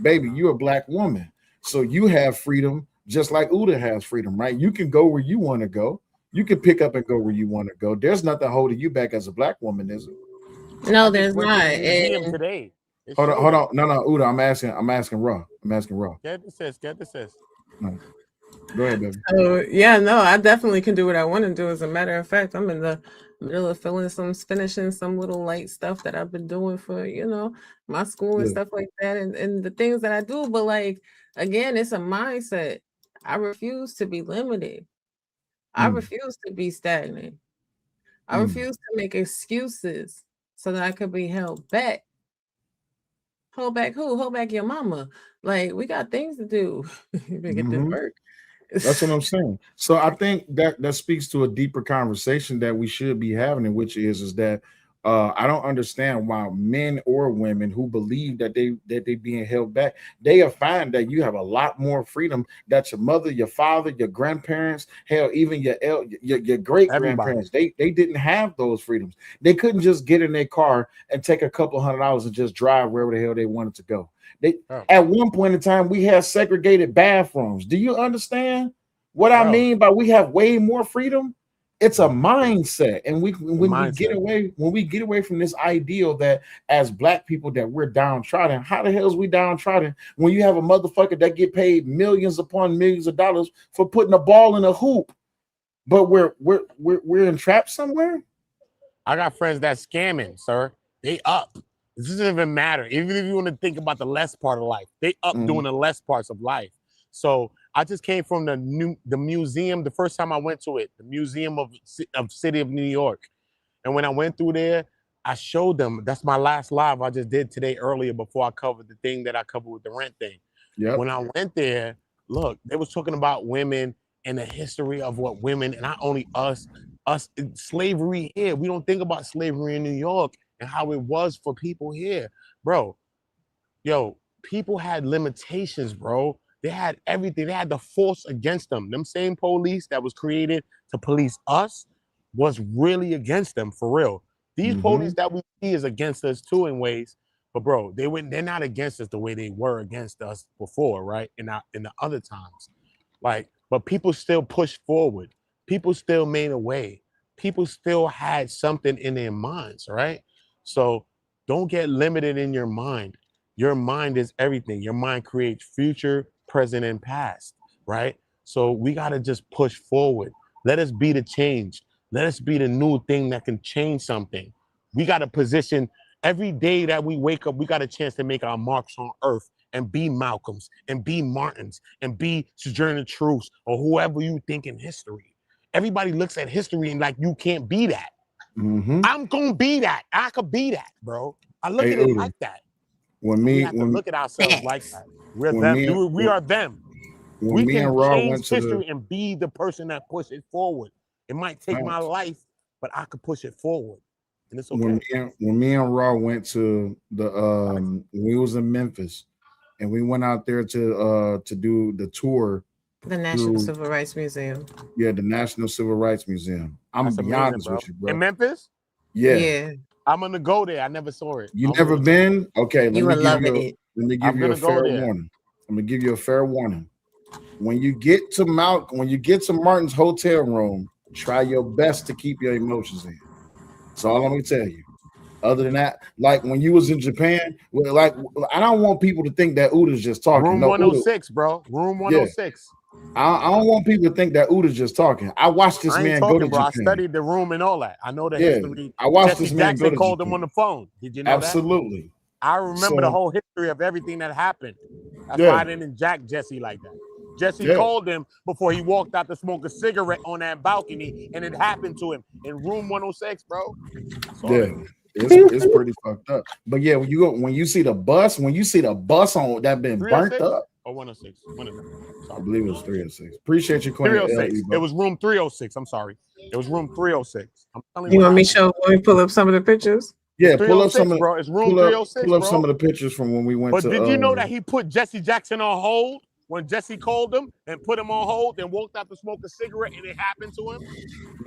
baby, you're a Black woman. So you have freedom just like Uda has freedom, right? You can go where you want to go. You can pick up and go where you want to go. There's nothing holding you back as a Black woman, is it? No, there's not. Today. Hold on. No, Uda, I'm asking Raw. Get the sis. No. Go ahead, baby. Oh, yeah, no, I definitely can do what I want to do. As a matter of fact, I'm in the middle of finishing some little light stuff that I've been doing for, my school and stuff like that and the things that I do. But like, again, it's a mindset. I refuse to be limited. I refuse to be stagnant. I refuse to make excuses so that I could be held back. Hold back who? Hold back your mama. Like, we got things to do. You better get to work. That's what I'm saying. So I think that speaks to a deeper conversation that we should be having, which is that I don't understand why men or women who believe that they being held back, they will find that you have a lot more freedom that your mother, your father, your grandparents, hell, even your great grandparents, they didn't have those freedoms. They couldn't just get in their car and take a couple $100 and just drive wherever the hell they wanted to go. At one point in time, we had segregated bathrooms. Do you understand what I mean by we have way more freedom? It's a mindset, and we get away from this ideal that as black people that we're downtrodden. How the hell is we downtrodden when you have a motherfucker that get paid millions upon millions of dollars for putting a ball in a hoop, but we're entrapped somewhere? I got friends that scamming, sir. They up. This doesn't even matter. Even if you want to think about the less part of life, they up doing the less parts of life. So I just came from the museum. The first time I went to it, the Museum of City of New York. And when I went through there, I showed them. That's my last live I just did today earlier before I covered the thing that I covered with the rent thing. Yep. When I went there, look, they was talking about women and the history of what women, and not only us slavery here. We don't think about slavery in New York and how it was for people here, bro. Yo, people had limitations, bro. They had everything. They had the force against them. Them same police that was created to police us was really against them, for real. These police that we see is against us too in ways, but bro, they're not against us the way they were against us before, right? In the other times, like, but people still pushed forward. People still made a way. People still had something in their minds, right? So don't get limited in your mind. Your mind is everything. Your mind creates future, present, and past, right? So we got to just push forward. Let us be the change. Let us be the new thing that can change something. We got to position every day that we wake up, we got a chance to make our marks on earth and be Malcolms and be Martins and be Sojourner Truths or whoever you think in history. Everybody looks at history and like, you can't be that. I'm gonna be that. I could be that, bro. I look at it like that. We have to look at ourselves like that. We're them. We are them. We can change history and be the person that push it forward. It might take my life, but I could push it forward, and it's okay. When me and Raw went to the we was in Memphis, and we went out there to do the tour. The National Civil Rights Museum. Yeah, the National Civil Rights Museum. I'm gonna be honest with you, bro. In Memphis? Yeah. I'm gonna go there. I never saw it. You never been? Okay, you will love it. Let me give you a fair warning. I'm gonna give you a fair warning. When you get to Martin's hotel room, try your best to keep your emotions in. That's all I'm gonna tell you. Other than that, like when you was in Japan, like I don't want people to think that Uda's just talking. Room 106, bro. Room 106. I don't want people to think that Uda's just talking. I watched this man go to Japan. I studied the room and all that. I know the history. I watched Jesse this man Jackson go to called Japan. him on the phone. Did you know Absolutely. that? I remember the whole history of everything that happened. That's why I didn't jack Jesse like that. Jesse called him before he walked out to smoke a cigarette on that balcony, and it happened to him in room 106, bro. It's pretty fucked up. But yeah, when you see the bus on that been burnt up. Or 106. 106. I believe it was 306. Appreciate you, Queen. 306. It was room 306. I'm sorry. It was room 306. I'm telling you. Want me to pull up some of the pictures? Yeah, pull up some of bro. It's room 306. Pull up some of the pictures from when we went but to. But did you know that he put Jesse Jackson on hold when Jesse called him and put him on hold and walked out to smoke a cigarette and it happened to him?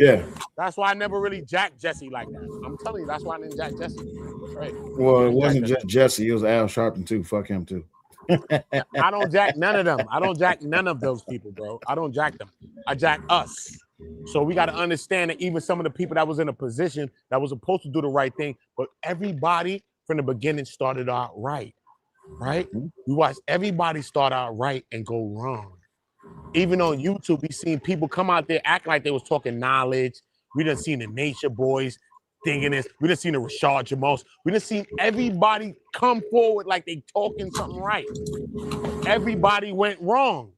Yeah. That's why I never really jacked Jesse like that. I'm telling you, that's why I didn't jack Jesse. Right. Well, it wasn't just Jesse. It was Al Sharpton too. Fuck him too. I don't jack none of them. I don't jack none of those people, bro. I don't jack them. I jack us. So we got to understand that even some of the people that was in a position that was supposed to do the right thing, but everybody from the beginning started out right. Right? We watched everybody start out right and go wrong. Even on YouTube, we seen people come out there act like they was talking knowledge. We done seen the Nature Boys thinking this. We done seen the Rashad Jamals. We done seen everybody come forward like they talking something right. Everybody went wrong.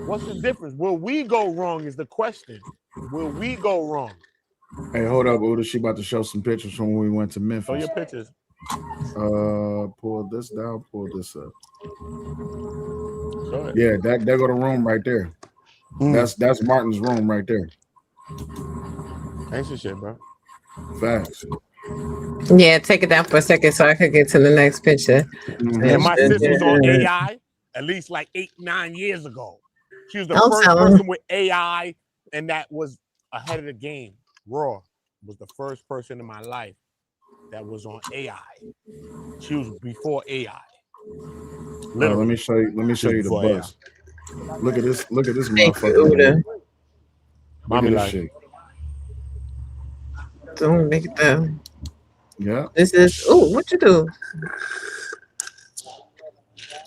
What's the difference? Will we go wrong is the question. Will we go wrong? Hey, hold up, Uda. She about to show some pictures from when we went to Memphis. Show your pictures. Pull this down, pull this up. Yeah, that there go the room right there. That's Martin's room right there. Thanks for shit, bro. Facts. Yeah, take it down for a second so I could get to the next picture. Yeah, my sis was on AI at least like 8-9 years ago. She was the first person with AI, and that was ahead of the game. Raw was the first person in my life that was on AI. She was before AI. Let me show you. Let me show you the bus. Look at this. Look at this motherfucker. Man. Mommy look at like. Shit. Don't make it down. Yeah. This is. Oh, what you do?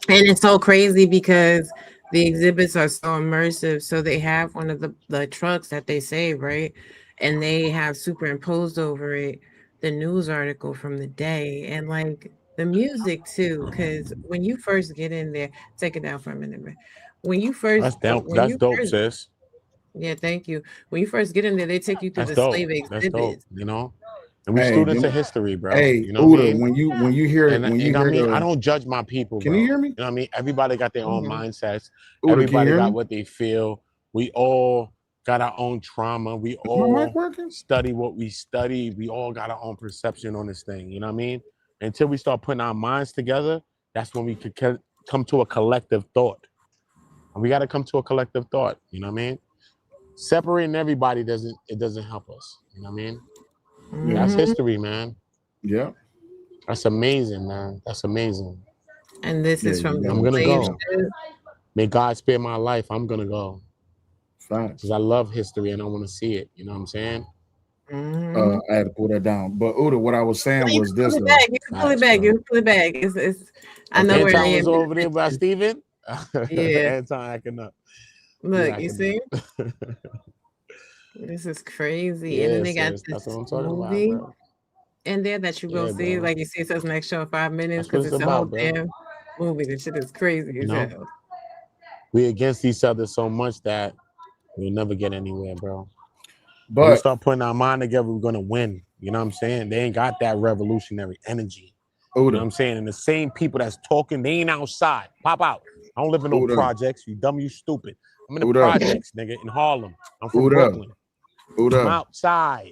And it's so crazy because the exhibits are so immersive. So they have one of the trucks that they save, right? And they have superimposed over it the news article from the day and like the music too. Because when you first get in there, take it down for a minute, man. When you first, That's dope, sis. Yeah, thank you. When you first get in there, they take you through That's the dope. slave exhibits. That's dope, you know. And we students of history, bro. Hey, you know what I mean? when you hear and, when you I hear mean, the, I don't judge my people. Can bro. you hear me? You know what I mean? Everybody got their own mindsets. Uda, Everybody got me? what they feel. We all got our own trauma. We Is all my mic working? study what we study. We all got our own perception on this thing. You know what I mean? Until we start putting our minds together, that's when we could come to a collective thought. And we got to come to a collective thought. You know what I mean? Separating everybody doesn't help us. You know what I mean? That's history, man. Yeah. That's amazing, man. That's amazing. And this is from I'm gonna go. May God spare my life. I'm gonna go. Because I love history and I want to see it. You know what I'm saying? I had to pull that down. But Uda, what I was saying was this. You can pull it back. You can pull it back. It's I know where I am. Was over there by Steven. Yeah. Anton acting up. Look, you see? This is crazy. And then they got this movie in there that you go see. Like you see, it says next show in 5 minutes because it's a whole damn movie. This shit is crazy as hell. We against each other so much that we'll never get anywhere, bro. But when we start putting our mind together, we're gonna win. You know what I'm saying? They ain't got that revolutionary energy. You know what I'm saying? And the same people that's talking, they ain't outside. Pop out. I don't live in no projects. You dumb, you stupid. I'm in the projects, nigga, in Harlem. I'm from Brooklyn. I'm outside.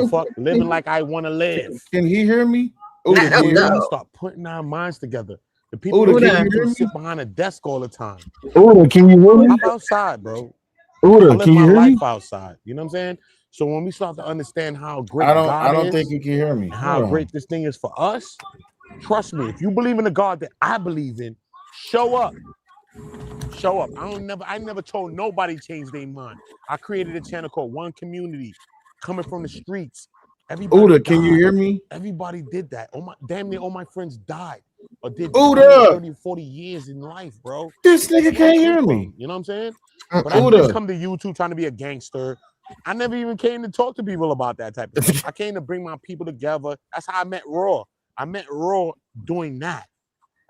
Fuck, living like I want to live. Can he hear me? We start putting our minds together. The people who sit behind a desk all the time. Can you hear me? I'm outside, bro. I live can my you hear life me? outside. You know what I'm saying? So when we start to understand how great I don't think you can hear me. And how great this thing is for us, trust me, if you believe in the God that I believe in, show up. Show up. I never told nobody change their mind. I created a channel called One Community, coming from the streets. Everybody can you hear me? Everybody did that. Damn near all my friends died or did 30, 40 years in life, bro. This nigga can't hear me. You know what I'm saying? But I just come to YouTube trying to be a gangster. I never even came to talk to people about that type of stuff. I came to bring my people together. That's how I met Raw. I met Raw doing that.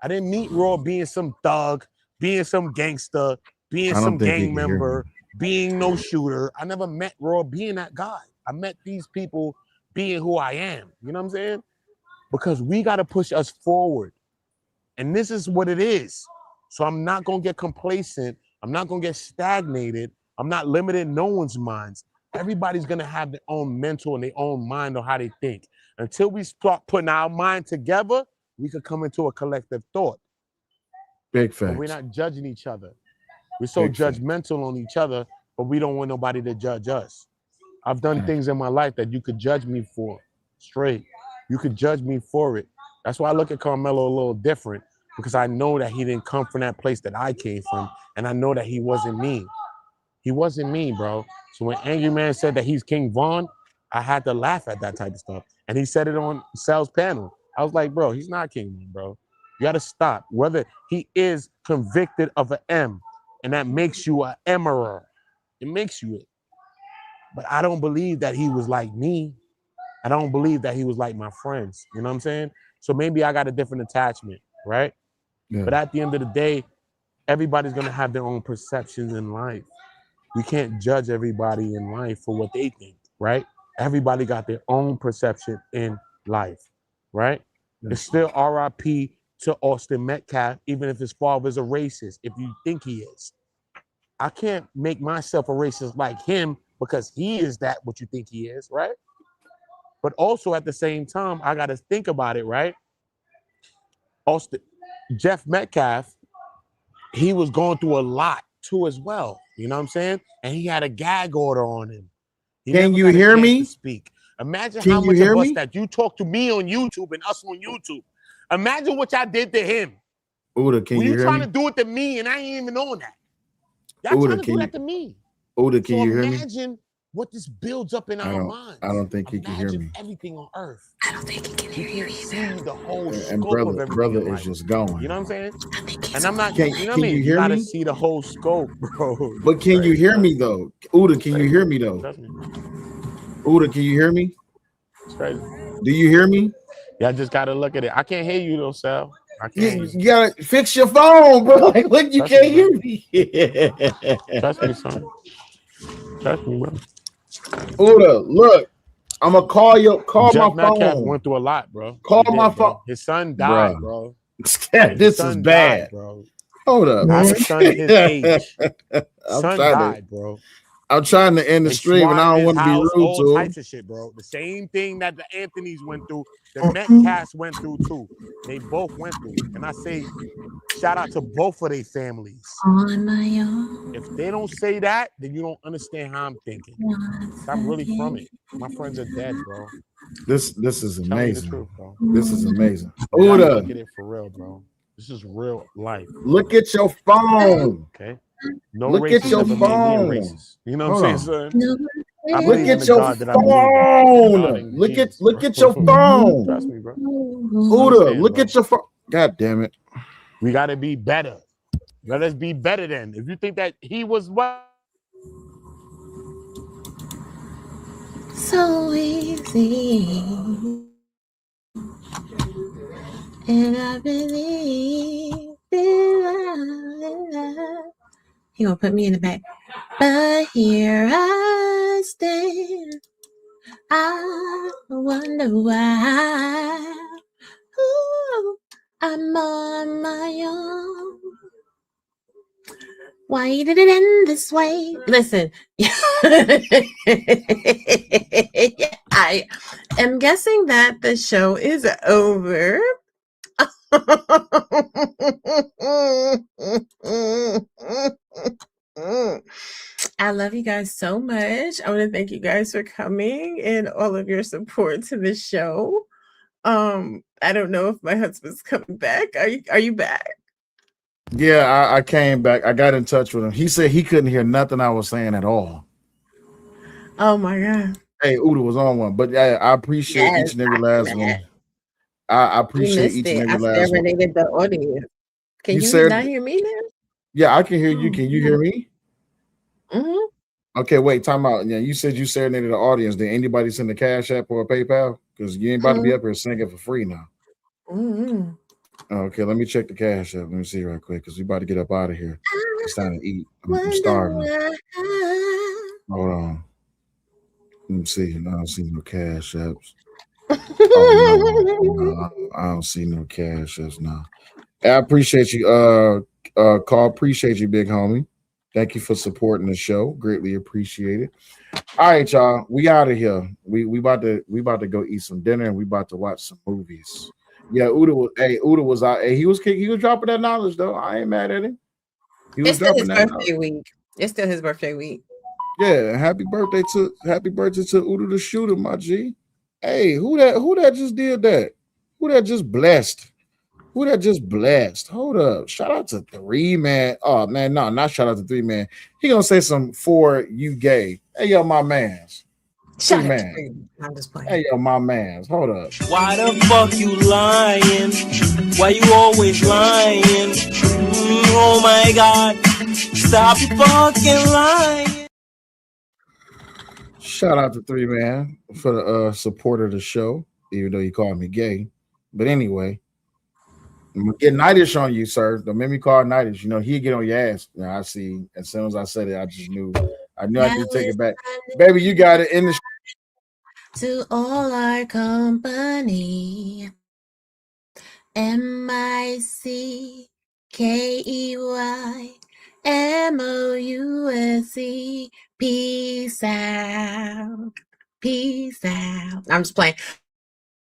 I didn't meet Raw being some thug, being some gangster, being some gang member, being no shooter. I never met Raw being that guy. I met these people being who I am. You know what I'm saying? Because we got to push us forward. And this is what it is. So I'm not going to get complacent. I'm not going to get stagnated. I'm not limiting no one's minds. Everybody's going to have their own mental and their own mind on how they think. Until we start putting our mind together, we could come into a collective thought. Big facts. But we're not judging each other. We're so judgmental on each other, but we don't want nobody to judge us. I've done things in my life that you could judge me for, straight. You could judge me for it. That's why I look at Carmelo a little different, because I know that he didn't come from that place that I came from, and I know that he wasn't me. He wasn't me, bro. So when Angry Man said that he's King Von, I had to laugh at that type of stuff. And he said it on Sal's panel. I was like, bro, he's not King Von, bro. You got to stop. Whether he is convicted of an M, and that makes you an emerer. It makes you it. But I don't believe that he was like me. I don't believe that he was like my friends. You know what I'm saying? So maybe I got a different attachment, right? Yeah. But at the end of the day, everybody's going to have their own perceptions in life. We can't judge everybody in life for what they think, right? Everybody got their own perception in life, right? Yeah. It's still RIP to Austin Metcalf, even if his father's a racist, if you think he is. I can't make myself a racist like him because he is that what you think he is, right? But also at the same time, I got to think about it, right? Austin, Jeff Metcalf, he was going through a lot too as well. You know what I'm saying? And he had a gag order on him. He Can never you got a hear chance me? to speak. Imagine Can how you much hear of us me? that you talk to me on YouTube and us on YouTube. Imagine what y'all did to him. Uda, can Were you you hear trying me? to do it to me and I ain't even on that? Y'all Uda, trying to can do you? that to me. Uda, can So you hear me? imagine what this builds up in our minds. I don't think he can hear Imagine me. everything on earth. I don't think he can hear you either. See the whole And scope of everything brother in is life. just going. You know what I'm saying? And I'm not, Can you know what I you mean? You hear gotta me? see the whole scope, bro. But can you hear me though? Uda, can you hear me though? Trust me. Uda, can you hear me? It's crazy. Do you hear me? Yeah, I just gotta look at it. I can't hear you though, Sal. I can't. You gotta fix your phone, bro. Like, look, you can't hear me. Trust me, son. Trust me, bro. Uda, look, I'm gonna call Jeff my Metcalf phone. went through a lot, bro. Call He my did, phone, bro. His son bro. died, bro. This is son bad, died, bro. Hold up. I have a son his age. I'm Son trying died, bro. I'm trying to end the They stream, and I swatted don't his want to be house, rude all to him. types of shit, bro. The same thing that the Anthonys went through, the Metcalfs went through too. They both went through. And I say, shout out to both of their families. On my own. If they don't say that, then you don't understand how I'm thinking. I'm really from it. My friends are dead, bro. This is I'm telling you the amazing. truth, bro. This is amazing. You gotta Uda, look at it for real, bro. This is real life. look at your phone. Okay. No look racist at your ever made me a phone. racist. You know what I'm saying, son? I Look believe in at the your God that I believe in. God phone. and Look Jesus, at bro. your phone. Trust me, bro. Uda, Understand, look bro. at your phone. God damn it. We gotta be better. Let us be better than. If you think that he was what? So easy. And I believe in love. He gonna put me in the back. But here I stand. I wonder why. Ooh, I'm on my own. Why did it end this way? Listen, I am guessing that the show is over. I love you guys so much. I want to thank you guys for coming and all of your support to the show. I don't know if my husband's coming back. Are you back? Yeah, I came back. I got in touch with him. He said he couldn't hear nothing I was saying at all. Oh my God. Hey, Uda was on one, but I appreciate each and every last one. I appreciate each and every last one. Serenaded the audience. Can you said, not hear me now? Yeah, I can hear you. Can you hear me? Mm-hmm. Okay, wait, time out. Yeah, you said you serenaded the audience. Did anybody send a Cash App or a PayPal? Because you ain't about to be up here singing for free now. Mm-hmm. Okay, let me check the Cash App. Let me see right quick because we about to get up out of here. It's time to eat. I'm starving. Hold on. Let me see. I don't see no Cash Apps. No, I don't see no Cash Apps now. I appreciate you, Carl. Appreciate you, big homie. Thank you for supporting the show. Greatly appreciate it. All right, y'all. We out of here. We about to go eat some dinner and we about to watch some movies. Yeah, Uda was out. Hey, he was dropping that knowledge though. I ain't mad at him. He was dropping that birthday week. It's still his birthday week. Yeah, happy birthday to Uda the Shooter, my G. Hey, who that just did that? Who that just blessed? Hold up. Shout out to 3 Man. Oh man, no, not shout out to 3 Man. He gonna say some for you gay. Hey, yo, my mans. 3 Man. I'm just playing. Hey, yo, my mans. Hold up. Why the fuck you lying? Why you always lying? Oh my God. Stop fucking lying. Shout out to 3 Man for the support of the show, even though he called me gay. But anyway, I'm gonna get nightish on you, sir. Don't make me call nightish. You know, he'd get on your ass. Now I see. As soon as I said it, I just knew. I knew I had to take it back. Baby, you got it in the to all our company. MICKEYMOUSE. Peace out. Peace out. I'm just playing.